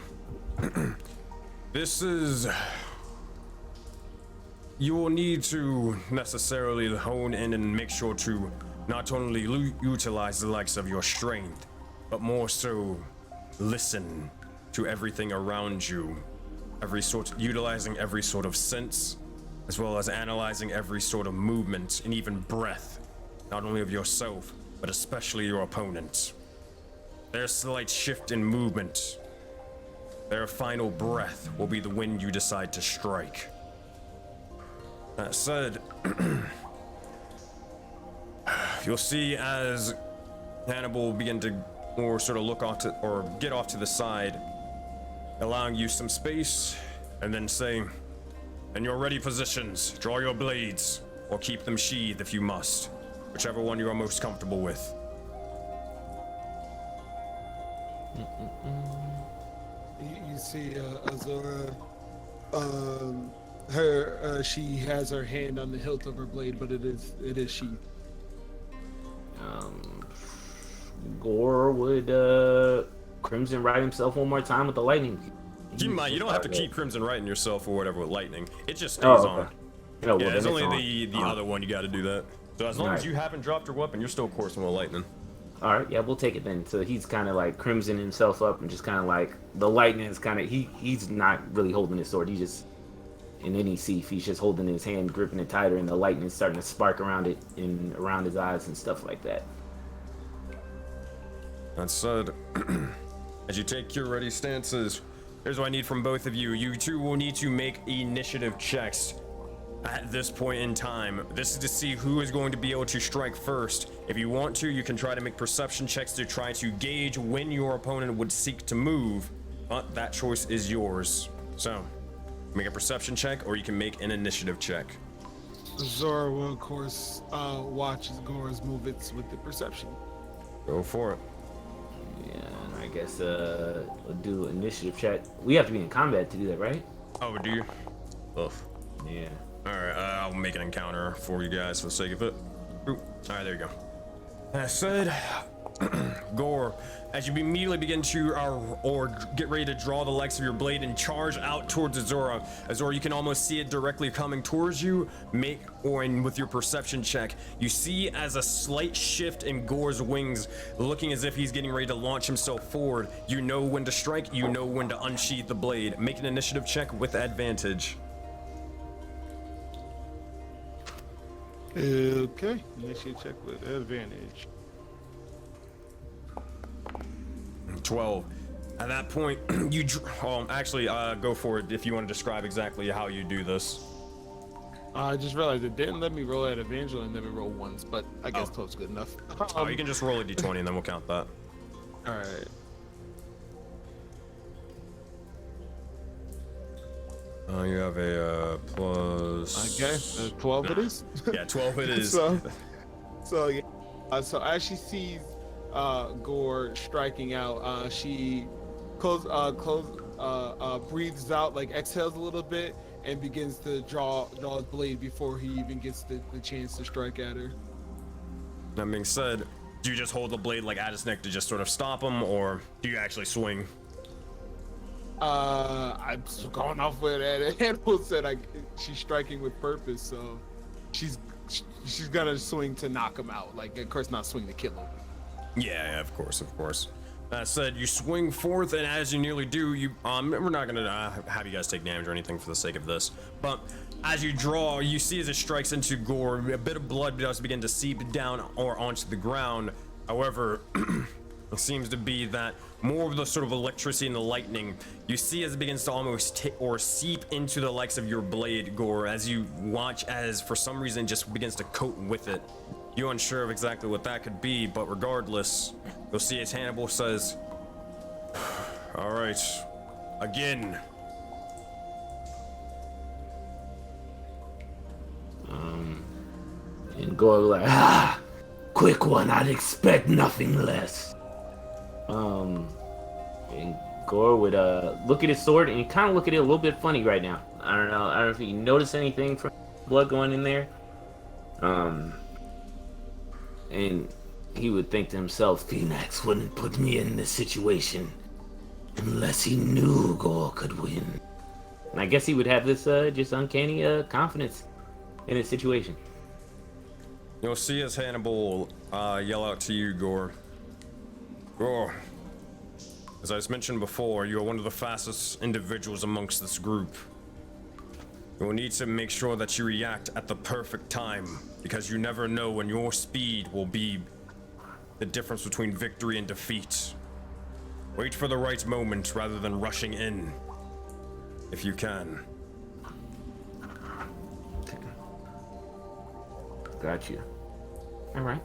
you will need to necessarily hone in and make sure to not only utilize the likes of your strength, but more so listen to everything around you, utilizing every sort of sense, as well as analyzing every sort of movement and even breath, not only of yourself, but especially your opponent. Their slight shift in movement, their final breath will be the when you decide to strike. That said, you'll see as Hannibal will begin to more sort of look off to, or get off to the side, allowing you some space, and then saying, "In your ready positions, draw your blades, or keep them sheathed if you must, whichever one you are most comfortable with." You see Azora, she has her hand on the hilt of her blade, but it is sheathed. Gore would Crimson Ride himself one more time with the lightning. Keep in mind, you don't have to keep Crimson Writing yourself or whatever with lightning. It just stays on. No, yeah, it's only the other one you got to do that. So as long as you haven't dropped your weapon, you're still coursing with lightning. All right, yeah, we'll take it then. So he's kind of like crimson himself up and just kind of like the lightning is kind of he's not really holding his sword. He just in any seat, he's just holding his hand, gripping it tighter, and the lightning is starting to spark around it and around his eyes and stuff like that. That said, as you take your ready stances, here's what I need from both of you. You two will need to make initiative checks. At this point in time, this is to see who is going to be able to strike first. If you want to, you can try to make perception checks to try to gauge when your opponent would seek to move, but that choice is yours. So, make a perception check, or you can make an initiative check. Zora will, of course, watch Gore's movements with the perception. Go for it. Yeah, I guess we'll do initiative check. We have to be in combat to do that, right? Oh, do you? Ugh. Yeah. Alright, I'll make an encounter for you guys for the sake of it. Alright, there you go. That said, Gore, as you immediately begin to, or get ready to draw the likes of your blade and charge out towards Azora. Azora, you can almost see it directly coming towards you. With your perception check, you see as a slight shift in Gore's wings, looking as if he's getting ready to launch himself forward. You know when to strike, you know when to unsheath the blade. Make an initiative check with advantage. Okay. Initiate check with advantage. 12. At that point, you actually go for it if you want to describe exactly how you do this. I just realized it didn't let me roll at advantage, and let me roll once, but I guess 12's good enough. You can just roll a d20 and then we'll count that. All right. You have a plus. Okay, 12 it is. Yeah, 12 it is. So as she sees Gore striking out, she breathes out, like exhales a little bit, and begins to draw his blade before he even gets the chance to strike at her. That being said, do you just hold the blade like at his neck to just sort of stop him, or do you actually swing? I'm going off with that. Hannibal said she's striking with purpose, so she's gonna swing to knock him out. Like, of course, not swing to kill him. Yeah, of course. That said, you swing forth, and as you nearly do, we're not gonna have you guys take damage or anything for the sake of this, but as you draw, you see as it strikes into Gore, a bit of blood does begin to seep down or onto the ground. However, it seems to be that more of the sort of electricity and the lightning you see as it begins to almost seep into the likes of your blade, Gore, as you watch as for some reason just begins to coat with it. You're unsure of exactly what that could be, but regardless, you'll see as Hannibal says, all right, again. And Gore like, quick one, I'd expect nothing less. And Gore would look at his sword and kind of look at it a little bit funny right now. I don't know if you notice anything from blood going in there. And he would think to himself, Phoenix wouldn't put me in this situation unless he knew Gore could win. And I guess he would have this just uncanny confidence in his situation. You'll see as Hannibal yell out to you, Gore. Gore, as I mentioned before, you are one of the fastest individuals amongst this group. You will need to make sure that you react at the perfect time, because you never know when your speed will be the difference between victory and defeat. Wait for the right moment rather than rushing in, if you can. Got you. All right.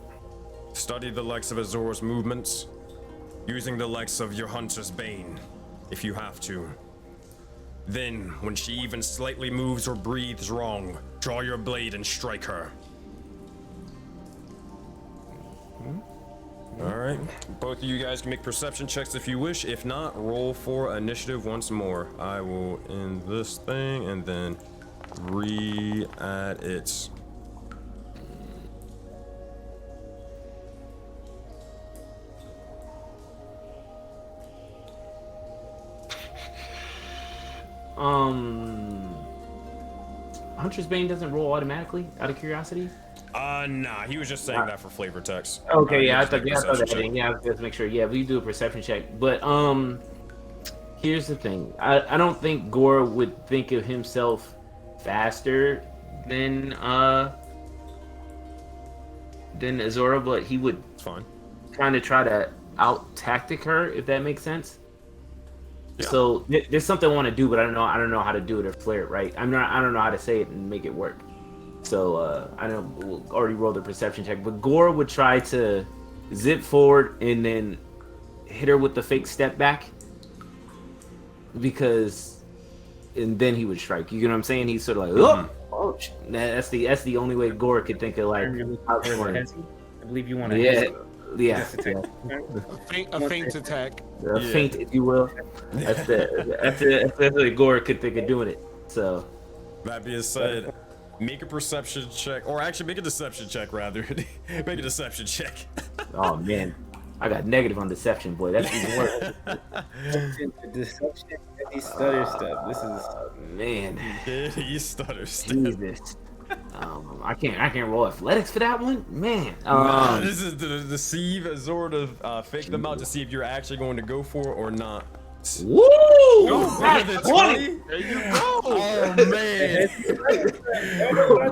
Study the likes of Azora's movements, using the likes of your Hunter's Bane, if you have to. Then, when she even slightly moves or breathes wrong, draw your blade and strike her. Alright, both of you guys can make perception checks if you wish. If not, roll for initiative once more. I will end this thing and then re-add it. Hunter's Bane doesn't roll automatically, out of curiosity? Nah, he was just saying that for flavor text. Okay, I thought that did. Yeah, let's make sure. Yeah, we do a perception check. But here's the thing. I don't think Gore would think of himself faster than Azora, but he would kind of try to out tactic her, if that makes sense. Yeah. So there's something I want to do, but I don't know how to do it or flare it right. I don't know how to say it and make it work. So we'll already roll the perception check, but Gore would try to zip forward and then hit her with the fake step back, and then he would strike. You know what I'm saying? He's sort of like, oh, that's the only way Gore could think of like. I believe you want to. Yeah. A feint attack. A feint, if you will. That's the way Gore could think of doing it. So. That being said, make a perception check, or actually make a deception check rather. Make a deception check. Oh man, I got negative on deception, boy. That's even worse. Deception, he stutter step. This is man. He stutter step. Jesus. I can't roll athletics for that one, man. This is to deceive Azora to fake them out to see if you're actually going to go for it or not. Woo! Oh, That's the 20. There you go. Oh man.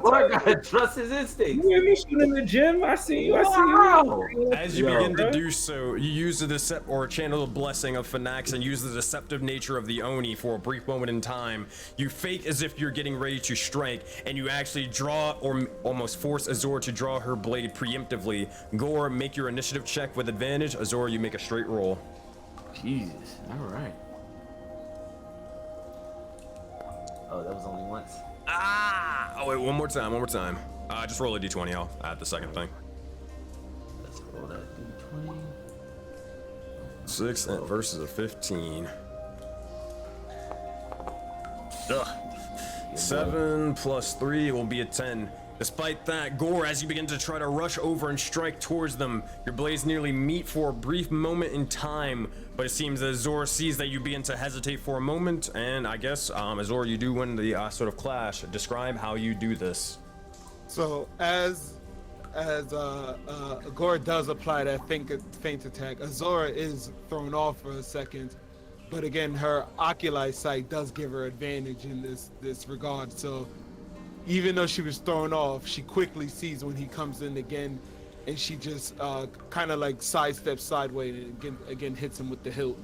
Boy, gotta trust his instincts. You hear me shooting in the gym? I see you. I see Wow. you. As you Yo, begin to bro. do so, you use the channel the blessing of Phonax and use the deceptive nature of the Oni for a brief moment in time. You fake as if you're getting ready to strike, and you actually draw or almost force Azor to draw her blade preemptively. Gore, make your initiative check with advantage. Azor, you make a straight roll. Jesus. All right. Oh, that was only once. Ah! Oh wait, one more time. Just roll a d20. I'll add the second thing. Let's roll that d20. 6 versus a 15. Ugh. 7 plus 3 will be a 10. Despite that, Gore, as you begin to try to rush over and strike towards them, your blades nearly meet for a brief moment in time, but it seems that Azor sees that you begin to hesitate for a moment, and I guess, Azor, you do win the sort of clash. Describe how you do this. So as Agora does apply that feint attack, Azora is thrown off for a second, but again, her oculi sight does give her advantage in this regard. So even though she was thrown off, she quickly sees when he comes in again, and she just kind of like sidesteps sideways and again hits him with the hilt.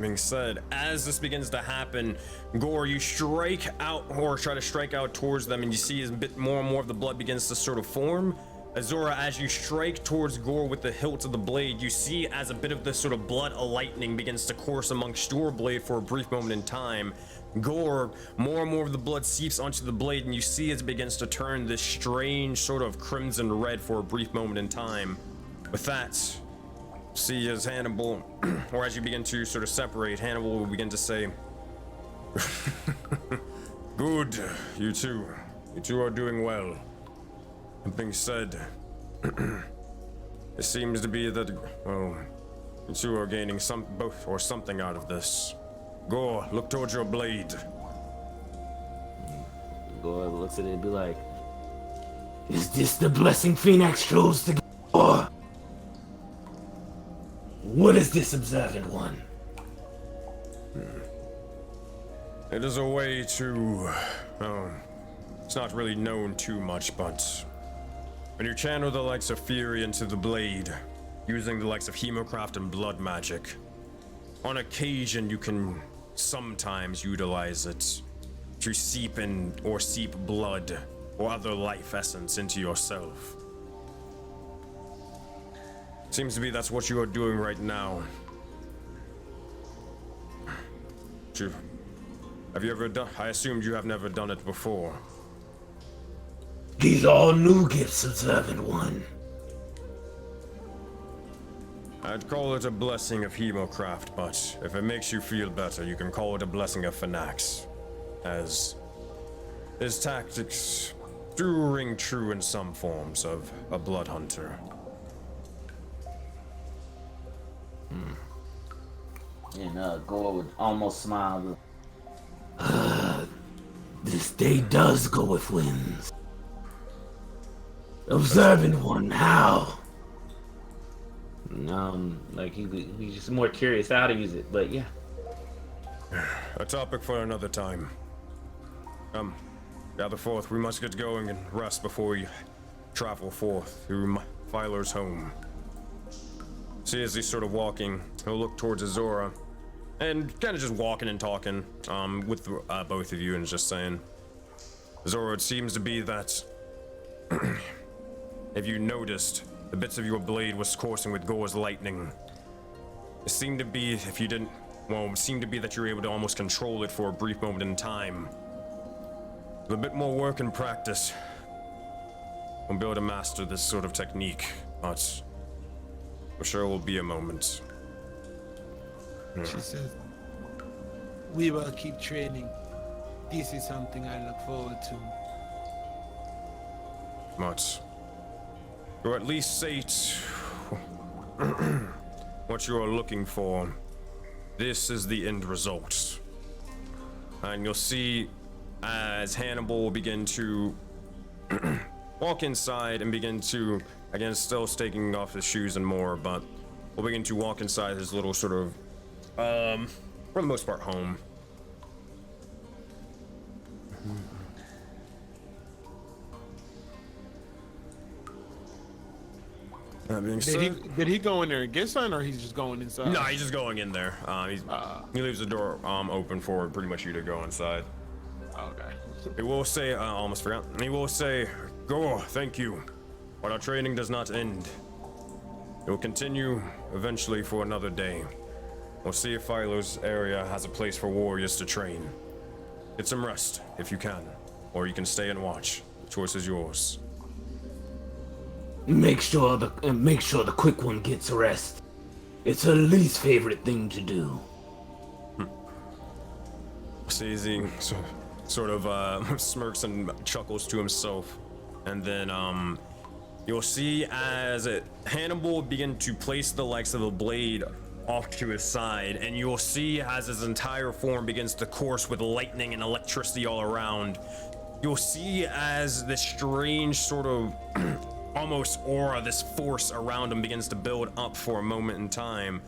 Being said, as this begins to happen, Gore, you strike out or try to strike out towards them, and you see as a bit more and more of the blood begins to sort of form. Azora, as you strike towards Gore with the hilt of the blade, you see as a bit of this sort of blood lightning begins to course amongst your blade for a brief moment in time. Gore, more and more of the blood seeps onto the blade, and you see as it begins to turn this strange sort of crimson red for a brief moment in time. With that, see as Hannibal, or as you begin to sort of separate, Hannibal will begin to say, "Good, you two are doing well. That being said, it seems to be that, well, you two are gaining something out of this. Gore, look towards your blade." Gore looks at it and be like, "Is this the blessing Phoenix chose to Gore? What is this observant one?" It is a way to, it's not really known too much, but when you channel the likes of Fury into the blade, using the likes of Hemocraft and blood magic, on occasion you can sometimes utilize it to seep blood or other life essence into yourself. Seems to be that's what you are doing right now. Have you ever done? I assumed you have never done it before. These are all new gifts, observant one. I'd call it a blessing of Hemocraft, but if it makes you feel better, you can call it a blessing of Phonax, as his tactics do ring true in some forms of a blood hunter. And Gore would almost smile. This day does go with winds. Observant one, how? Like he's just more curious how to use it, but yeah. A topic for another time. Gather forth, we must get going and rest before we travel forth through Filer's home. See, as he's sort of walking, he'll look towards Azora, and kind of just walking and talking, with both of you, and just saying, Azora, it seems to be that, if you noticed, the bits of your blade was coursing with Gore's lightning. It seemed to be, if you didn't, well, it seemed to be that you were able to almost control it for a brief moment in time. With a bit more work and practice, we'll be able to master this sort of technique, but I'm sure it will be a moment. She says, "We will keep training. This is something I look forward to." But or at least state what you are looking for. This is the end result. And you'll see as Hannibal will begin to walk inside and begin to, again, still taking off his shoes and more, but will begin to walk inside his little sort of for the most part, home. That being said, Did he go in there and get something, or he's just going inside? no, he's just going in there. He leaves the door open for pretty much you to go inside. Okay. He will say, I almost forgot. He will say, "Go, thank you, but our training does not end. It will continue eventually for another day. We'll see if Philo's area has a place for warriors to train. Get some rest if you can, or you can stay and watch. The choice is yours." Make sure the quick one gets rest. It's her least favorite thing to do. Sensei sort of smirks and chuckles to himself, and then you'll see as Hannibal begin to place the likes of a blade off to his side, and you'll see as his entire form begins to course with lightning and electricity all around. You'll see as this strange sort of almost aura, this force around him begins to build up for a moment in time.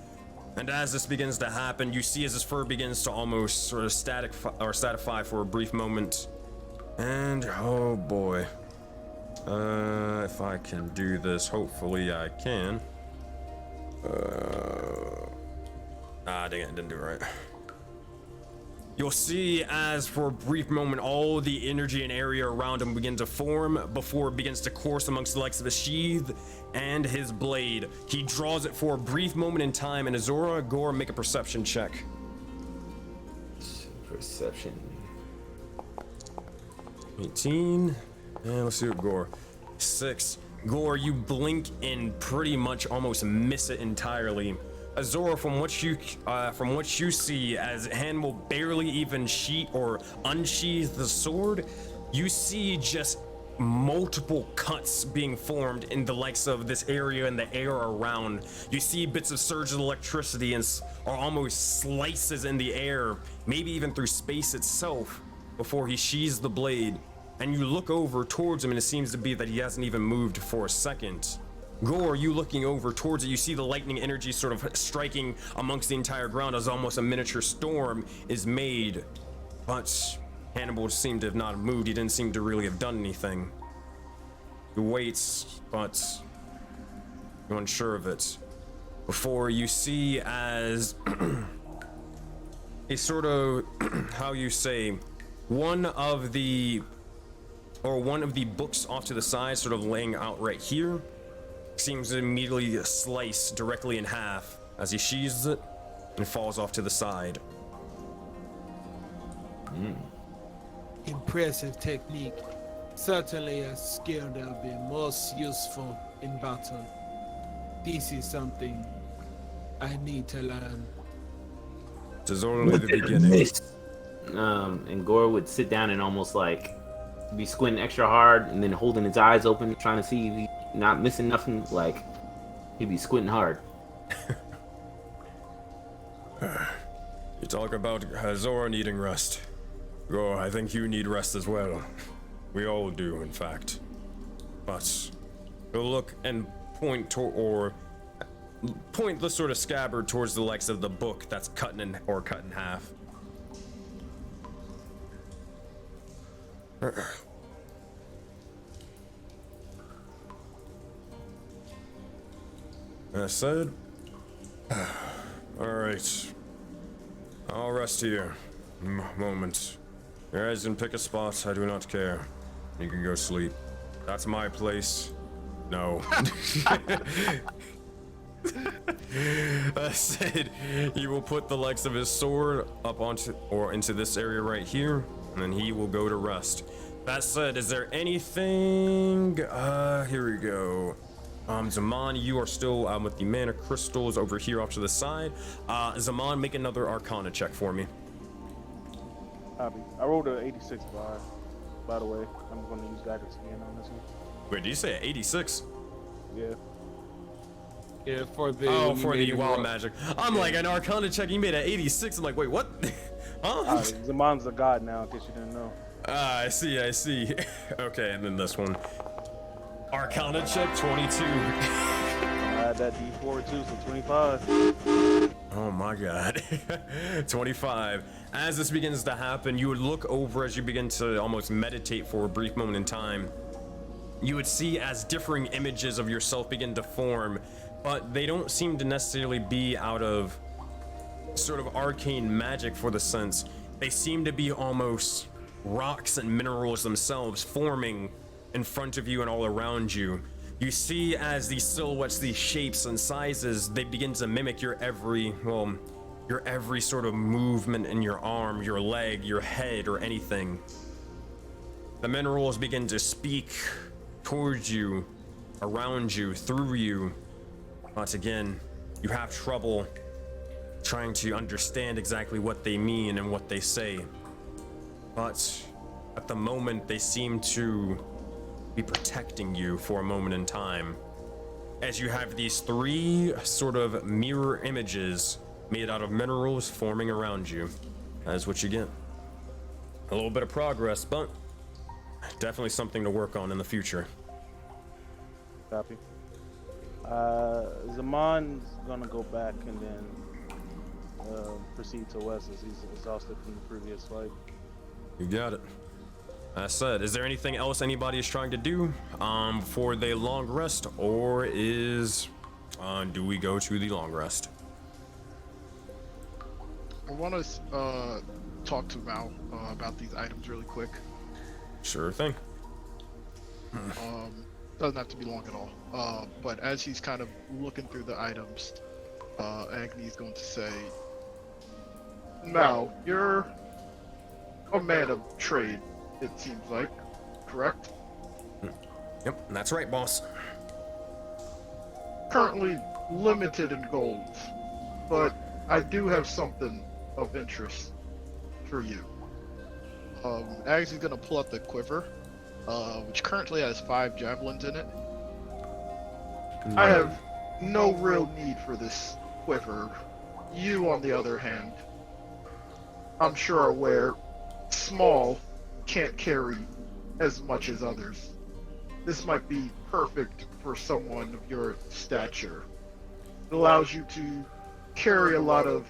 And as this begins to happen, you see as his fur begins to almost sort of statify for a brief moment. And oh boy, if I can do this, hopefully I can. Dang it, didn't do it right. You'll see as for a brief moment, all the energy and area around him begin to form before it begins to course amongst the likes of his sheath and his blade. He draws it for a brief moment in time, and Azora, Gore, make a perception check. Perception. 18. And let's see what Gore. 6. Gore, you blink and pretty much almost miss it entirely. Azora, from what you see, as Hannibal barely even unsheathes the sword, you see just multiple cuts being formed in the likes of this area and the air around. You see bits of surges of electricity or almost slices in the air, maybe even through space itself, before he sheathes the blade. And you look over towards him, and it seems to be that he hasn't even moved for a second. Gore, you looking over towards it, you see the lightning energy sort of striking amongst the entire ground as almost a miniature storm is made. But Hannibal seemed to have not moved. He didn't seem to really have done anything. He waits, but you're unsure of it. Before you see as a sort of, how you say, one of the books off to the side, sort of laying out right here, seems to immediately slice directly in half as he sheathes it and falls off to the side. Impressive technique. Certainly a skill that will be most useful in battle. This is something I need to learn. It's only the beginning. And Gore would sit down and almost like be squinting extra hard and then holding his eyes open, trying to see if he's not missing nothing. Like he'd be squinting hard. You talk about Azora needing rest. Gore, I think you need rest as well. We all do, in fact. But you'll look and point the sort of scabbard towards the likes of the book that's cut in half. I said, all right, I'll rest here. Moment. You guys can pick a spot. I do not care. You can go sleep. That's my place. No. I said he will put the likes of his sword up into this area right here, and then he will go to rest. That said, is there anything? Here we go. Zaman, you are still with the mana crystals over here off to the side. Zaman, make another Arcana check for me. Copy. I rolled a 86 by the way. I'm going to use guidance again on this one. Wait, did you say 86? Yeah. Yeah, for the wild magic. I'm like, an Arcana check, you made an 86. I'm like, wait, what? Huh? Zaman's a god now, in case you didn't know. I see. Okay, and then this one. Arcana check, 22. I had that D4 too, so 25. Oh my god. 25. As this begins to happen, you would look over as you begin to almost meditate for a brief moment in time. You would see as differing images of yourself begin to form, but they don't seem to necessarily be out of sort of arcane magic for the sense. They seem to be almost rocks and minerals themselves forming in front of you and all around you. You see as these silhouettes, these shapes and sizes, they begin to mimic your every sort of movement in your arm, your leg, your head, or anything. The minerals begin to speak towards you, around you, through you. Once again, you have trouble trying to understand exactly what they mean and what they say. But at the moment, they seem to be protecting you for a moment in time. As you have these three sort of mirror images made out of minerals forming around you. That is what you get. A little bit of progress, but definitely something to work on in the future. Copy. Zaman's gonna go back and then proceed to West as he's exhausted from the previous fight. You got it. As said, is there anything else anybody is trying to do before the long rest, or do we go to the long rest? I want to talk to Mal about these items really quick. Sure thing. Doesn't have to be long at all. But as he's kind of looking through the items, Agni's going to say, Mal, you're a man of trade, it seems like, correct? Yep, that's right, boss. Currently limited in gold, but I do have something of interest for you. Agni's going to pull out the quiver, which currently has 5 javelins in it. I have no real need for this quiver. You, on the other hand, I'm sure are aware, small can't carry as much as others. This might be perfect for someone of your stature. It allows you to carry a lot of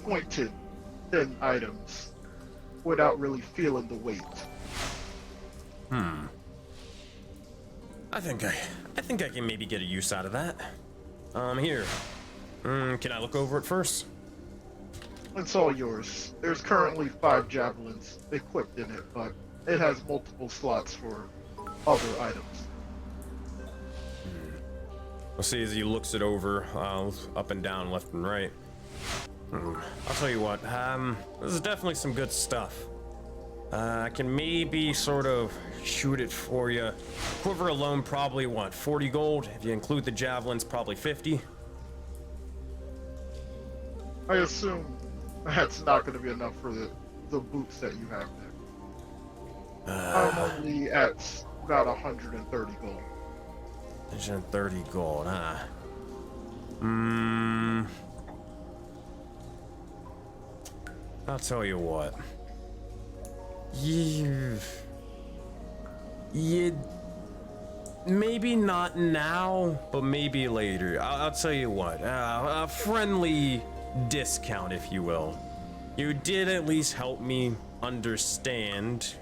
pointed, thin items without really feeling the weight. I think I can maybe get a use out of that. Here. Can I look over it first? It's all yours. There's currently 5 javelins equipped in it, but it has multiple slots for other items. We'll see as he looks it over, up and down, left and right. I'll tell you what, this is definitely some good stuff. I can maybe sort of shoot it for you. Quiver alone, probably what, 40 gold? If you include the javelins, probably 50. I assume that's not going to be enough for the boots that you have there. I'm only at about 130 gold. 130 gold, huh? I'll tell you what. You maybe not now, but maybe later. I'll tell you what. A friendly discount, if you will. You did at least help me understand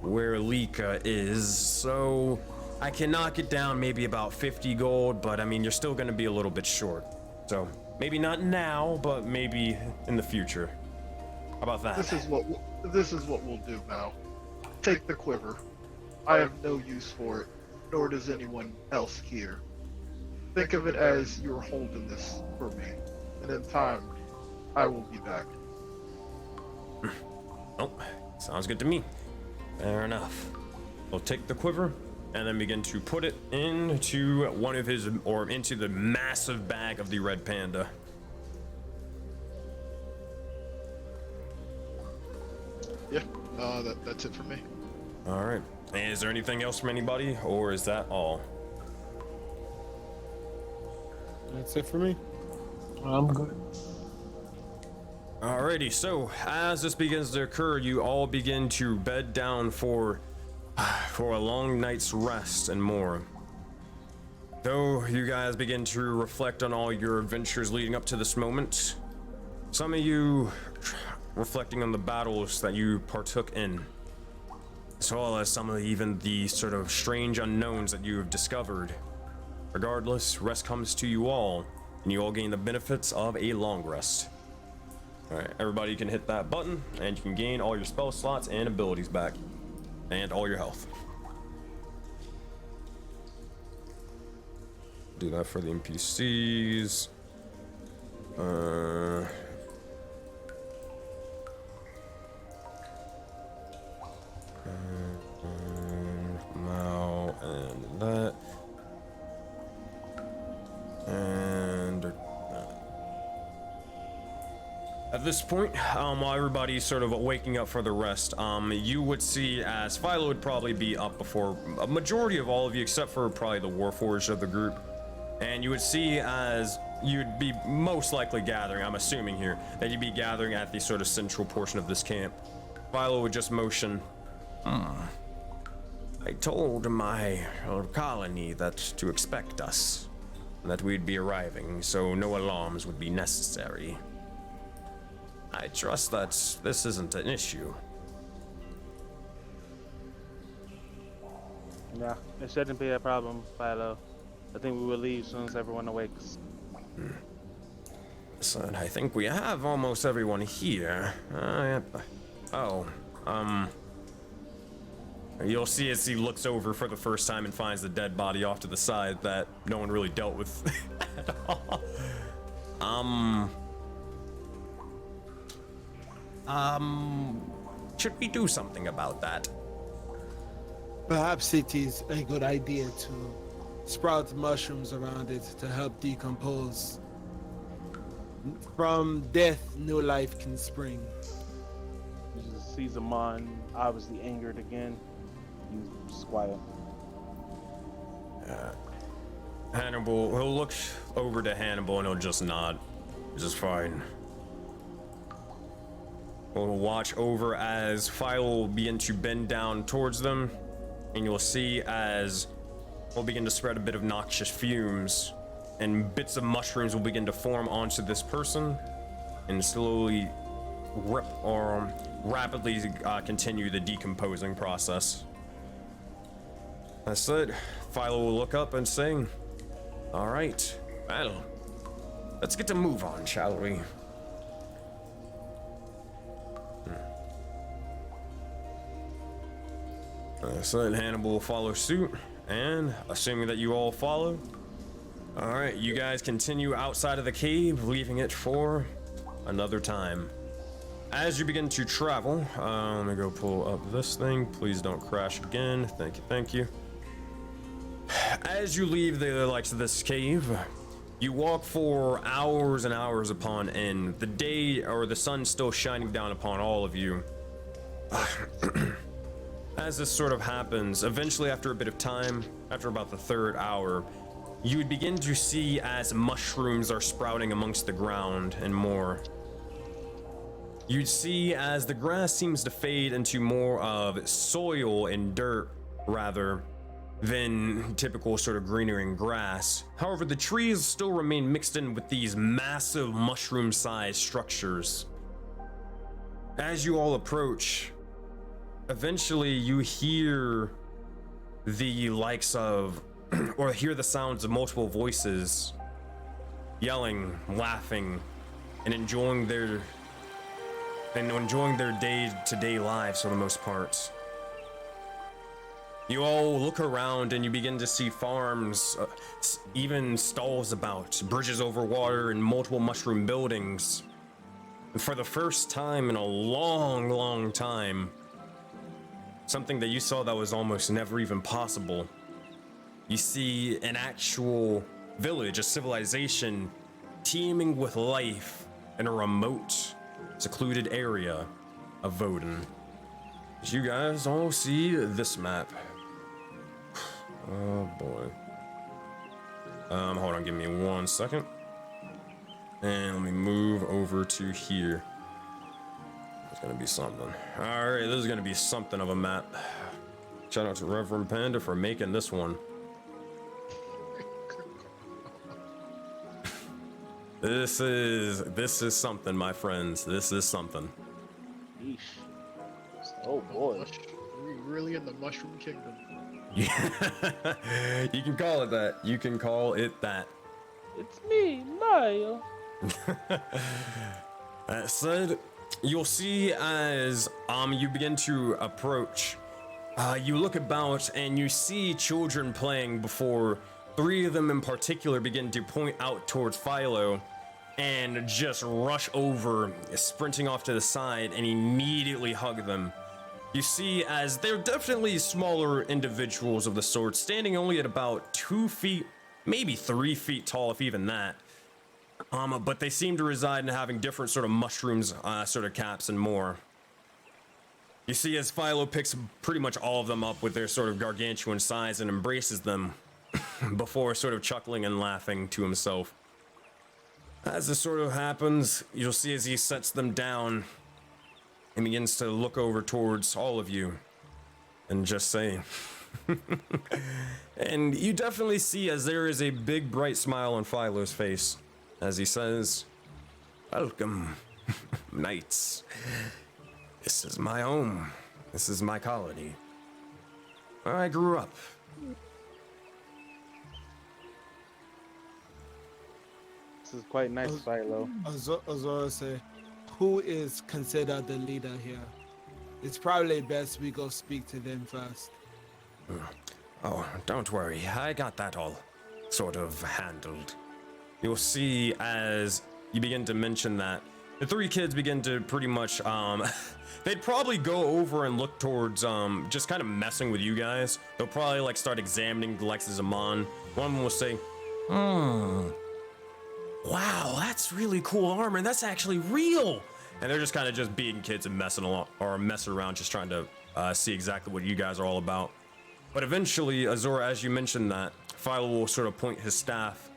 where Lika is, so I can knock it down maybe about 50 gold, but I mean, you're still gonna be a little bit short. So maybe not now, but maybe in the future. How about that? This is what we'll do now. Take the quiver. I have no use for it, nor does anyone else here. Think of it as you're holding this for me, and in time, I will be back. Oh, sounds good to me. Fair enough. We'll take the quiver and then begin to put it into one of his, or into the massive bag of the red panda. Yeah, that's it for me. All right. Is there anything else from anybody, or is that all? That's it for me. I'm good. Alrighty, so as this begins to occur, you all begin to bed down for a long night's rest and more. Though you guys begin to reflect on all your adventures leading up to this moment, some of you reflecting on the battles that you partook in, as well as some of even the sort of strange unknowns that you have discovered. Regardless, rest comes to you all, and you all gain the benefits of a long rest. Alright, everybody can hit that button, and you can gain all your spell slots and abilities back, and all your health. Do that for the NPCs. Now and that. And at this point, while everybody's sort of waking up for the rest, you would see as Philo would probably be up before a majority of all of you, except for probably the Warforged of the group. And you would see as you'd be most likely gathering, I'm assuming here, that you'd be gathering at the sort of central portion of this camp. Philo would just motion. I told my colony that to expect us, and that we'd be arriving, so no alarms would be necessary. I trust that this isn't an issue. Yeah, it shouldn't be a problem, Philo. I think we will leave as soon as everyone awakes. So I think we have almost everyone here. You'll see as he looks over for the first time and finds the dead body off to the side that no one really dealt with at all. Should we do something about that? Perhaps it is a good idea to sprout mushrooms around it to help decompose. From death, new life can spring. You just sees Amon obviously angered again. He's quiet. Hannibal, he'll look over to Hannibal and he'll just nod. It's just fine. We'll watch over as Philo will begin to bend down towards them, and you'll see as we'll begin to spread a bit of noxious fumes, and bits of mushrooms will begin to form onto this person, and slowly rapidly continue the decomposing process. That's it. Philo will look up and say, "All right, well, let's get to move on, shall we?" So Hannibal will follow suit, and assuming that you all follow, all right, you guys continue outside of the cave, leaving it for another time. As you begin to travel, let me go pull up this thing. Please don't crash again. Thank you, thank you. As you leave the likes of this cave, you walk for hours and hours upon end. The day or the sun's still shining down upon all of you. As this sort of happens, eventually after a bit of time, after about the third hour, you would begin to see as mushrooms are sprouting amongst the ground and more. You'd see as the grass seems to fade into more of soil and dirt rather than typical sort of greenery and grass. However, the trees still remain mixed in with these massive mushroom-sized structures. As you all approach, eventually you hear the likes of, or hear the sounds of multiple voices yelling, laughing, and enjoying their day-to-day lives for the most part. You all look around and you begin to see farms, even stalls about, bridges over water, and multiple mushroom buildings. And for the first time in a long, long time, something that you saw that was almost never even possible. You see an actual village, a civilization teeming with life in a remote, secluded area of Voden. As you guys all see this map. Oh boy. Hold on, give me 1 second. And let me move over to here. It's gonna be something. Alright, this is gonna be something of a map. Shout out to Reverend Panda for making this one. This is something, my friends. This is something. Yeesh. Oh boy. We're really in the Mushroom Kingdom. Yeah, you can call it that. You can call it that. It's me, Mario. That said, you'll see as you begin to approach, you look about and you see children playing before 3 of them in particular begin to point out towards Philo and just rush over, sprinting off to the side and immediately hug them. You see as they're definitely smaller individuals of the sort, standing only at about 2 feet, maybe 3 feet tall, if even that. But they seem to reside in having different sort of mushrooms, sort of caps and more. You see as Philo picks pretty much all of them up with their sort of gargantuan size and embraces them before sort of chuckling and laughing to himself. As this sort of happens, you'll see as he sets them down and begins to look over towards all of you and just say, and you definitely see as there is a big bright smile on Philo's face as he says, "Welcome, knights. This is my home. This is my colony. Where I grew up." This is quite nice, Philo. Azora say, who is considered the leader here? It's probably best we go speak to them first. Oh, don't worry. I got that all sort of handled. You'll see as you begin to mention that, the 3 kids begin to pretty much, they'd probably go over and look towards, just kind of messing with you guys. They'll probably, like, start examining the likes of Zaman. One of them will say, wow, that's really cool armor, and that's actually real. And they're just kind of just being kids and messing around, just trying to see exactly what you guys are all about. But eventually, Azora, as you mentioned that, Philo will sort of point his staff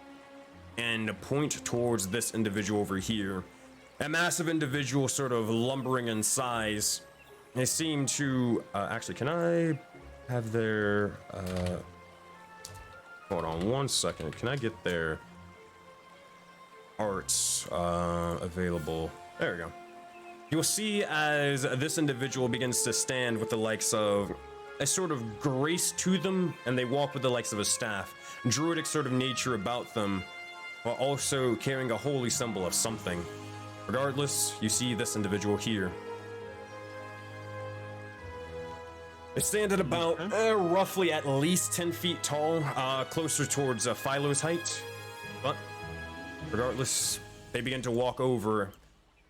and point towards this individual over here. A massive individual, sort of lumbering in size. They seem to, actually, can I have their, hold on one second. Can I get their arts available? There we go. You'll see as this individual begins to stand with the likes of a sort of grace to them, and they walk with the likes of a staff, druidic sort of nature about them, while also carrying a holy symbol of something. Regardless, you see this individual here. They stand at about roughly at least 10 feet tall, closer towards Philo's height. But regardless, they begin to walk over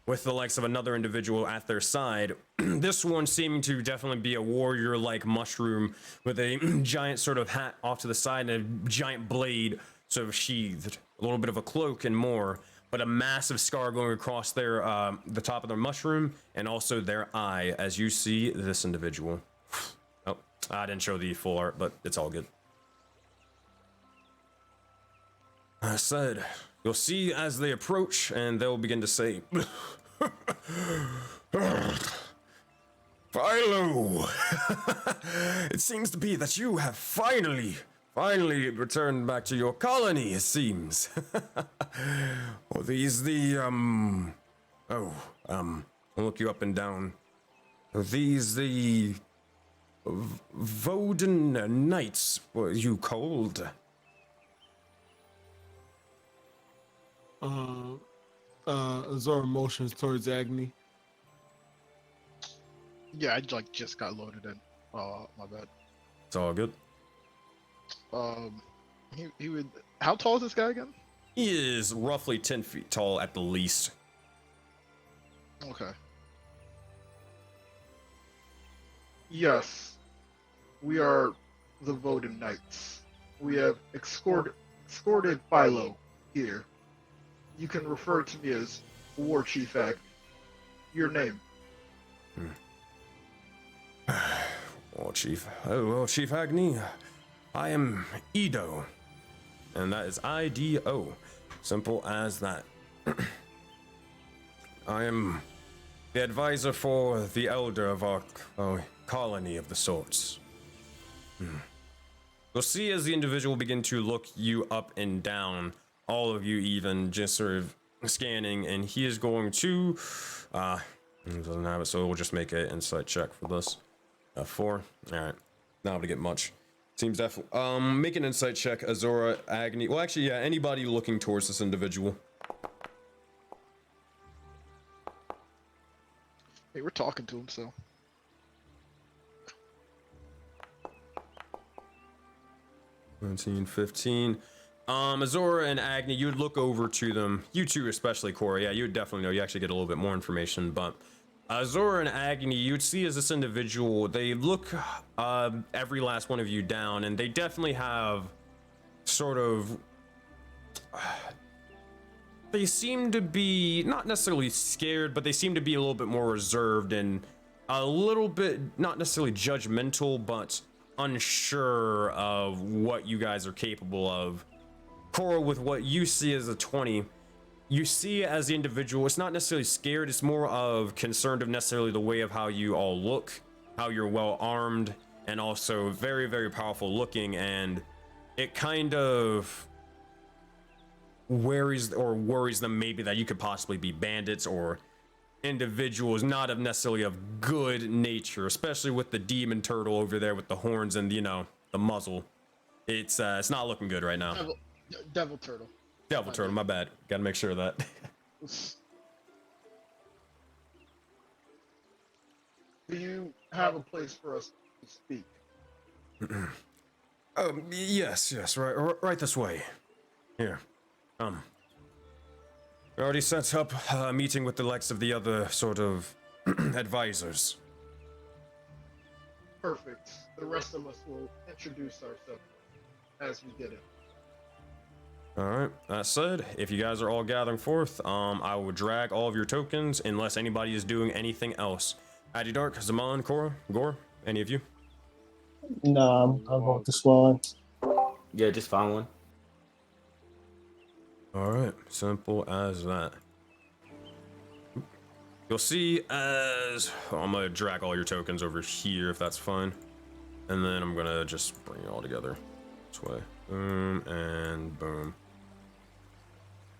with the likes of another individual at their side. This one seeming to definitely be a warrior-like mushroom with a giant sort of hat off to the side and a giant blade sort of sheathed. A little bit of a cloak and more, but a massive scar going across their the top of their mushroom and also their eye as you see this individual. Oh, I didn't show the full art, but it's all good. I said, you'll see as they approach and they'll begin to say, Philo! It seems to be that you have finally returned back to your colony, it seems. Are these the, I'll look you up and down. Are these the Voden Knights, were you called? Azora motions towards Agni. Yeah, I just got loaded in. My bad. It's all good. He would. How tall is this guy again? He is roughly 10 feet tall at the least. Okay. Yes, we are the Voden Knights. We have escorted Philo here. You can refer to me as War Chief Agni. Your name? War Chief. Oh, well, Chief Agni. I am Ido. And that is I-D-O. Simple as that. I am the advisor for the elder of our colony of the sorts. You'll see as the individual begin to look you up and down, all of you even just sort of scanning, and he is going to he doesn't have it, so we'll just make an insight check for this. 4. All right, not able to get much. Seems definitely make an insight check, Azora, Agni. Well, actually, yeah, anybody looking towards this individual. Hey, we're talking to him, so. 19, 15. Azora and Agni, you would look over to them. You two, especially Cora. Yeah, you would definitely know. You actually get a little bit more information. But Azora and Agni, you would see as this individual, they look every last one of you down, and they definitely have sort of. They seem to be not necessarily scared, but they seem to be a little bit more reserved and a little bit not necessarily judgmental, but unsure of what you guys are capable of. Cora, with what you see as a 20, you see as the individual, it's not necessarily scared, it's more of concerned of necessarily the way of how you all look, how you're well armed, and also very, very powerful looking, and it kind of worries them maybe that you could possibly be bandits or individuals not of necessarily of good nature, especially with the demon turtle over there with the horns and, you know, the muzzle. It's not looking good right now. Devil turtle. Devil turtle, my bad. Gotta make sure of that. Do you have a place for us to speak? Yes, right this way. Here. We already set up a meeting with the likes of the other sort of advisors. Perfect. The rest of us will introduce ourselves as we get it. Alright, that said, if you guys are all gathering forth, I will drag all of your tokens unless anybody is doing anything else. Addy Dark, Zaman, Cora, Gore, any of you? No, I'll go with the swan. Yeah, just found one. Alright, simple as that. You'll see as... I'm gonna drag all your tokens over here if that's fine. And then I'm gonna just bring it all together. This way. Boom and boom.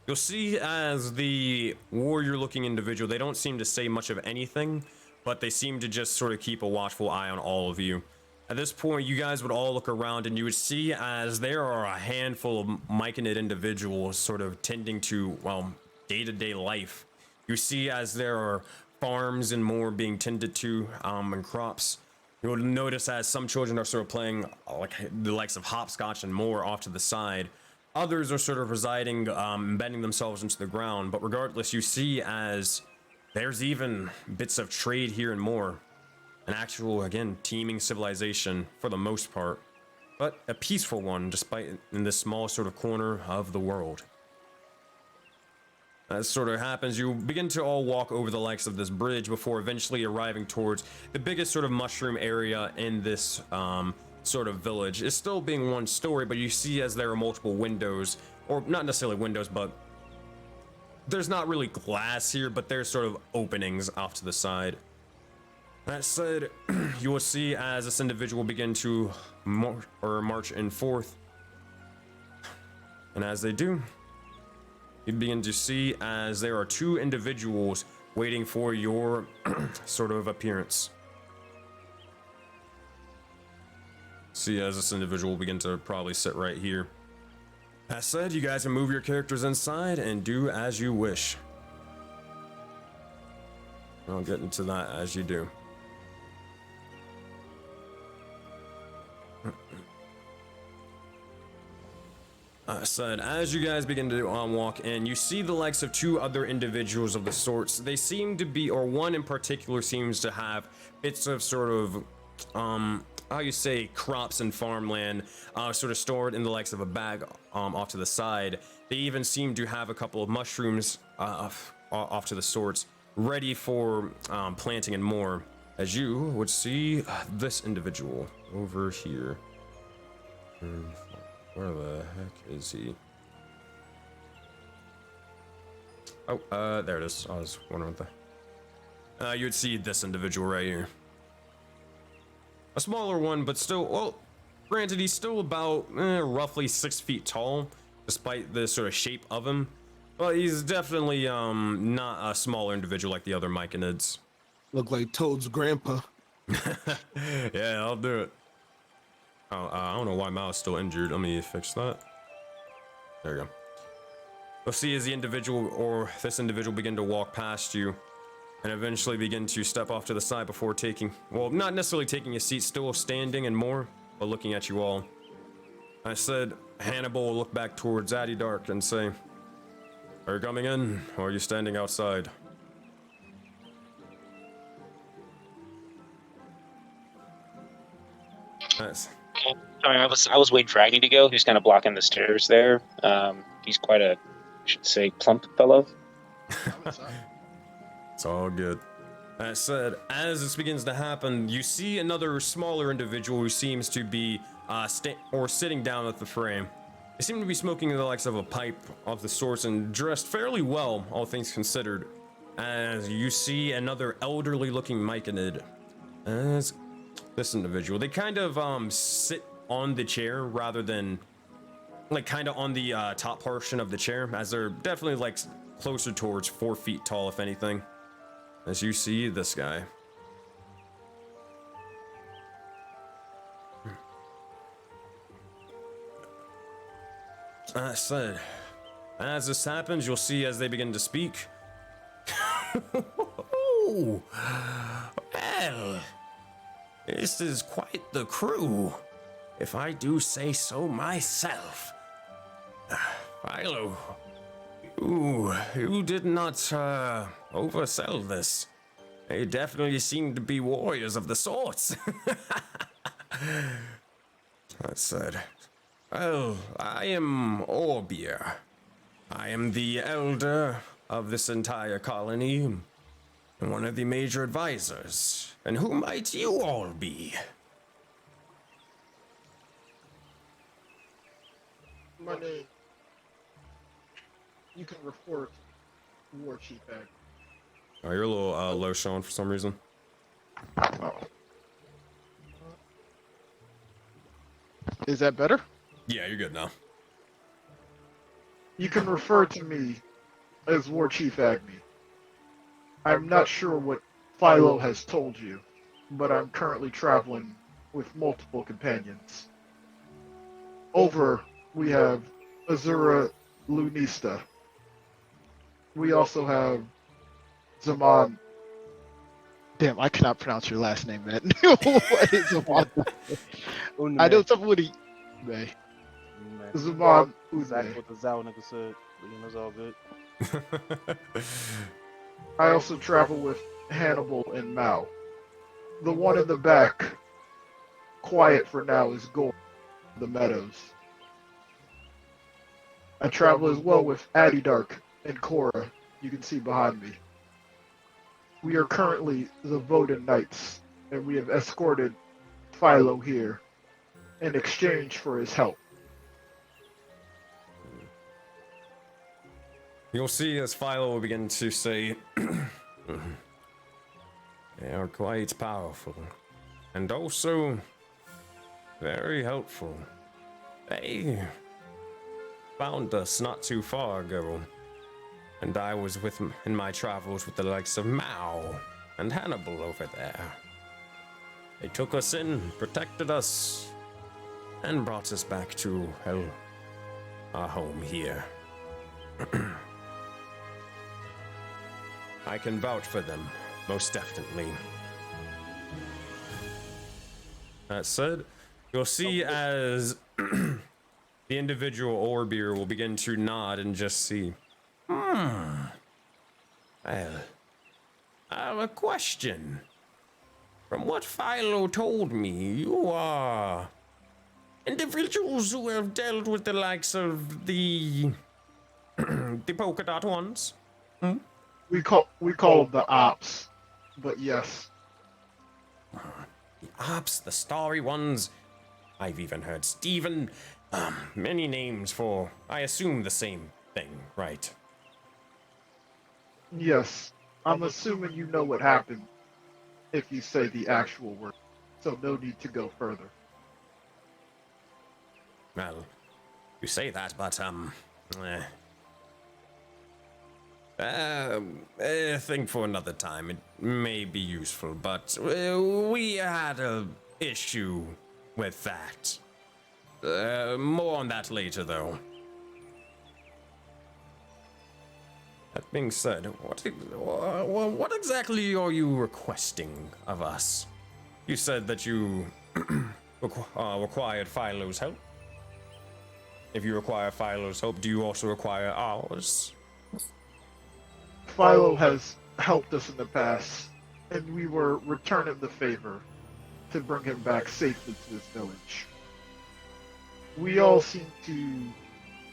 You'll see as the warrior-looking individual, they don't seem to say much of anything, but they seem to just sort of keep a watchful eye on all of you. At this point, you guys would all look around and you would see as there are a handful of myconid individuals sort of tending to, well, day-to-day life. You see as there are farms and more being tended to, and crops. You'll notice as some children are sort of playing like the likes of hopscotch and more off to the side. Others are sort of residing, embedding themselves into the ground. But regardless, you see as there's even bits of trade here and more. An actual, again, teeming civilization for the most part, but a peaceful one despite in this small sort of corner of the world. As sort of happens, you begin to all walk over the likes of this bridge before eventually arriving towards the biggest sort of mushroom area in this sort of village. It's still being one story, but you see as there are multiple windows, or not necessarily windows, but there's not really glass here, but there's sort of openings off to the side. That said, you will see as this individual begin to march in forth. And as they do, you begin to see as there are two individuals waiting for your sort of appearance. See as this individual will begin to probably sit right here. That said, you guys can move your characters inside and do as you wish. I'll get into that as you do. Said, as you guys begin to walk in, you see the likes of two other individuals of the sorts. They seem to be, or one in particular seems to have bits of sort of, how you say, crops and farmland, sort of stored in the likes of a bag, off to the side. They even seem to have a couple of mushrooms, off to the sorts, ready for, planting and more. As you would see this individual over here. Where the heck is he? Oh, there it is. I was wondering what the... you would see this individual right here. A smaller one, but still, well, granted, he's still about roughly 6 feet tall, despite the sort of shape of him. Well, he's definitely not a smaller individual like the other Myconids. Look like Toad's grandpa. Yeah, I'll do it. Oh, I don't know why Mao's still injured. Let me fix that. There you go. You'll see as the individual or this individual begin to walk past you and eventually begin to step off to the side before taking, well, not necessarily taking a seat, still standing and more, but looking at you all. I said Hannibal will look back towards Addy Dark and say, "Are you coming in, or are you standing outside?" Nice. Sorry, I was waiting for Agni to go. He's kind of blocking the stairs there. He's quite a, I should say, plump fellow. It's all good. That said, as this begins to happen, you see another smaller individual who seems to be sitting down at the frame. They seem to be smoking the likes of a pipe of the sorts and dressed fairly well, all things considered. As you see another elderly-looking Myconid. As this individual, they kind of sit on the chair rather than like kind of on the top portion of the chair, as they're definitely like closer towards 4 feet tall, if anything. As you see this guy. I said, as this happens, you'll see as they begin to speak. Oh, well, this is quite the crew, if I do say so myself. Philo, you did not oversell this. They definitely seem to be warriors of the sorts. I said, well, I am Orbier. I am the elder of this entire colony and one of the major advisors. And who might you all be? My name. You can refer to War Chief Ag. Oh, you're a little low, Sean, for some reason. Oh. Is that better? Yeah, you're good now. You can refer to me as War Chief Agni. I'm not sure what Philo has told you, but I'm currently traveling with multiple companions. Over, we have Azura Lunista. We also have Zaman. Damn, I cannot pronounce your last name, man. What is Zaman? I know somebody. Zaman Exactly what the Zao nigga said. But, you know, it's all good. I also travel with Hannibal and Mao. The one in the back, quiet for now, is Gore, the Meadows. I travel as well with Addy Dark and Cora, you can see behind me. We are currently the Voden Knights, and we have escorted Philo here in exchange for his help. You'll see as Philo will begin to say, they are quite powerful, and also very helpful. They found us not too far ago, and I was with in my travels with the likes of Mao and Hannibal over there. They took us in, protected us, and brought us back to, hell, our home here. I can vouch for them, most definitely. That said, you'll see as the individual Orbier will begin to nod and just see. Well, I have a question. From what Philo told me, you are individuals who have dealt with the likes of the the polka dot ones. Hmm? We call them the Ops, but yes. The Ops, the starry ones. I've even heard Steven. Many names for, I assume, the same thing, right? Yes. I'm assuming you know what happened if you say the actual word, so no need to go further. Well, you say that, but, Think for another time. It may be useful, but we had a issue with that. More on that later, though. That being said, what exactly are you requesting of us? You said that you required Philo's help. If you require Philo's help, do you also require ours? Philo has helped us in the past, and we were returning the favor to bring him back safely to this village. We all seem to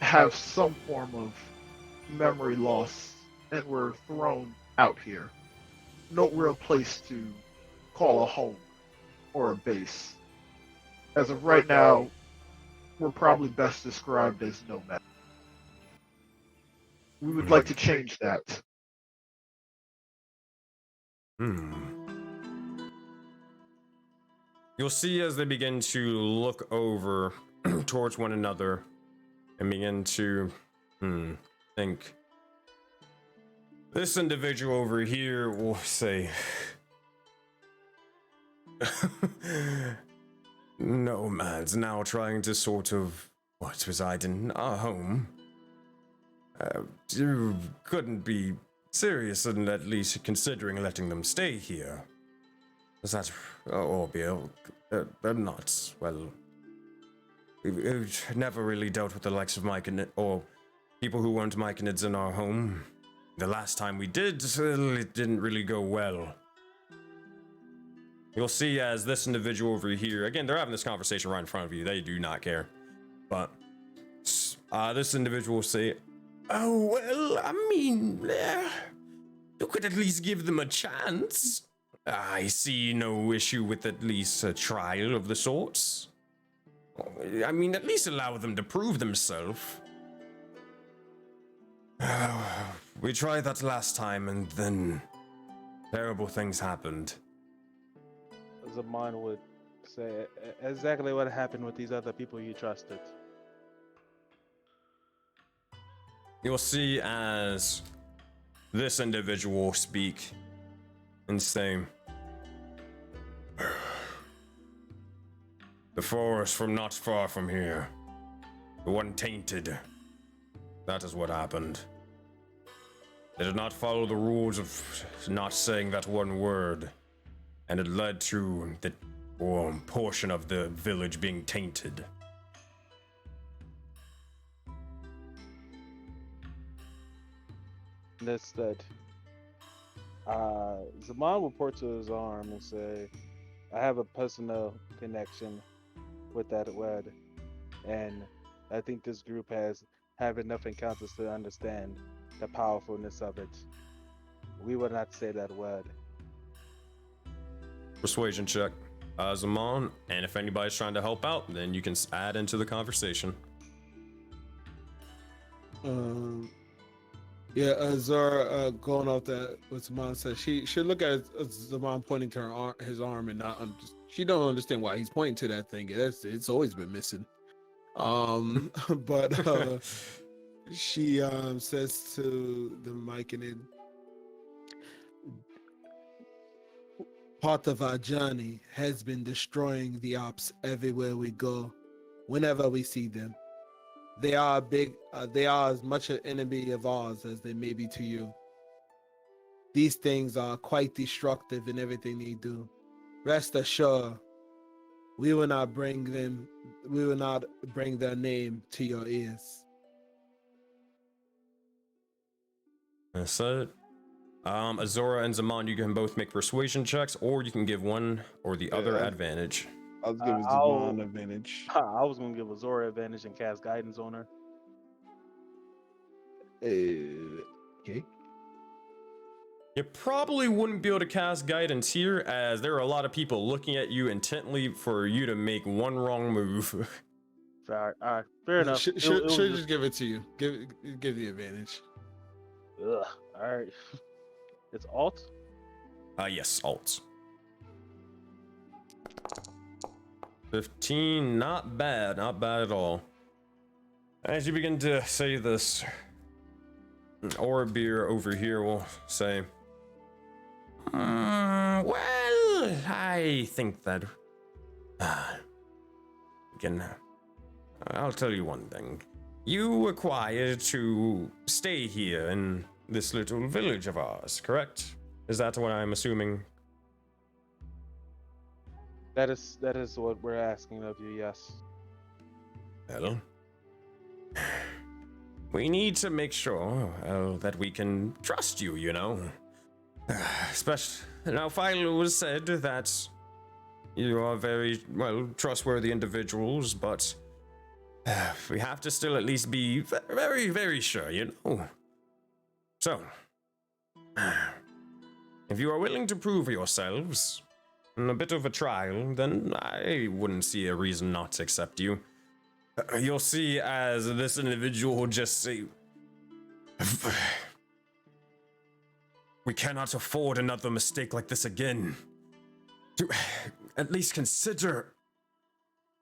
have some form of memory loss, and were thrown out here. No real place to call a home or a base. As of right now, we're probably best described as nomad. We would like to change that. You'll see as they begin to look over towards one another and begin to think. This individual over here will say, nomads now trying to sort of reside in our home. You couldn't be serious in at least considering letting them stay here. Is that, they're not, well, we've never really dealt with the likes of Myconid, or people who weren't Myconids in our home. The last time we did, it didn't really go well. You'll see as this individual over here, again, they're having this conversation right in front of you, they do not care. But, this individual will say, oh, well, I mean, you could at least give them a chance. I see no issue with at least a trial of the sorts. I mean, at least allow them to prove themselves. We tried that last time, and then terrible things happened. Zaman would say exactly what happened with these other people you trusted. You'll see as this individual speak and say, the forest from not far from here, the one tainted. That is what happened. They did not follow the rules of not saying that one word, and it led to the portion of the village being tainted. Instead, Zaman will point to his arm and say, I have a personal connection with that word, and I think this group has had enough encounters to understand the powerfulness of it. We will not say that word. Persuasion check, Zaman, and if anybody's trying to help out, then you can add into the conversation. Yeah, Zara going off that what Zaman said. She should look at Zaman pointing to his arm and not. She don't understand why he's pointing to that thing. It's always been missing. But she says to the Myconid, part of our journey has been destroying the ops everywhere we go, whenever we see them. They are they are as much an enemy of ours as they may be to you. These things are quite destructive in everything they do. Rest assured, we will not bring their name to your ears. That's it. Azora and Zaman, you can both make persuasion checks, or you can give one or the other advantage. I was giving Zaman advantage. I was gonna give Azora advantage and cast guidance on her. Okay. You probably wouldn't be able to cast guidance here, as there are a lot of people looking at you intently for you to make one wrong move. All right, fair enough. She'll just give it to you. Give the advantage. Ugh. All right. It's alt? Yes, alt. 15, not bad at all. As you begin to say this, Beer over here will say, well, I think that I'll tell you one thing. You were required to stay here in this little village of ours, correct? Is that what I'm assuming? That is what we're asking of you, yes. Well, we need to make sure that we can trust you, you know. Especially now, Philo has said that you are very, well, trustworthy individuals, but we have to still at least be very, very sure, you know. So, if you are willing to prove yourselves in a bit of a trial, then I wouldn't see a reason not to accept you. You'll see as this individual will just say, we cannot afford another mistake like this again. To at least consider.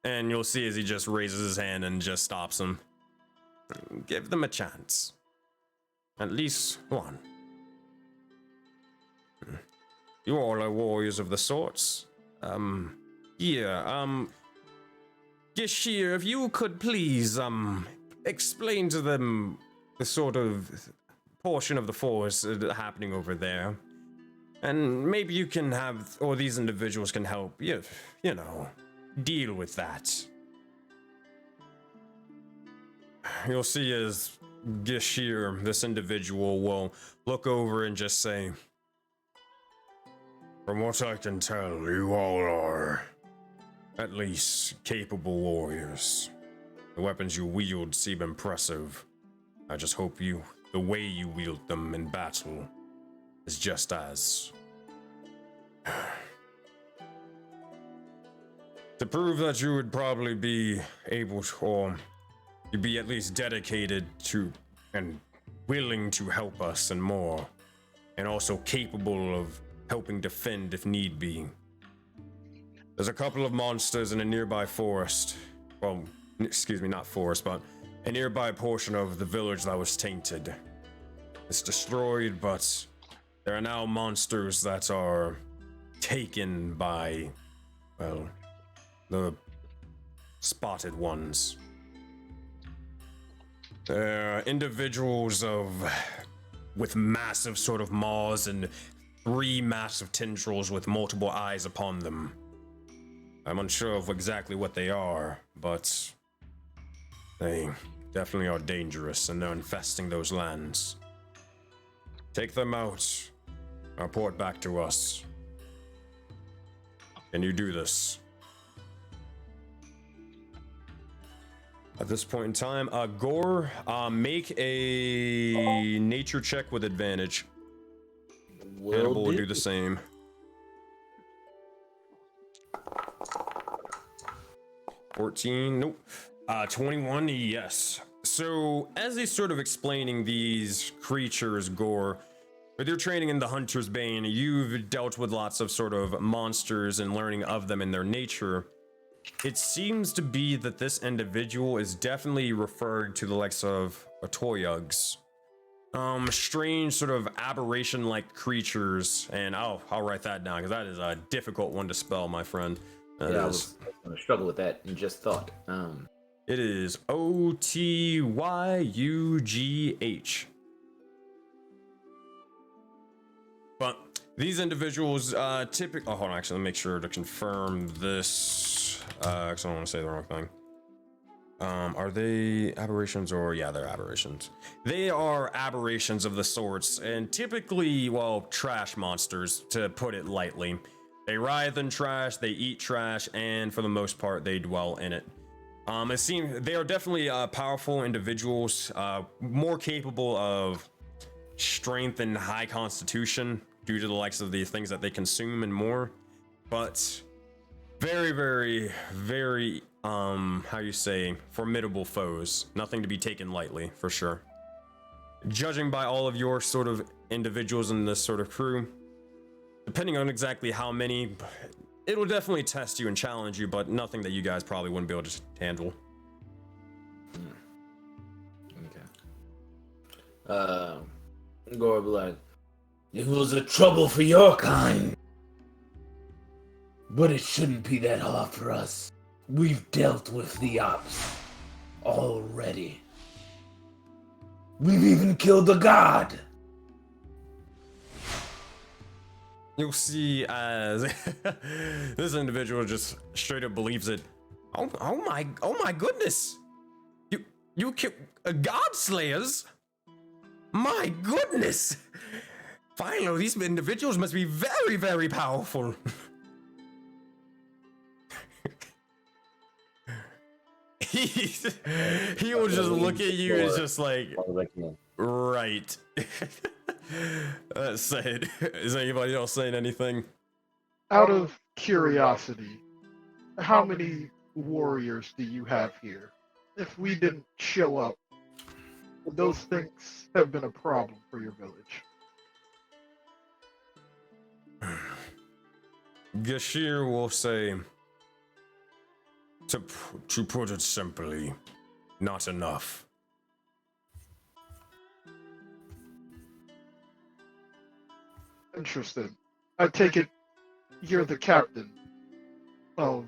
And you'll see as he just raises his hand and just stops him. Give them a chance. At least one. You all are warriors of the sorts. Gishir, if you could please, explain to them the sort of portion of the force happening over there. And maybe you can have, or these individuals can help, you know, deal with that. You'll see as Gishir, this individual, will look over and just say, from what I can tell, you all are at least capable warriors. The weapons you wield seem impressive. I just hope the way you wield them in battle is just as. To prove that you would probably be able to, or you'd be at least dedicated to and willing to help us and more, and also capable of helping defend if need be. There's a couple of monsters in a nearby forest. Well, excuse me, not forest, but a nearby portion of the village that was tainted. It's destroyed, but there are now monsters that are taken by, well, the spotted ones. They're individuals with massive sort of maws and 3 massive tendrils with multiple eyes upon them. I'm unsure of exactly what they are, but they definitely are dangerous and they're infesting those lands. Take them out. Report back to us. Can you do this? At this point in time, Gore, make a nature check with advantage. Hannibal will do the same. $14, nope. 21, yes. So, as he's sort of explaining these creatures, Gore, with your training in the Hunter's Bane, you've dealt with lots of sort of monsters and learning of them and their nature. It seems to be that this individual is definitely referred to the likes of Toyugs. Strange sort of aberration-like creatures, and I'll write that down because that is a difficult one to spell, my friend. Yeah, I was going to struggle with that and just thought. It is Otyugh. But these individuals typically. Oh, hold on. Actually, let me make sure to confirm this. Because I don't want to say the wrong thing. Are they aberrations or yeah, they're aberrations. They are aberrations of the sorts, and typically, well, trash monsters, to put it lightly. They writhe in trash, they eat trash, and for the most part, they dwell in it. It seems they are definitely powerful individuals, more capable of strength and high constitution due to the likes of the things that they consume and more, but very, very, very, how you say, formidable foes. Nothing to be taken lightly, for sure. Judging by all of your sort of individuals in this sort of crew, depending on exactly how many, it'll definitely test you and challenge you, but nothing that you guys probably wouldn't be able to handle. Okay. Gore will be like, it was a trouble for your kind. But it shouldn't be that hard for us. We've dealt with the ops already. We've even killed a god. You'll see as this individual just straight up believes it. Oh my goodness! You killed god slayers? My goodness! Philo, these individuals must be very, very powerful. He will just look at you and just like, right. That's said. Is anybody else saying anything? Out of curiosity, how many warriors do you have here? If we didn't show up, would those things have been a problem for your village? Gashir will say, to put it simply, not enough. Interesting. I take it you're the captain of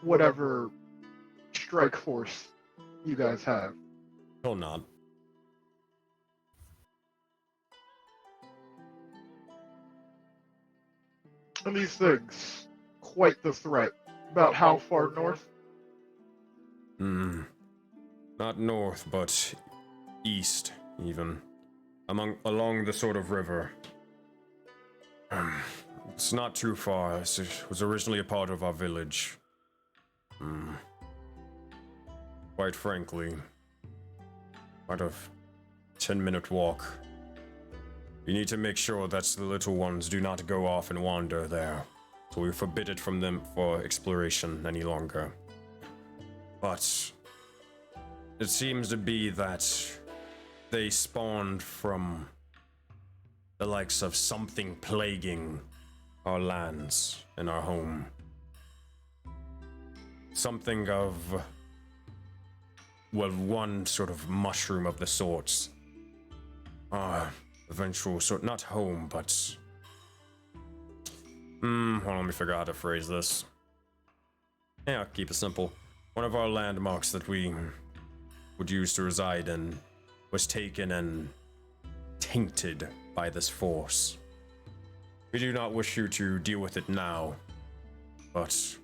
whatever strike force you guys have. He'll nod. And these things, quite the threat. About how far north? Not north, but east, even. Along the sort of river. It's not too far. It was originally a part of our village. Quite frankly, part of 10-minute walk. We need to make sure that the little ones do not go off and wander there. So we forbid it from them for exploration any longer. But it seems to be that they spawned from the likes of something plaguing our lands and our home. Something of, well, one sort of mushroom of the sorts. Eventual sort, not home, but... hold on, let me figure out how to phrase this. Yeah, I'll keep it simple. One of our landmarks that we would use to reside in was taken and tainted by this force. We do not wish you to deal with it now, but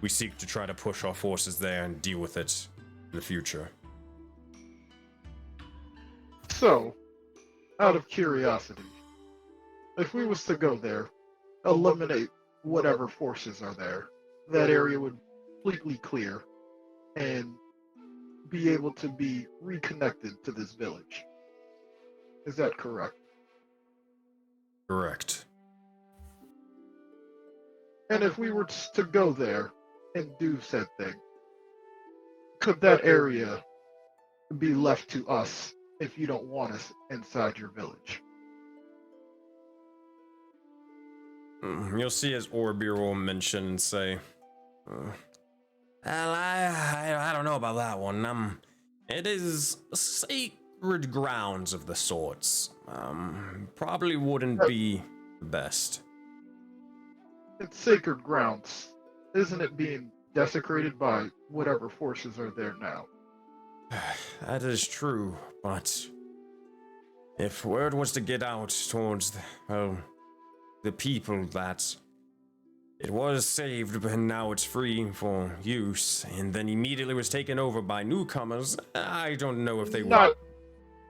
we seek to try to push our forces there and deal with it in the future. So, out of curiosity, if we was to go there, eliminate whatever forces are there, that area would completely clear and be able to be reconnected to this village. Is that correct? Correct. And if we were to go there and do said thing, could that area be left to us if you don't want us inside your village? You'll see as Orbir will mention and say, well, I don't know about that one. It is sacred grounds of the sorts. Probably wouldn't be the best. It's sacred grounds. Isn't it being desecrated by whatever forces are there now? That is true, but if word was to get out towards the people that it was saved, but now it's free for use, and then immediately was taken over by newcomers, I don't know if they would.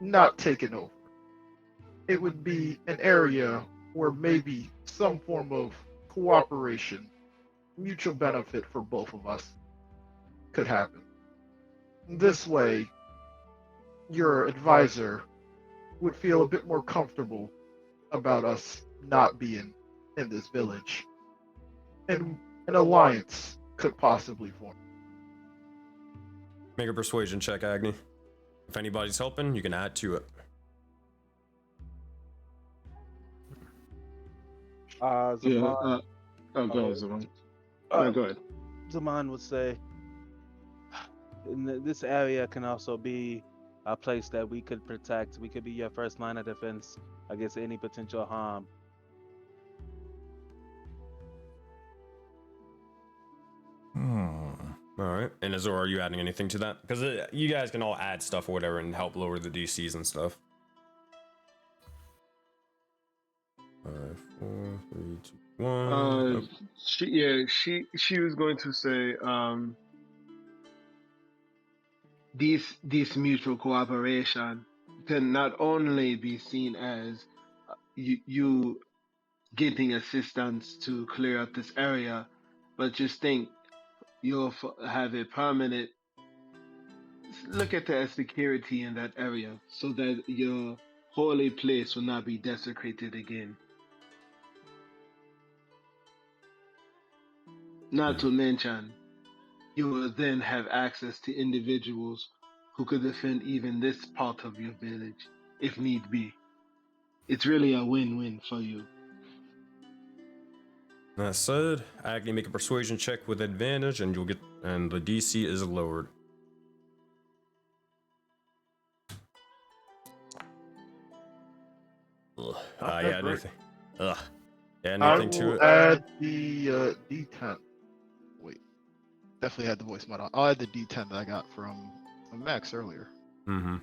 Not taken over. It would be an area where maybe some form of cooperation, mutual benefit for both of us could happen. This way, your advisor would feel a bit more comfortable about us not being in this village. And an alliance could possibly form. Make a persuasion check, Agni. If anybody's helping, you can add to it. Zaman, go ahead, Zaman. Go ahead. Zaman would say, this area can also be a place that we could protect. We could be your first line of defense against any potential harm. All right. And Azor, are you adding anything to that? Because you guys can all add stuff or whatever and help lower the DCs and stuff. 5, 4, 3, 2, 1. She was going to say this mutual cooperation can not only be seen as you getting assistance to clear up this area, but just think you'll have a permanent look at the security in that area so that your holy place will not be desecrated again. Not to mention, you will then have access to individuals who could defend even this part of your village, if need be. It's really a win-win for you. That said, Agni, make a persuasion check with advantage, and the DC is lowered. Yeah, anything. Yeah, anything to it. Add the D10. Wait, definitely had the voice mod on. I'll add the D10 that I got from Max earlier. Mm-hmm.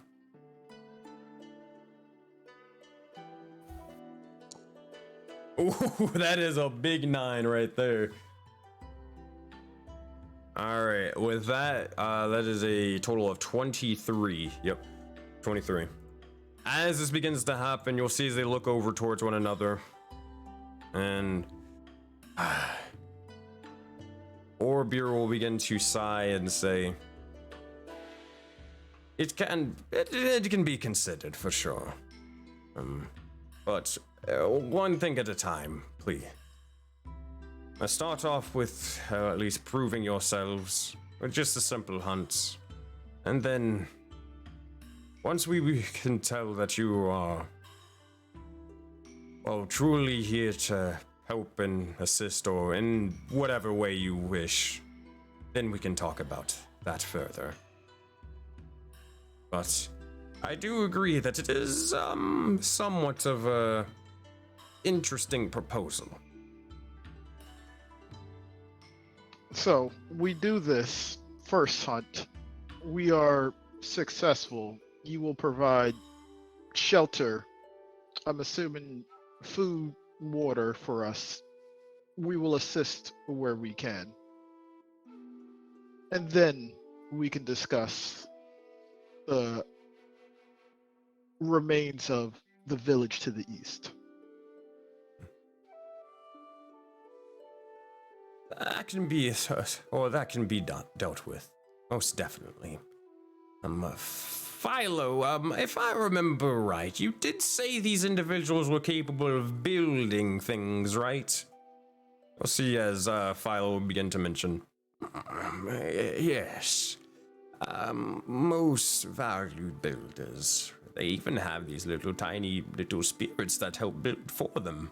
Ooh, that is a big 9 right there. All right, with that, that is a total of 23. Yep, 23. As this begins to happen, you'll see as they look over towards one another, and Orbir will begin to sigh and say, it can be considered for sure. But one thing at a time, please. Let's start off with at least proving yourselves with just a simple hunt. And then, once we can tell that you are, well, truly here to help and assist or in whatever way you wish, then we can talk about that further. But I do agree that it is somewhat of a interesting proposal. So we do this first hunt. We are successful. You will provide shelter. I'm assuming food, water for us. We will assist where we can. And then we can discuss the remains of the village to the east. That can be dealt with, most definitely. Philo, if I remember right, you did say these individuals were capable of building things, right? We'll see as Philo will begin to mention. Yes. Most valued builders. They even have these tiny spirits that help build for them.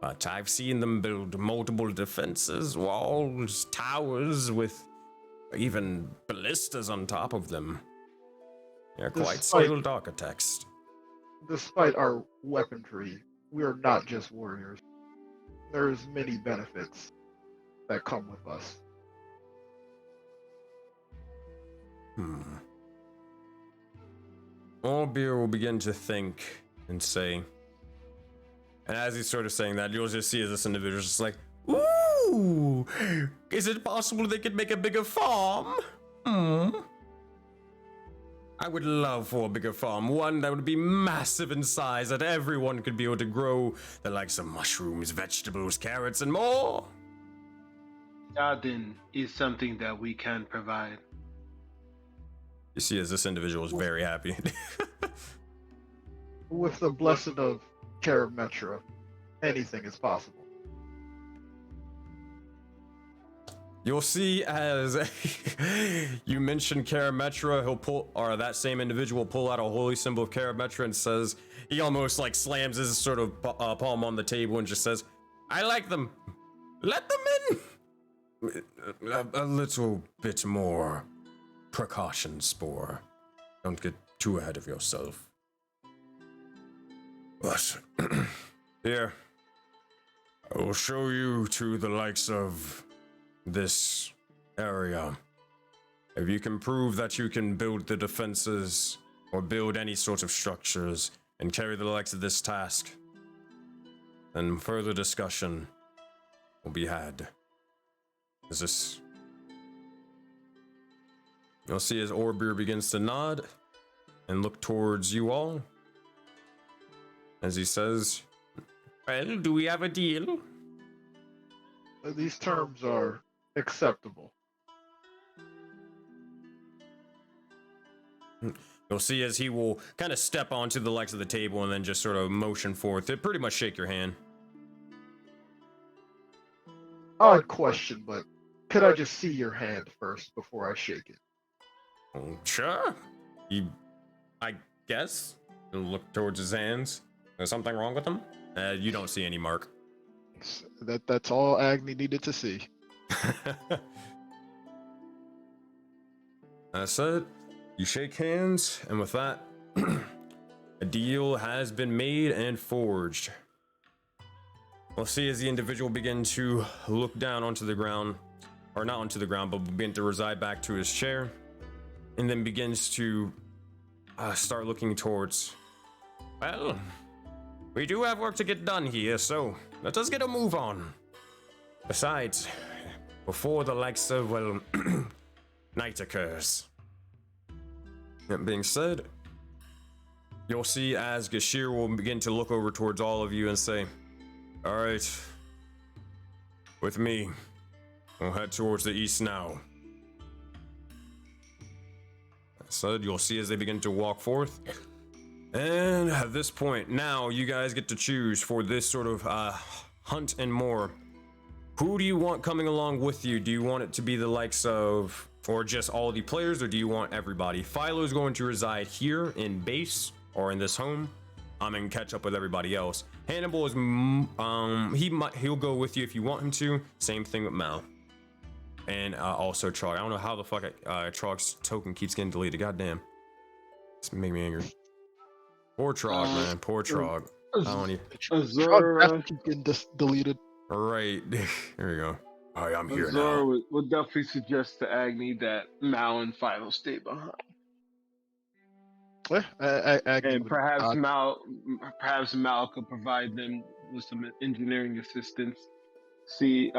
But I've seen them build multiple defenses, walls, towers, with even ballistas on top of them. They're quite skilled architects. Despite our weaponry, we are not just warriors. There's many benefits that come with us. Orbir will begin to think and say, and as he's sort of saying that, you'll just see as this individual's just like, ooh, is it possible they could make a bigger farm? I would love for a bigger farm, one that would be massive in size, that everyone could be able to grow the likes of mushrooms, vegetables, carrots, and more. Garden is something that we can provide. You see as this individual is very happy. With the blessing of Karametra, anything is possible. You'll see as you mention Karametra, he'll pull, or that same individual pull out a holy symbol of Karametra and says, he almost like slams his sort of palm on the table and just says, I like them. Let them in. A little bit more precaution, Spore. Don't get too ahead of yourself. But, here, I will show you to the likes of this area. If you can prove that you can build the defenses or build any sort of structures and carry the likes of this task, then further discussion will be had. Is this... You'll see as Orbir begins to nod and look towards you all. As he says, well, do we have a deal? These terms are acceptable. You'll see as he will kind of step onto the legs of the table and then just sort of motion forth to pretty much shake your hand. Odd question, but could I just see your hand first before I shake it? Sure. I guess. He'll look towards his hands. There's something wrong with them? You don't see any mark. That's all Agni needed to see. That's it. You shake hands, and with that, a deal has been made and forged. We'll see as the individual begins to look down onto the ground, or not onto the ground, but begin to reside back to his chair, and then begins to start looking towards, well, we do have work to get done here, so let us get a move on. Besides, before the likes of, well, night occurs. That being said, you'll see as Gashir will begin to look over towards all of you and say, all right, with me, we'll head towards the east now. That said, you'll see as they begin to walk forth. And at this point, now you guys get to choose for this sort of hunt and more. Who do you want coming along with you? Do you want it to be the likes of, or just all the players, or do you want everybody? Philo is going to reside here in base or in this home. And catch up with everybody else. Hannibal is, he'll go with you if you want him to. Same thing with Mal. And also Trog. I don't know how the fuck Trog's token keeps getting deleted. Goddamn. It's making me angry. Poor Trog, man. Poor Trog. I don't even... Trog keeps getting deleted. Right. Here we go. Hi, I'm here Azor now. would definitely suggest to Agni that Mal and Philo stay behind. And perhaps Mal could provide them with some engineering assistance. See,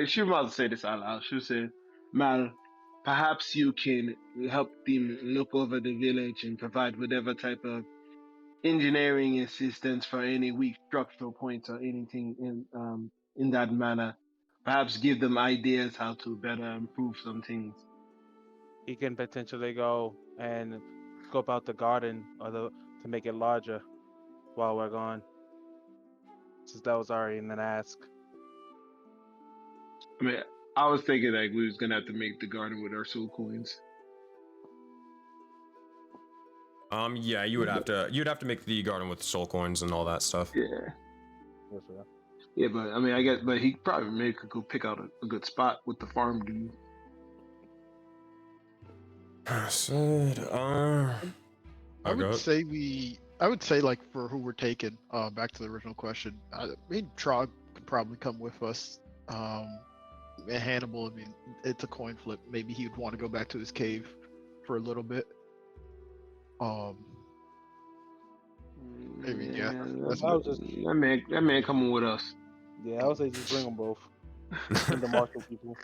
she was about to say this out loud. She said, Mal, perhaps you can help them look over the village and provide whatever type of engineering assistance for any weak structural points or anything in that manner. Perhaps give them ideas how to better improve some things. He can potentially go and scope out the garden or to make it larger while we're gone. Since that was already in an ask. I mean, I was thinking that we was gonna have to make the garden with our soul coins. Yeah, you'd have to make the garden with soul coins and all that stuff. Yeah. Yeah, but I mean, I guess, but he probably maybe could go pick out a good spot with the farm dude. I would say like for who we're taking, back to the original question, I mean Trog could probably come with us. And Hannibal, I mean, it's a coin flip. Maybe he would want to go back to his cave for a little bit. Maybe yeah. That man coming with us. Yeah, I would say just bring them both. Bring the martial people.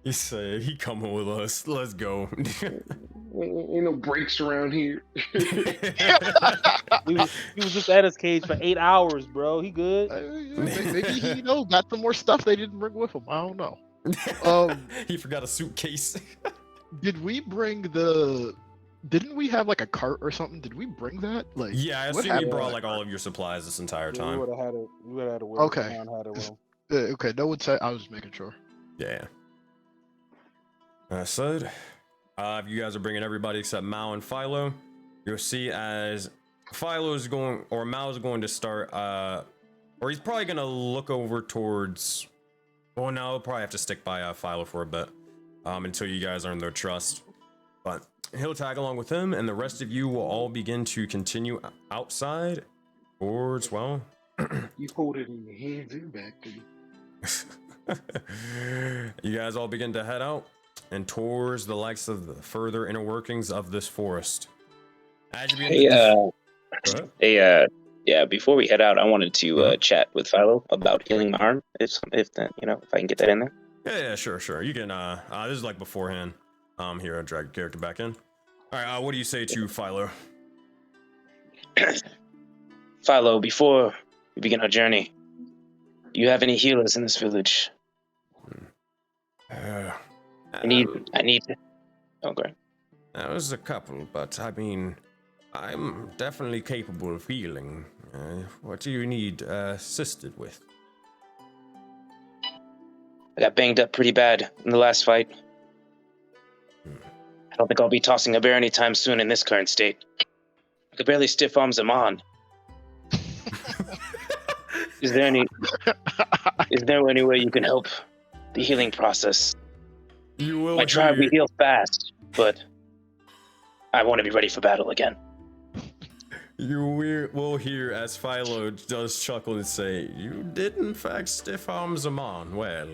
He said he coming with us. Let's go. Ain't no breaks around here. he was just at his cage for 8 hours, bro. He good? Maybe he got some more stuff they didn't bring with him. I don't know. He forgot a suitcase. Did we bring Didn't we have like a cart or something? Did we bring that? Like, yeah, I assume you brought like all of your supplies this entire time. We would have had it. We would have had it. Okay. Okay. No one said. I was making sure. Yeah. I said, if you guys are bringing everybody except Mao and Philo, you'll see as Philo's going, or Mao's going to start, or he's probably gonna look over towards. Well, no, he'll probably have to stick by Philo for a bit, until you guys earn their trust. But he'll tag along with him, and the rest of you will all begin to continue outside towards, well... You hold it in your hands and back, dude. You guys all begin to head out and towards the likes of the further inner workings of this forest. As you begin Go ahead. Yeah, before we head out, I wanted to chat with Philo about healing my arm, if that, if I can get that in there. Yeah, sure. You can, this is like beforehand. Here, I'll drag your character back in. Alright, what do you say to Philo? Philo, before we begin our journey, do you have any healers in this village? I need. Okay. There's a couple, but I mean, I'm definitely capable of healing. What do you need assisted with? I got banged up pretty bad in the last fight. I don't think I'll be tossing a bear anytime soon in this current state. I could barely stiff arms him on. Is there any way you can help the healing process? I try to heal fast, but I want to be ready for battle again. You will hear as Philo does chuckle and say, "You did in fact stiff arms him on. Well,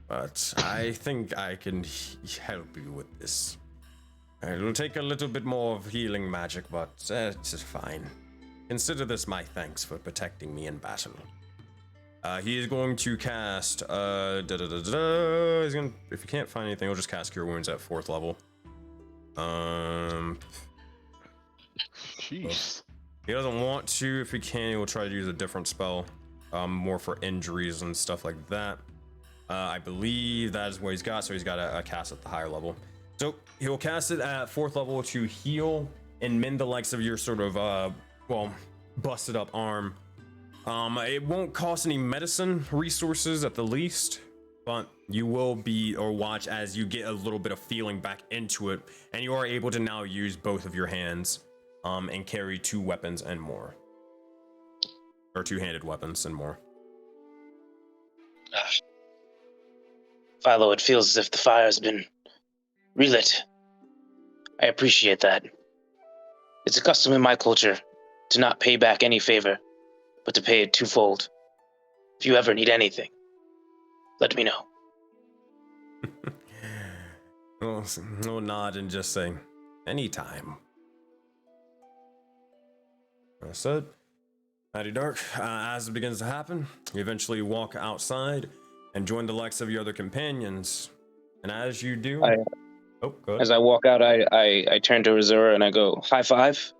but I think I can help you with this. It'll take a little bit more of healing magic, but it's fine. Consider this my thanks for protecting me in battle." He is going to cast, he's gonna, if you can't find anything, he'll just cast Cure Wounds at 4th level. Jeez. He doesn't want to. If he can, he'll try to use a different spell, more for injuries and stuff like that. I believe that is what he's got, so he's got a cast at the higher level. So he'll cast it at 4th level to heal and mend the likes of your sort of, busted up arm. It won't cost any medicine resources at the least, but you will watch as you get a little bit of feeling back into it, and you are able to now use both of your hands, and carry 2 weapons and more. Or 2-handed weapons and more. Philo, it feels as if the fire has been relit. I appreciate that. It's a custom in my culture to not pay back any favor, but to pay it twofold. If you ever need anything, let me know. We'll nod and just say, anytime. I said, Mighty Dark, as it begins to happen, you eventually walk outside and join the likes of your other companions. And as you do... go ahead. As I walk out, I turn to Azura and I go, high five.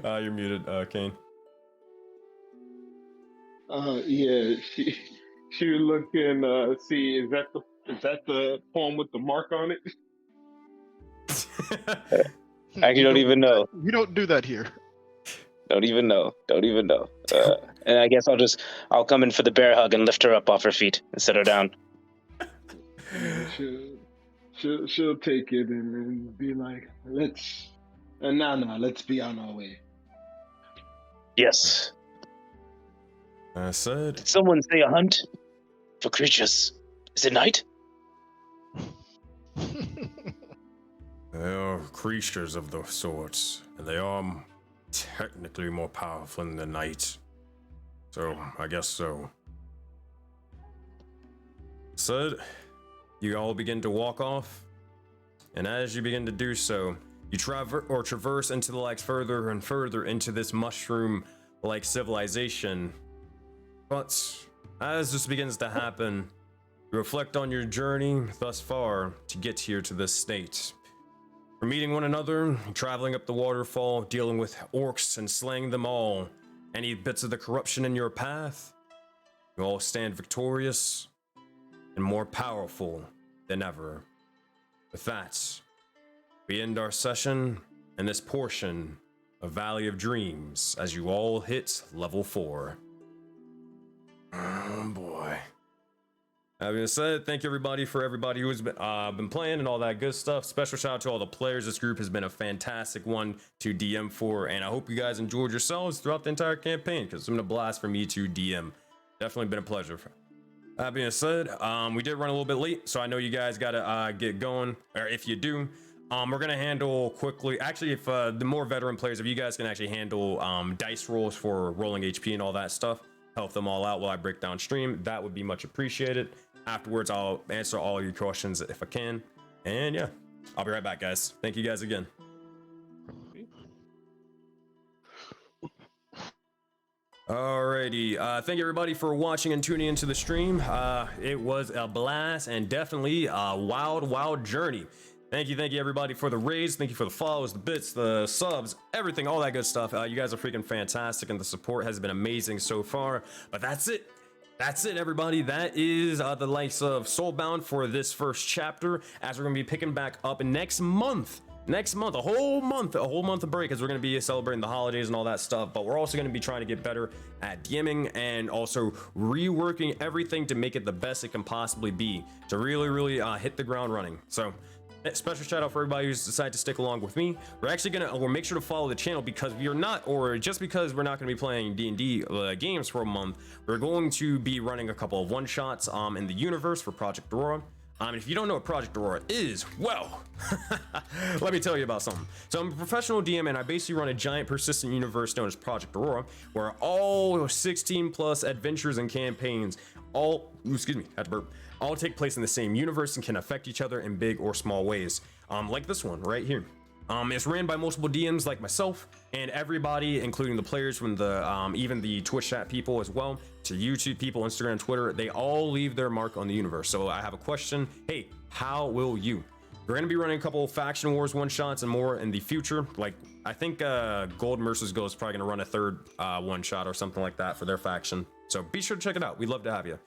You're muted, Kane. Yeah, she was looking, see, is that the poem with the mark on it? I actually don't even know. We don't do that here. Don't even know. And I guess I'll come in for the bear hug and lift her up off her feet and set her down. She'll take it and be like, let's be on our way. Yes. I said. Did someone say a hunt for creatures? Is it night? They are creatures of the sorts, and they are technically more powerful in the night. So, I guess so. Said, you all begin to walk off, and as you begin to do so, you traverse into the likes further and further into this mushroom-like civilization. But as this begins to happen, you reflect on your journey thus far to get here to this state. From meeting one another, traveling up the waterfall, dealing with orcs and slaying them all, any bits of the corruption in your path, you all stand victorious and more powerful than ever. With that, we end our session in this portion of Valley of Dreams as you all hit level 4. Oh boy. That being said, thank you everybody who's been playing and all that good stuff. Special shout out to all the players. This group has been a fantastic one to DM for, and I hope you guys enjoyed yourselves throughout the entire campaign because it's been a blast for me to DM. Definitely been a pleasure. That being said, we did run a little bit late, so I know you guys gotta get going, or if you do, we're gonna handle quickly. Actually, if the more veteran players, if you guys can actually handle dice rolls for rolling HP and all that stuff, help them all out while I break down stream, that would be much appreciated. Afterwards, I'll answer all your questions if I can. And yeah, I'll be right back, guys. Thank you guys again. Alrighty, thank you everybody for watching and tuning into the stream. It was a blast and definitely a wild journey. Thank you everybody for the raids. Thank you for the follows, the bits, the subs, everything, all that good stuff. You guys are freaking fantastic and the support has been amazing so far. But that's it. That's it, everybody. That is the likes of Soulbound for this first chapter, as we're going to be picking back up next month. A whole month of break, as we're going to be celebrating the holidays and all that stuff. But we're also going to be trying to get better at DMing and also reworking everything to make it the best it can possibly be, to really hit the ground running. So special shout out for everybody who's decided to stick along with me. We'll make sure to follow the channel, because we are not, or just because we're not going to be playing D&D games for a month, we're going to be running a couple of one-shots in the universe for Project Aurora. If you don't know what Project Aurora is, well, let me tell you about something. So I'm a professional DM, and I basically run a giant persistent universe known as Project Aurora, where all 16 plus adventures and campaigns all take place in the same universe and can affect each other in big or small ways. Like this one right here. It's ran by multiple DMs like myself, and everybody, including the players from the even the Twitch chat people as well, to YouTube people, Instagram, Twitter, they all leave their mark on the universe. So I have a question. Hey, how will you? We're going to be running a couple of faction wars, one shots, and more in the future. Like, I think Gold Mercer's Go is probably going to run a third one shot or something like that for their faction. So be sure to check it out. We'd love to have you.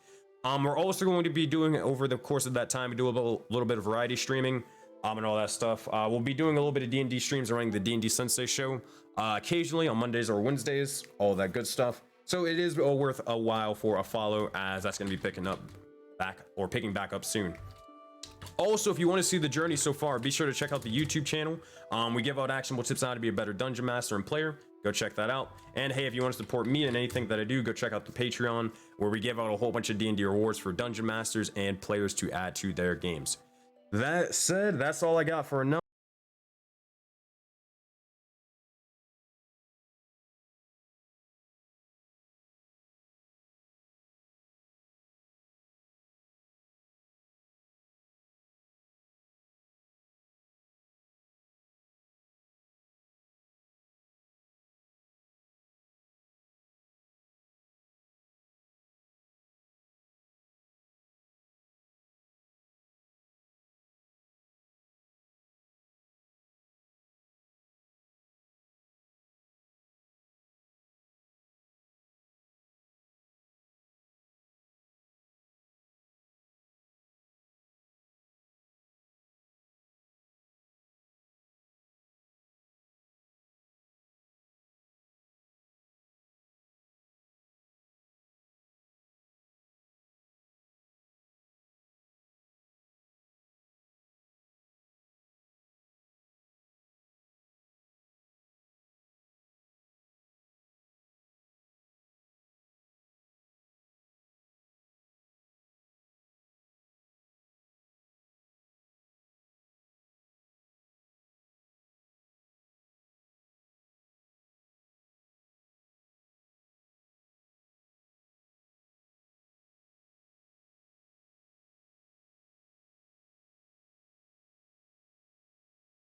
We're also going to be doing, over the course of that time, we do a little bit of variety streaming. And all that stuff. We'll be doing a little bit of D&D streams and running the D&D Sensei show occasionally on Mondays or Wednesdays, all that good stuff. So it is worth a while for a follow, as that's going to be picking back up soon. Also, if you want to see the journey so far, be sure to check out the YouTube channel. We give out actionable tips on how to be a better dungeon master and player. Go check that out. And hey, if you want to support me in anything that I do, go check out the Patreon, where we give out a whole bunch of D&D rewards for dungeon masters and players to add to their games. That said, that's all I got for now.